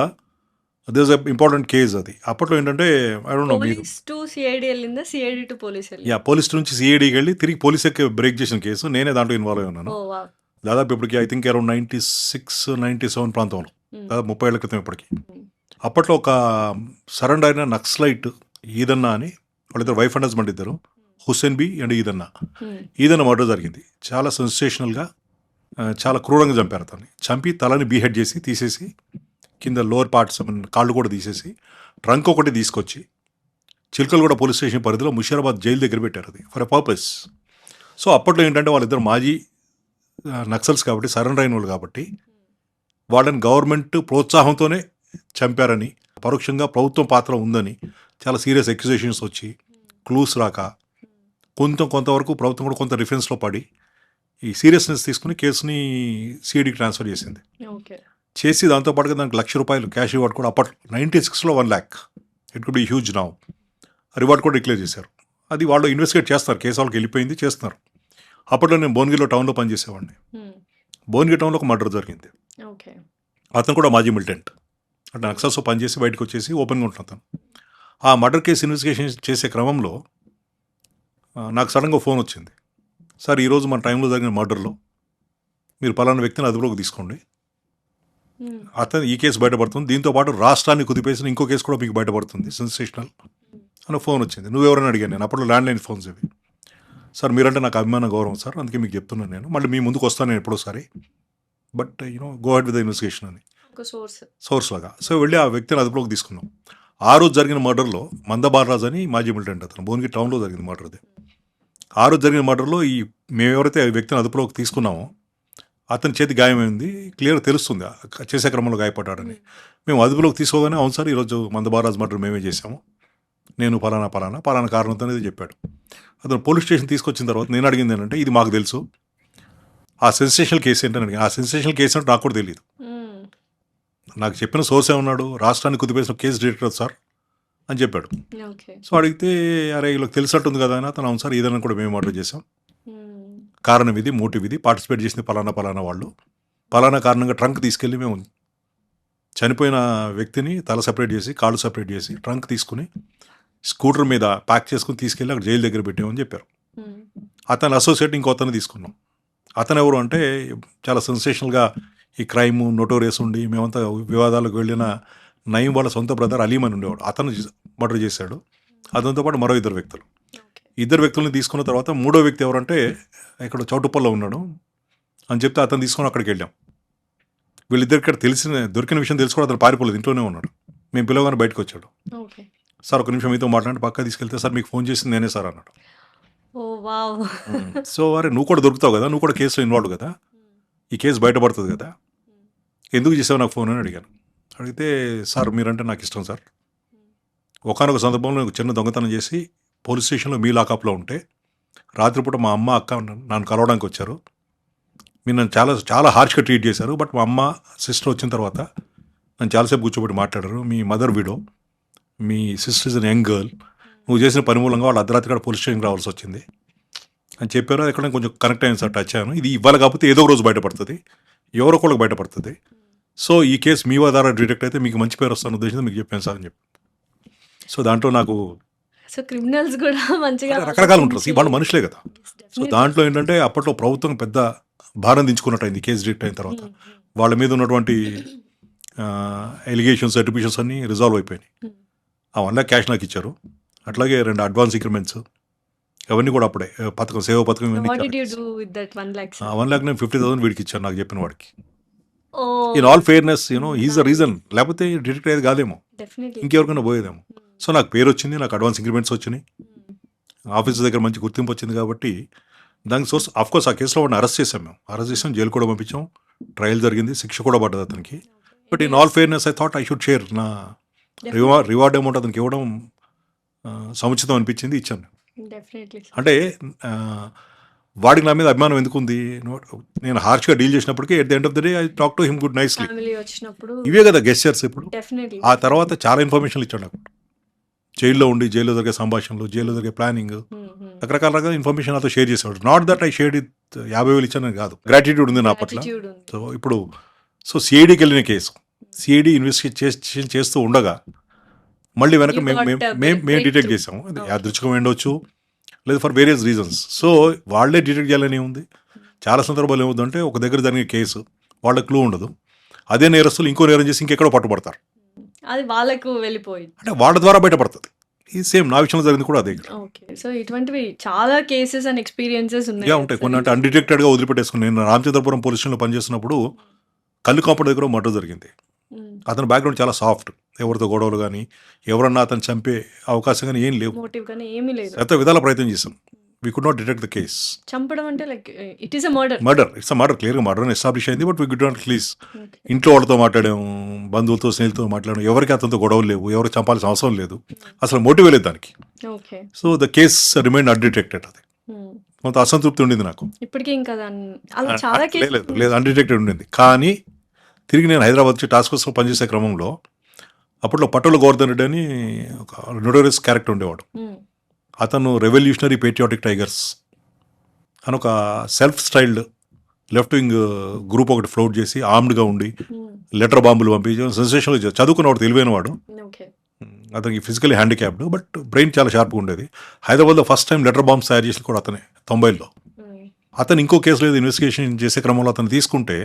దిస్ ఇంపార్టెంట్ కేస్ అది. అప్పట్లో ఏంటంటే ఐ డోంట్ నో మీరు పోలీస్ టు సిఐడి వెళ్ళిందా, సిఐడి టు పోలీస్ వెళ్ళిందా? పోలీస్ నుంచి సిఐడికి వెళ్ళి తిరిగి పోలీసుకి బ్రేక్ చేసిన కేసు, నేనే దాంట్లో ఇన్వాల్వ్ అయి ఉన్నాను. ఓ వావ్. దాదాపు ఇప్పటికి ఐ థింక్ అరౌండ్ 96-97 ప్రాంతంలో, దాదాపు 30 ఏళ్ల క్రితం ఇప్పటికి. అప్పట్లో ఒక సరెండర్ అయిన నక్సలైట్ ఈదన్నా అని, వాళ్ళిద్దరు వైఫ్ అండ్ హస్బెండ్ ఇద్దరు, హుస్సేన్ బి అండ్ ఈదన్నా మర్డర్ జరిగింది. చాలా సెన్సేషనల్గా, చాలా క్రూరంగా చంపారు అతన్ని. చంపి తలని బీహెడ్ చేసి తీసేసి కింద లోవర్ పార్ట్స్ కాళ్ళు కూడా తీసేసి ట్రంక్ ఒకటి తీసుకొచ్చి చిలకలగూడ పోలీస్ స్టేషన్ పరిధిలో ముషీరాబాద్ జైలు దగ్గర పెట్టారు, అది ఫర్ ఎ పర్పస్. సో అప్పట్లో ఏంటంటే వాళ్ళిద్దరు మాజీ నక్సల్స్ కాబట్టి, సరెండర్ అయిన వాళ్ళు కాబట్టి, వాళ్ళని గవర్నమెంట్ ప్రోత్సాహంతోనే చంపారని, పరోక్షంగా ప్రభుత్వం పాత్ర ఉందని చాలా సీరియస్ అక్యుజేషన్స్ వచ్చి, క్లూస్ రాక, కొంతవరకు ప్రభుత్వం కూడా కొంత రిఫరెన్స్లో పడి ఈ సీరియస్నెస్ తీసుకుని కేసుని సిఐడికి ట్రాన్స్ఫర్ చేసింది. ఓకే. చేసి దాంతోపాటుగా దానికి ₹1,00,000 క్యాష్ రివార్డ్ కూడా, అప్పట్లో 96లో 1 lakh, it could be huge now, reward కూడా డిక్లేర్ చేశారు. అది వాళ్ళు ఇన్వెస్టిగేట్ చేస్తారు, కేసు వాళ్ళకి వెళ్ళిపోయింది, చేస్తున్నారు. అప్పట్లో నేను భువనగిరిలో టౌన్లో పనిచేసేవాడిని. భువనగిరి టౌన్లో ఒక మర్డర్ జరిగింది. ఓకే. అతను కూడా మాజీ మిలిటెంట్, అంటే నక్సల్స్తో పనిచేసి బయటకు వచ్చేసి ఓపెన్గా ఉంటున్నాను అతను. ఆ మర్డర్ కేసు ఇన్వెస్టిగేషన్ చేసే క్రమంలో నాకు సడన్గా ఫోన్ వచ్చింది, సార్ ఈరోజు మన టైంలో జరిగిన మర్డర్లో మీరు పలానా వ్యక్తిని అదుపులోకి తీసుకోండి, అతను ఈ కేసు బయటపడుతుంది, దీంతో పాటు రాష్ట్రాన్ని కుదిపేసిన ఇంకో కేసు కూడా మీకు బయటపడుతుంది, సెన్సేషనల్ అని ఫోన్ వచ్చింది. నువ్వెవరైనా అడిగాను నేను, అప్పట్లో ల్యాండ్లైన్ ఫోన్స్ ఇవి. సార్ మీరంటే నాకు అభిమాన గౌరవం సార్, అందుకే మీకు చెప్తున్నాను, నేను మళ్ళీ మీ ముందుకు వస్తాను నేను ఎప్పుడోసారి, but go ahead with the investigation అని ఒక సోర్స్ లాగా. సో వెళ్ళి ఆ వ్యక్తిని అదుపులోకి తీసుకున్నాం. ఆ రోజు జరిగిన మర్డర్లో మందబాలరాజు అని మాజీ మిలిటెంట్, అతను భువనగిరి టౌన్లో జరిగింది మర్డర్. అది ఆ రోజు జరిగిన మర్డర్లో మేము ఎవరైతే ఆ వ్యక్తిని అదుపులోకి తీసుకున్నామో అతని చేతి గాయమైంది, క్లియర్ తెలుస్తుంది చేసే క్రమంలో గాయపడ్డాడని. మేము అదుపులోకి తీసుకోగానే అవును సార్ ఈరోజు మందబాలరాజు మర్డర్ మేమే చేశాము, నేను పలానా కారణంతో అనేది చెప్పాడు. అతను పోలీస్ స్టేషన్ తీసుకొచ్చిన తర్వాత నేను అడిగింది ఏంటంటే, ఇది మాకు తెలుసు, ఆ సెన్సేషనల్ కేసు ఏంటని అడిగాను. ఆ సెన్సేషనల్ కేసు అంటే నాకు కూడా తెలియదు. నాకు చెప్పిన సోర్స్ ఏమన్నాడు, రాష్ట్రాన్ని కుదిపేసిన కేసు డైరెక్టర్ సార్ అని చెప్పాడు. ఓకే. సో అడిగితే అరే వీళ్ళకి తెలిసినట్టుంది కదా అని, అతను అవును సార్ ఏదైనా కూడా మేము మర్డర్ చేసాం, కారణం ఇది, మోటివ్ ఇది, పార్టిసిపేట్ చేసింది పలానా వాళ్ళు, పలానా కారణంగా ట్రంక్ తీసుకెళ్ళి మేము చనిపోయిన వ్యక్తిని తల సెపరేట్ చేసి కాళ్ళు సెపరేట్ చేసి ట్రంక్ తీసుకుని స్కూటర్ మీద ప్యాక్ చేసుకుని తీసుకెళ్ళి అక్కడ జైలు దగ్గర పెట్టామని చెప్పారు. అతను అసోసియేట్ ఇంకో అతను తీసుకున్నాం. అతను ఎవరు అంటే చాలా సెన్సేషనల్గా ఈ క్రైమ్ నోటోరియస్ ఉండి మేమంతా వివాదాలకు వెళ్ళిన నయీం వాళ్ళ సొంత బ్రదర్ అలీం అని ఉండేవాడు, అతను మర్డర్ చేశాడు. అతనితో పాటు మరో ఇద్దరు వ్యక్తులను తీసుకున్న తర్వాత మూడో వ్యక్తి ఎవరంటే ఇక్కడ చౌటుప్పల్లో ఉన్నాడు అని చెప్తే అతను తీసుకొని అక్కడికి వెళ్ళాం. వీళ్ళిద్దరికి ఇక్కడ దొరికిన విషయం తెలుసుకోవడం, అతను పారిపోలేదు, ఇంట్లోనే ఉన్నాడు. మేము పిలవగానే బయటకు వచ్చాడు. సార్ ఒక నిమిషం మీతో మాట్లాడి పక్క తీసుకెళ్తే, సార్ మీకు ఫోన్ చేసింది నేనే సార్ అన్నాడు. సో అరే నువ్వు కూడా దొరుకుతావు కదా, నువ్వు కూడా కేసులో ఇన్వాల్వ్ కదా, ఈ కేసు బయటపడుతుంది కదా, ఎందుకు చేసావు నాకు ఫోన్ అని అడిగాను. అడిగితే సార్ మీరంటే నాకు ఇష్టం సార్, ఒకానొక సందర్భంలో చిన్న దొంగతనం చేసి పోలీస్ స్టేషన్లో మీ లాకప్లో ఉంటే రాత్రిపూట మా అమ్మ అక్క నన్ను కలవడానికి వచ్చారు, మీరు నన్ను చాలా చాలా హార్ష్గా ట్రీట్ చేశారు, బట్ మా అమ్మ సిస్టర్ వచ్చిన తర్వాత నన్ను చాలాసేపు కూర్చోబెట్టి మాట్లాడారు, మీ మదర్ విడో, మీ sister is an young girl, నువ్వు చేసిన పని మూలంగా వాళ్ళు అర్ధరాత్రి కూడా పోలీస్ స్టేషన్కి రావాల్సి వచ్చింది అని చెప్పారు. అది ఎక్కడ కొంచెం కనెక్ట్ అయింది సార్, టచ్ అయ్యాను. ఇది ఇవ్వాలి కాకపోతే ఏదో ఒక రోజు బయటపడుతుంది, ఎవరో ఒకళ్ళకి బయటపడుతుంది. సో ఈ కేసు మీ ద్వారా డిటెక్ట్ అయితే మీకు మంచి పేరు వస్తున్న ఉద్దేశంతో మీకు చెప్పాను సార్ అని చెప్పి. సో దాంట్లో నాకు సో క్రిమినల్స్ కూడా మంచిగా రకరకాలు ఉంటారు, వాళ్ళు మనుషులే కదా. సో దాంట్లో ఏంటంటే అప్పట్లో ప్రభుత్వం పెద్ద భారం దించుకున్నట్టు అయింది కేసు డిటెక్ట్ అయిన తర్వాత. వాళ్ళ మీద ఉన్నటువంటి ఎలిగేషన్స్ అట్రిబ్యూషన్స్ అన్నీ రిజాల్వ్ అయిపోయినాయి. ఆ 1 lakh క్యాష్ నాకు ఇచ్చారు, అట్లాగే 2 అడ్వాన్స్ ఇంక్రిమెంట్స్, అవన్నీ కూడా అప్పుడే సేవ పథకం ఇవన్నీ. 1 lakh నేను 50,000 వీడికి ఇచ్చాను, నాకు చెప్పిన వాడికి. In all fairness is the reason, లేకపోతే డిటెక్ట్ అయ్యేది కాదేమో, ఇంకెవరికైనా పోయేదేమో. సో నాకు పేరు వచ్చింది, నాకు అడ్వాన్స్ ఇంక్రిమెంట్స్ వచ్చినాయి, ఆఫీసర్ దగ్గర మంచి గుర్తింపు వచ్చింది. కాబట్టి దానికి సోర్స్ ఆఫ్కోర్స్ ఆ కేసులో వాడిని అరెస్ట్ చేసాం, జైలు కూడా పంపించాం, ట్రయల్ జరిగింది, శిక్ష కూడా పడ్డది అతనికి. But in all fairness I thought I should share, నా రివార్డ్ అమౌంట్ అతనికి ఇవ్వడం సముచితం అనిపించింది, ఇచ్చాను. అంటే వాడికి నా మీద అభిమానం ఎందుకు ఉంది? నేను హార్ష్గా డీల్ చేసినప్పటికీ at the end of the day I talk to him good nicely. Family వచ్చినప్పుడు ఇవే కదా గెస్చర్స్. ఇప్పుడు డెఫినెట్లీ. ఆ తర్వాత చాలా ఇన్ఫర్మేషన్లు ఇచ్చాడు నాకు. జైల్లో ఉండి జైల్లో జరిగే సంభాషణలు, జైల్లో జరిగే ప్లానింగ్, రకరకాల ఇన్ఫర్మేషన్ నాతో షేర్ చేసేవాడు. Not that I shared it 50,000 ఇచ్చానని కాదు, గ్రాటిట్యూడ్ ఉంది నా పట్ల. సో ఇప్పుడు సిఐడికి వెళ్ళిన కేసు, సిఐడి ఇన్వెస్టిగేషన్ చేస్తూ ఉండగా మళ్ళీ వెనక మేము డిటెక్ట్ చేసాము. అది యాదృచ్ఛికం ఉండొచ్చు, లేదు ఫర్ వేరియస్ రీజన్స్. సో వాళ్ళే డిటెక్ట్ చేయాలని ఉంది. చాలా సందర్భాలు ఏమవుతుందంటే ఒక దగ్గర జరిగే కేసు వాళ్ళ క్లూ ఉండదు, అదే నేరస్తులు ఇంకో నేరం చేసి ఇంకెక్కడో పట్టుబడతారు, అది వాళ్ళకు వెళ్ళిపోయింది, అంటే వాళ్ళ ద్వారా బయటపడుతుంది. ఈ సేమ్ నా విషయంలో జరిగింది కూడా అదే. ఓకే. సో ఇటువంటివి చాలా కేసెస్ అండ్ ఎక్స్పీరియన్సెస్ ఉన్నాయి. ఉంటాయి కొన్ని, అంటే అన్డిటెక్టెడ్గా వదిలిపెట్టేసుకుని. నేను రామచంద్రపురం పోలీస్ స్టేషన్లో పనిచేస్తున్నప్పుడు కళ్ళు కాంపౌండ్ దగ్గర మర్డర్ జరిగింది. అతని బ్యాక్గ్రౌండ్ చాలా సాఫ్ట్, ఎవరితో గొడవలు కానీ ఎవరన్నా అతను చంపే అవకాశం కానీ ఏం లేవు, మోటివ్ కానీ ఏమీ లేదు. ఎంతో విధాల ప్రయత్నం చేశాం. We could not detect the case. చంపడం అంటే like it is a murder. It's a murder, క్లియర్గా మర్డర్ అని ఎస్టాబ్లిష్ అయింది. But we could not release. ఇంట్లో వాళ్ళతో మాట్లాడాము, బంధువులతో స్నేహితులతో మాట్లాడాము, ఎవరికి అతనితో గొడవలు లేవు, ఎవరికి చంపాల్సిన అవసరం లేదు, అసలు మోటివ్ లేదు దానికి. Okay. So the case remain undetected. అది కొంత అసంతృప్తి ఉండింది నాకు. ఇప్పటికీ ఇంకా అలా చాలా కేసెస్ లేదు అన్డిటెక్టెడ్ ఉండింది. కానీ తిరిగి నేను హైదరాబాద్ వచ్చి టాస్క్ ఫోర్స్లో పనిచేసే క్రమంలో అప్పట్లో పట్టుల గోవర్ధన్ రెడ్డి అని ఒక నోటోరియస్ క్యారెక్టర్ ఉండేవాడు. అతను రెవల్యూషనరీ పేట్రియాటిక్ టైగర్స్ అని ఒక self styled left wing group ఒకటి ఫ్లోట్ చేసి ఆర్మ్డ్గా ఉండి లెటర్ బాంబులు పంపించి సెన్సేషన్గా చదువుకున్నవాడు, తెలివైన వాడు. అతనికి ఫిజికలీ హ్యాండిక్యాప్డ్, బట్ బ్రెయిన్ చాలా షార్ప్గా ఉండేది. హైదరాబాద్లో ఫస్ట్ టైం లెటర్ బాంబ్స్ తయారు చేసి కూడా అతనే 90లో. అతను ఇంకో కేసులో ఇన్వెస్టిగేషన్ చేసే క్రమంలో అతను తీసుకుంటే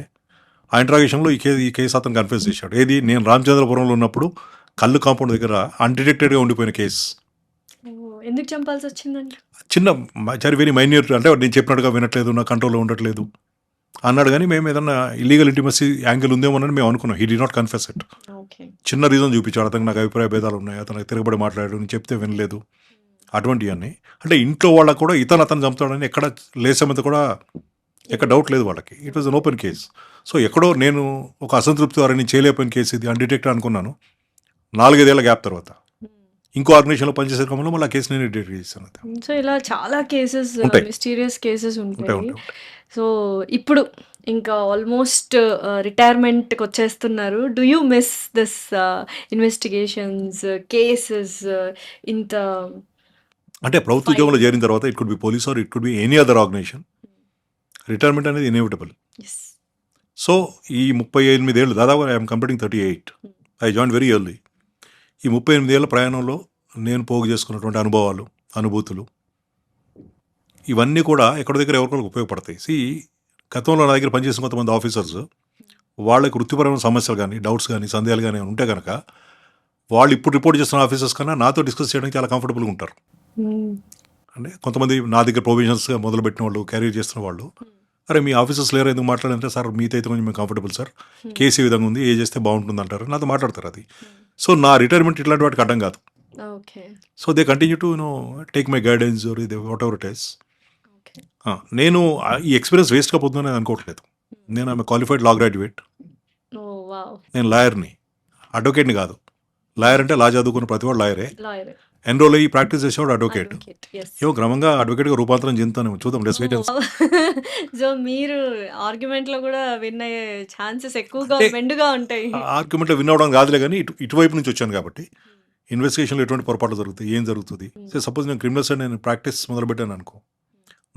ఆ ఇంట్రాగేషన్లో ఈ కేసు అతను కన్ఫ్యూజ్ చేశాడు. ఏది, నేను రామచంద్రపురంలో ఉన్నప్పుడు కళ్ళు కాంపౌండ్ దగ్గర అన్డిటెక్టెడ్గా ఉండిపోయిన కేసు. ఎందుకు చంపాల్సి వచ్చిందండి? చిన్న వెరీ మైన్యూట్, అంటే నేను చెప్పినట్టుగా వినట్లేదు, నా కంట్రోల్లో ఉండట్లేదు అన్నాడు. కానీ మేము ఏదన్నా ఇల్లీగల్ ఇంటిమసీ యాంగిల్ ఉందేమోనని మేము అనుకున్నాం. He did not confess it. చిన్న రీజన్ చూపించాడు, అతనికి నాకు అభిప్రాయ భేదాలు ఉన్నాయి, అతనికి తిరగబడి మాట్లాడాడు, నేను చెప్తే వినలేదు, అటువంటివన్నీ. అంటే ఇంట్లో వాళ్ళకు కూడా అతను చంపుతాడని ఎక్కడ లేసమంత కూడా ఎక్కడ డౌట్ లేదు వాళ్ళకి. It was an open case. So ఎక్కడో నేను ఒక అసంతృప్తి వారిని చేయలేకపోయిన కేసు ఇది, అన్డిటెక్టెడ్ అనుకున్నాను. 4-5 ఏళ్ల గ్యాప్ తర్వాత ఇంకో ఆర్గనైజేషన్లో పనిచేసే క్రమంలో మళ్ళీ ఆ కేసు నేను డిటెక్ట్ చేశాను. సో ఇలా చాలా కేసెస్, మిస్టీరియస్ కేసెస్ ఉంటాయి. సో ఇప్పుడు ఇంకా ఆల్మోస్ట్ రిటైర్మెంట్కి వచ్చేస్తున్నారు. Do you miss this investigations, cases? ఇంత అంటే ప్రభుత్వ ఉద్యోగంలో చేరిన తర్వాత it could be police or it could be any other organisation, retirement అనేది ఇన్ఎవిటబుల్. సో ఈ 38 ఏళ్ళు, దాదాపు I'm completing 38. I join very early. ఈ 38 ఏళ్ళ ప్రయాణంలో నేను పోగు చేసుకున్నటువంటి అనుభవాలు, అనుభూతులు, ఇవన్నీ కూడా ఎక్కడి దగ్గర ఎవరికొకరికి ఉపయోగపడతాయి. గతంలో నా దగ్గర పనిచేసిన కొంతమంది ఆఫీసర్స్, వాళ్ళకి వృత్తిపరమైన సమస్యలు కానీ, డౌట్స్ కానీ, సందేహాలు కానీ ఉంటే కనుక వాళ్ళు ఇప్పుడు రిపోర్ట్ చేస్తున్న ఆఫీసర్స్ కన్నా నాతో డిస్కస్ చేయడానికి చాలా కంఫర్టబుల్గా ఉంటారు. అంటే కొంతమంది నా దగ్గర ప్రొవిజన్స్గా మొదలుపెట్టిన వాళ్ళు, క్యారియర్ చేస్తున్న వాళ్ళు, అరే మీ ఆఫీసర్స్ లేరు ఎందుకు మాట్లాడంటే, సార్ మీతో అయితే కొంచెం మేము కంఫర్టబుల్ సార్, కేసు ఈ విధంగా ఉంది, ఏ చేస్తే బాగుంటుంది అంటారు, నాతో మాట్లాడతారు. అది సో నా రిటైర్మెంట్ ఇట్లాంటి వాటికి అడ్డం కాదు. So they continue to take my guidance or whatever it is. నేను ఈ ఎక్స్పీరియన్స్ వేస్ట్గా పోతుందని నేను అనుకోవట్లేదు. నేను ఆమె క్వాలిఫైడ్ లా గ్రాడ్యుయేట్, నేను లాయర్ని, అడ్వకేట్ని కాదు. లాయర్ అంటే లా చదువుకున్న ప్రతి వాడు లాయరే, ఎన్రోల్ అయ్యి ప్రాక్టీస్ చేసేవాడు అడ్వకేట్. ఏమో క్రమంగా అడ్వకేట్గా రూపాంతరం చెందుతాను, చూద్దాం. సో మీరు ఆర్గ్యుమెంట్లో కూడా విన్ అయ్యే ఛాన్సెస్ ఎక్కువగా మెండుగా ఉంటాయి. ఆర్గ్యుమెంట్లో విన్ అవ్వడం కాదులే, కానీ ఇటువైపు నుంచి వచ్చాను కాబట్టి ఇన్వెస్టిగేషన్లో ఎటువంటి పొరపాట్లు జరుగుతాయి, ఏం జరుగుతుంది. సపోజ్ నేను క్రిమినల్ సైడ్ నేను ప్రాక్టీస్ మొదలుపెట్టాను అనుకో,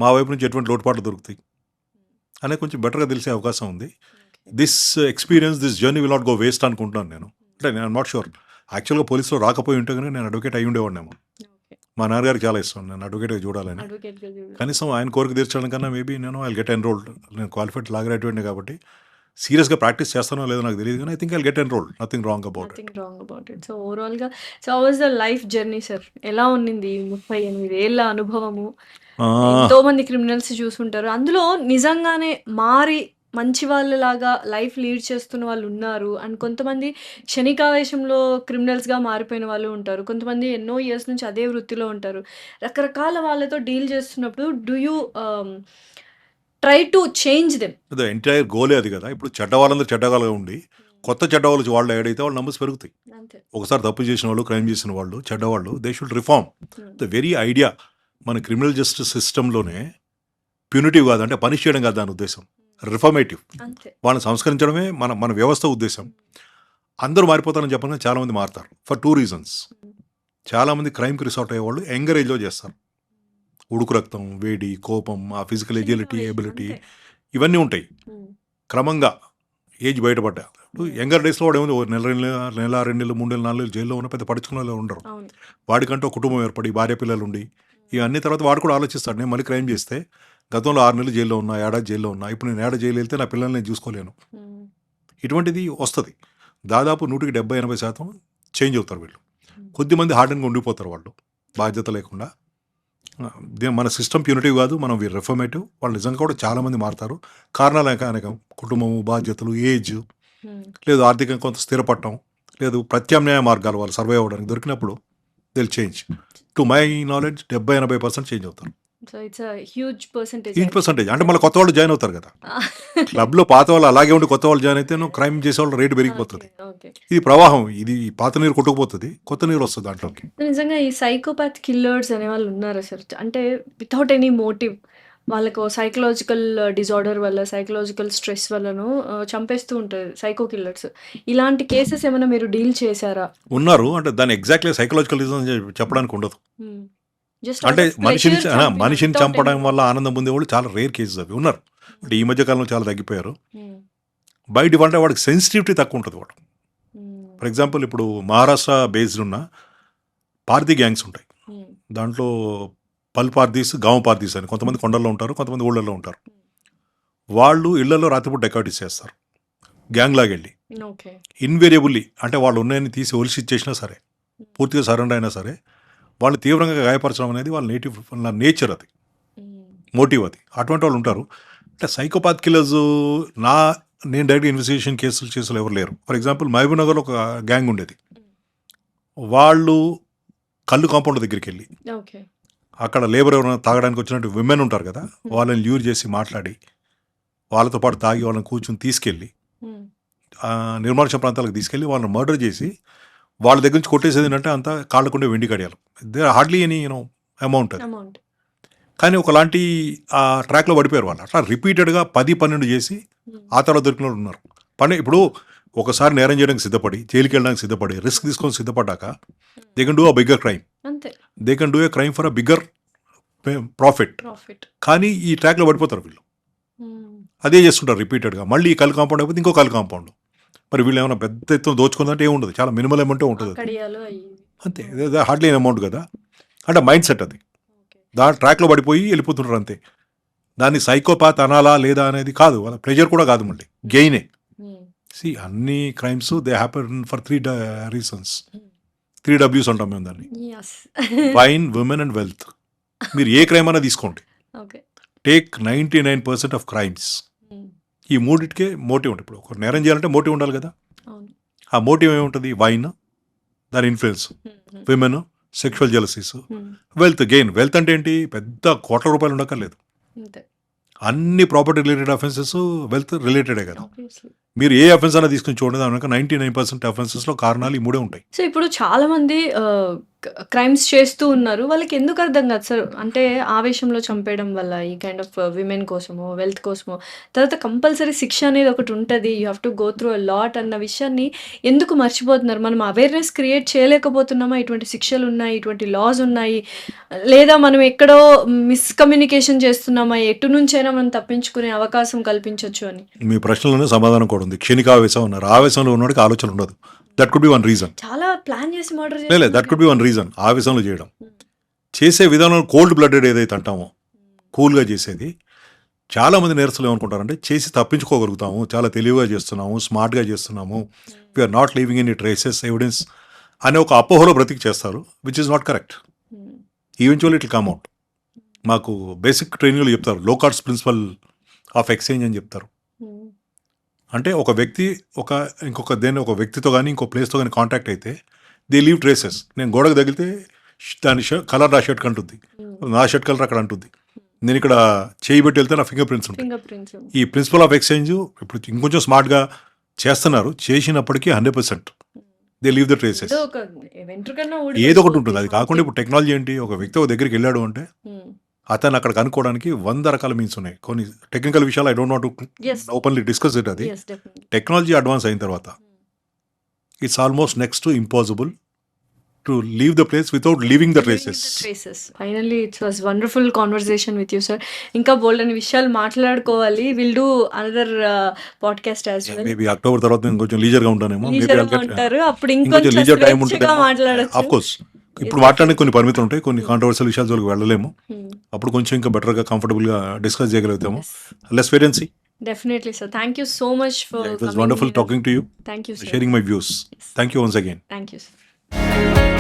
మా వైపు నుంచి ఎటువంటి లోటుపాట్లు దొరుకుతాయి అనేది కొంచెం బెటర్గా తెలిసే అవకాశం ఉంది. This experience, this journey will not go waste అనుకుంటున్నాను నేను. అంటే నేను నాట్ షూర్, యాక్చువల్గా పోలీసులో రాకపోయి ఉంటే కానీ నేను అడ్వకేట్ అయ్యి ఉండేవాడినేమో. మా నాన్నగారికి చాలా ఇష్టం నేను అడ్వకేట్గా చూడాలని. కనీసం ఆయన కోరిక తీర్చడం కన్నా మేబీ నేను ఐ గెట్ ఎన్రోల్డ్. నేను క్వాలిఫైడ్ లా గ్రాడ్యుయేట్నే కాబట్టి సీరియస్గా ప్రాక్టీస్ చేస్తానో లేదో నాకు తెలియదు, కానీ I think I get enrolled. Nothing wrong about it. So ఓవరాల్గా so how was the life journey sir? ఎలా ఉన్నింది 38 ఏళ్ళ అనుభవము? ఎంతో మంది క్రిమినల్స్ చూసుంటారు, అందులో నిజంగానే మారి మంచి వాళ్ళలాగా లైఫ్ లీడ్ చేస్తున్న వాళ్ళు ఉన్నారు, అండ్ కొంతమంది క్షణికావేశంలో క్రిమినల్స్గా మారిపోయిన వాళ్ళు ఉంటారు, కొంతమంది ఎన్నో ఇయర్స్ నుంచి అదే వృత్తిలో ఉంటారు. రకరకాల వాళ్ళతో డీల్ చేస్తున్నప్పుడు do you try to change them? The entire గోలే అది కదా. ఇప్పుడు చెడ్డ వాళ్ళందరూ చెడ్డగా ఉండి కొత్త చెడ్డ వాళ్ళు వాళ్ళు యాడ్ అయితే వాళ్ళ నంబర్స్ పెరుగుతాయి. ఒకసారి తప్పు చేసిన వాళ్ళు, క్రైమ్ చేసిన వాళ్ళు, చెడ్డవాళ్ళు, they should reform. The very idea మన క్రిమినల్ జస్టిస్ సిస్టంలోనే ప్యూనిటివ్ కాదు, అంటే పనిష్ చేయడం కాదు దాని ఉద్దేశం, రిఫర్మేటివ్. అంతే. వాళ్ళని సంస్కరించడమే మన వ్యవస్థ ఉద్దేశం. అందరూ మారిపోతారని చెప్పగానే చాలామంది మారుతారు ఫర్ 2 రీజన్స్. చాలామంది క్రైమ్కి రిసార్ట్ అయ్యేవాళ్ళు యంగర్ ఏజ్లో చేస్తారు. ఉడుకు రక్తం, వేడి, కోపం, ఆ ఫిజికల్ ఎజిలిటీ, ఎబిలిటీ అంతే. ఇవన్నీ ఉంటాయి. ఉమ్. క్రమంగా ఏజ్ బయటపడ్డా యంగర్ డేస్లో వాడు ఏముంది, నెల 2 నెలలు 3 నెలలు 4 నెలలు జైల్లో ఉన్న పెద్ద పడుచుకున్న వాళ్ళు ఉండరు. అవును. వాడికంటూ కుటుంబం ఏర్పడి భార్య పిల్లలు ఉండి ఇవన్నీ తర్వాత వాడు కూడా ఆలోచిస్తాడు, నేను మళ్ళీ క్రైమ్ చేస్తే గతంలో 6 నెలలు జైల్లో ఉన్నా, ఏడాది జైల్లో ఉన్నా, ఇప్పుడు నేను ఏడాది జైలు వెళ్తే నా పిల్లల్ని నేను చూసుకోలేను. ఉమ్. ఇటువంటిది వస్తుంది. దాదాపు 100-80% చేంజ్ అవుతారు వీళ్ళు. కొద్దిమంది హార్డన్గా ఉండిపోతారు వాళ్ళు బాధ్యత లేకుండా. మన సిస్టమ్ ప్యూనిటివ్ కాదు, మనం రిఫర్మేటివ్. వాళ్ళు నిజంగా కూడా చాలామంది మారుతారు. కారణాలు అనేకం, కుటుంబము, బాధ్యతలు, ఏజ్, ఉమ్. లేదు ఆర్థికంగా కొంత స్థిరపడటం, లేదు ప్రత్యామ్నాయ మార్గాలు వాళ్ళు సర్వైవ్ అవ్వడానికి దొరికినప్పుడు దిల్ change. To my knowledge 70-80% change అవుతారు. So it's huge percentage. 8% అంటే మళ్ళీ కొత్త వాళ్ళు జాయిన్ అవుతారు కదా. క్లబ్లో పాత వాళ్ళు అలాగే ఉండి కొత్త వాళ్ళు జాయిన్ అయితే క్రైమ్ చేసే వాళ్ళు రేటు పెరిగిపోతుంది. ఓకే. ఇది ప్రవాహం, ఇది పాత నీరు కొట్టుకుపోతుంది, కొత్త నీరు వస్తుంది దాంట్లోకి. నిజంగా ఈ సైకోపాత్ కిల్లర్స్ అనే వాళ్ళు ఉన్నారు అసలు. అంటే వితౌట్ ఎనీ మోటివ్ వాళ్ళకు సైకలాజికల్ డిజార్డర్ వల్ల, సైకలాజికల్ స్ట్రెస్ వల్లను చంపేస్తూ ఉంటారు సైకో కిల్లర్స్. ఇలాంటి కేసెస్ ఏమైనా మీరు డీల్ చేశారా? ఉన్నారు, అంటే దాన్ని ఎగ్జాక్ట్లీ సైకలాజికల్ రీజన్ చెప్పడానికి ఉండదు. జస్ట్ అంటే మనిషిని చంపడం వల్ల ఆనందం పొందేవాళ్ళు చాలా రేర్ కేసెస్ అవి ఉన్నారు. అంటే ఈ మధ్య కాలంలో చాలా తగ్గిపోయారు. బై డిఫాల్ట్ అంటే వాడికి సెన్సిటివిటీ తక్కువ ఉంటుంది వాడు. ఫర్ ఎగ్జాంపుల్ ఇప్పుడు మహారాష్ట్ర బేస్డ్ ఉన్న పార్దీ గ్యాంగ్స్ ఉంటాయి. దాంట్లో పల్ పార్దీస్, గావ్ పార్దీస్ అని కొంతమంది కొండల్లో ఉంటారు, కొంతమంది ఊళ్ళల్లో ఉంటారు. వాళ్ళు ఇళ్లలో రాత్రిపూట డెకాటిస్ చేస్తారు గ్యాంగ్ లాగెళ్ళి. ఓకే. ఇన్వేరియబుల్లీ అంటే వాళ్ళు ఉన్నాయని తీసి ఒలిసి ఇచ్చేసినా సరే, పూర్తిగా సరెండర్ అయినా సరే, వాళ్ళు తీవ్రంగా గాయపరచడం అనేది వాళ్ళ నేచర్, అది మోటివ్, అది. అటువంటి వాళ్ళు ఉంటారు. అంటే సైకోపాత్ కిల్లర్స్ నేను డైరెక్ట్ ఇన్వెస్టిగేషన్ కేసులు ఎవరు లేరు. ఫర్ ఎగ్జాంపుల్ మహబూబ్ నగర్లో ఒక గ్యాంగ్ ఉండేది. వాళ్ళు కళ్ళు కాంపౌండ్ దగ్గరికి వెళ్ళి ఓకే. అక్కడ లేబర్ ఎవరైనా తాగడానికి వచ్చినట్టు విమెన్ ఉంటారు కదా, వాళ్ళని ల్యూర్ చేసి మాట్లాడి వాళ్ళతో పాటు తాగి వాళ్ళని కూర్చొని తీసుకెళ్ళి నిర్మానుష్య ప్రాంతాలకు తీసుకెళ్ళి వాళ్ళని మర్డర్ చేసి వాళ్ళ దగ్గర నుంచి కొట్టేసేది ఏంటంటే అంతా కాళ్ళకుండే వెండి కడియాలు. దే హార్డ్లీ ఎనీ అమౌంట్ అది. కానీ ఒకలాంటి ఆ ట్రాక్లో పడిపోయారు వాళ్ళు. అట్లా రిపీటెడ్గా 10-12 చేసి ఆ తర్వాత దొరికిన వాళ్ళు ఉన్నారు. ఇప్పుడు ఒకసారి నేరం చేయడానికి సిద్ధపడి, జైలుకి వెళ్ళడానికి సిద్ధపడి, రిస్క్ తీసుకొని సిద్ధపడ్డాక they can do a bigger crime. They can do a crime for a bigger profit. కానీ ఈ ట్రాక్లో పడిపోతారు వీళ్ళు. అదే చేస్తుంటారు రిపీటెడ్గా. మళ్ళీ ఈ కల్ కాంపౌండ్ అయిపోతే ఇంకో కల్ కాంపౌండ్. మరి వీళ్ళు ఏమైనా పెద్ద ఎత్తున దోచుకుందంటే ఏముండదు, చాలా మినిమల్ అమౌంటే ఉంటుంది. అంతే, హార్డ్లీ అమౌంట్ కదా. అంటే మైండ్ సెట్ అది. దాని ట్రాక్లో పడిపోయి వెళ్ళిపోతుంటారు అంతే. దాన్ని సైకోపాత్ అనాలా లేదా అనేది కాదు, వాళ్ళ ప్లెజర్ కూడా కాదు, మళ్ళీ గెయినే. సి అన్ని crimes they happen for 3 reasons. 3 Ws అంటాం మేము దాన్ని. Wine, women and wealth. మీరు ఏ క్రైమ్ అయినా తీసుకోండి, టేక్ 99% ఆఫ్ క్రైమ్స్. ఈ మూడిటికే మోటివ్ ఉంటుంది. ఇప్పుడు ఒక నేరం చేయాలంటే మోటివ్ ఉండాలి కదా. ఆ మోటివ్ ఏముంటుంది? వైన్, దాని influence, women, sexual jealousies, wealth gain. Wealth అంటే ఏంటి? పెద్ద కోట్ల రూపాయలు ఉండక్కర్లేదు. అన్ని ప్రాపర్టీ రిలేటెడ్ అఫెన్సెస్ వెల్త్ రిలేటెడే కదా. మీరు ఏ అఫెన్స్ అయినా తీసుకుని చూడండి, దాని 99% అఫెన్సెస్లో కారణాలు ఈ మూడే ఉంటాయి. సో ఇప్పుడు చాలా మంది క్రైమ్స్ చేస్తూ ఉన్నారు, వాళ్ళకి ఎందుకు అర్థం కాదు సార్? అంటే ఆవేశంలో చంపేయడం వల్ల, ఈ కైండ్ ఆఫ్ విమెన్ కోసమో, వెల్త్ కోసమో, తర్వాత కంపల్సరీ శిక్ష అనేది ఒకటి ఉంటుంది, you have to go through a lot అన్న విషయాన్ని ఎందుకు మర్చిపోతున్నారు? మనం అవేర్నెస్ క్రియేట్ చేయలేకపోతున్నామా? ఇటువంటి శిక్షలు ఉన్నాయి, ఇటువంటి లాస్ ఉన్నాయి, లేదా మనం ఎక్కడో మిస్కమ్యూనికేషన్ చేస్తున్నామా? ఎటు నుంచైనా మనం తప్పించుకునే అవకాశం కల్పించవచ్చు అని. మీ ప్రశ్నలోనే సమాధానం కూడా ఉంది. క్షణిక ఆవేశం ఉన్నారు. ఆవేశంలో ఉన్నవాడికి ఆలోచన ఉండదు. That could be one reason. చాలా ప్లాన్ చేసి మర్డర్ లేదు, that could be one reason. ఆవేశంలో చేయడం, చేసే విధానం కోల్డ్ బ్లడెడ్ ఏదైతే అంటామో, కూల్గా చేసేది. చాలామంది నేరస్తులు ఏమనుకుంటారంటే చేసి తప్పించుకోగలుగుతాము, చాలా తెలివిగా చేస్తున్నాము, స్మార్ట్గా చేస్తున్నాము, we're not leaving any traces, evidence అనే ఒక అపోహలో బ్రతికి చేస్తారు, which is not correct. Eventually it come out. మాకు బేసిక్ ట్రైనింగ్లో చెప్తారు, లోకార్ట్స్ ప్రిన్సిపల్ ఆఫ్ ఎక్స్చేంజ్ అని చెప్తారు. అంటే ఒక వ్యక్తి ఒక వ్యక్తితో కానీ ఇంకో ప్లేస్తో కానీ కాంటాక్ట్ అయితే దే లీవ్ ట్రేసెస్. నేను గోడకు తగిలితే దాని కలర్ నా షర్ట్ అంటుంది, నా షర్ట్ కలర్ అక్కడ అంటుంది, నేను ఇక్కడ చేయి పెట్టి వెళ్తే నా ఫింగర్ ప్రింట్స్ ఉంటాయి. ఈ ప్రిన్సిపల్ ఆఫ్ ఎక్స్చేంజ్ ఇప్పుడు ఇంకొంచెం స్మార్ట్గా చేస్తున్నారు, చేసినప్పటికీ 100% దే లీవ్ ద ట్రేసెస్. ఏదో ఒకటి ఉంటుంది. అది కాకుండా ఇప్పుడు టెక్నాలజీ ఏంటి, ఒక వ్యక్తి ఒక దగ్గరికి వెళ్ళాడు అంటే అతను అక్కడ కనుక్కోవడానికి 100 రకాల మీన్స్ ఉన్నాయి. కొన్ని టెక్నికల్ విషయాలు I don't want to Yes. Openly discuss it. అది Yes, definitely. టెక్నాలజీ అడ్వాన్స్ అయిన తర్వాత it's almost next to impossible to leave the place without leaving the traces. Finally it's was wonderful conversation with you sir. ఇంకా బోల్డ్ అని విషయాలు మాట్లాడుకోవాలి. Will do another podcast as well. Maybe October తర్వాత నేను కొంచెం లీజర్గా ఉంటానేమో. లీజర్గా ఉంటారు, అప్పుడు ఇంకొంచెం ఇంకొంచెం లీజర్ టైం ఉంటుంది. స్వేచ్ఛగా మాట్లాడొచ్చు. ఆఫ్ కోర్స్ ఇప్పుడు మాట్లాడడానికి కొన్ని పరిమితులు ఉంటాయి, కొన్ని కాంట్రవర్షియల్ విషయాల జోలికి వెళ్ళలేము. అప్పుడు కొంచెం ఇంకా బెటర్గా కంఫర్టబుల్గా డిస్కస్ చేయగలుగుతాము. Let's wait and see. Definitely, sir. Thank you so much for It was coming wonderful here. talking to you, Thank you, sir. sharing my views. Thank you once again. Thank you, sir.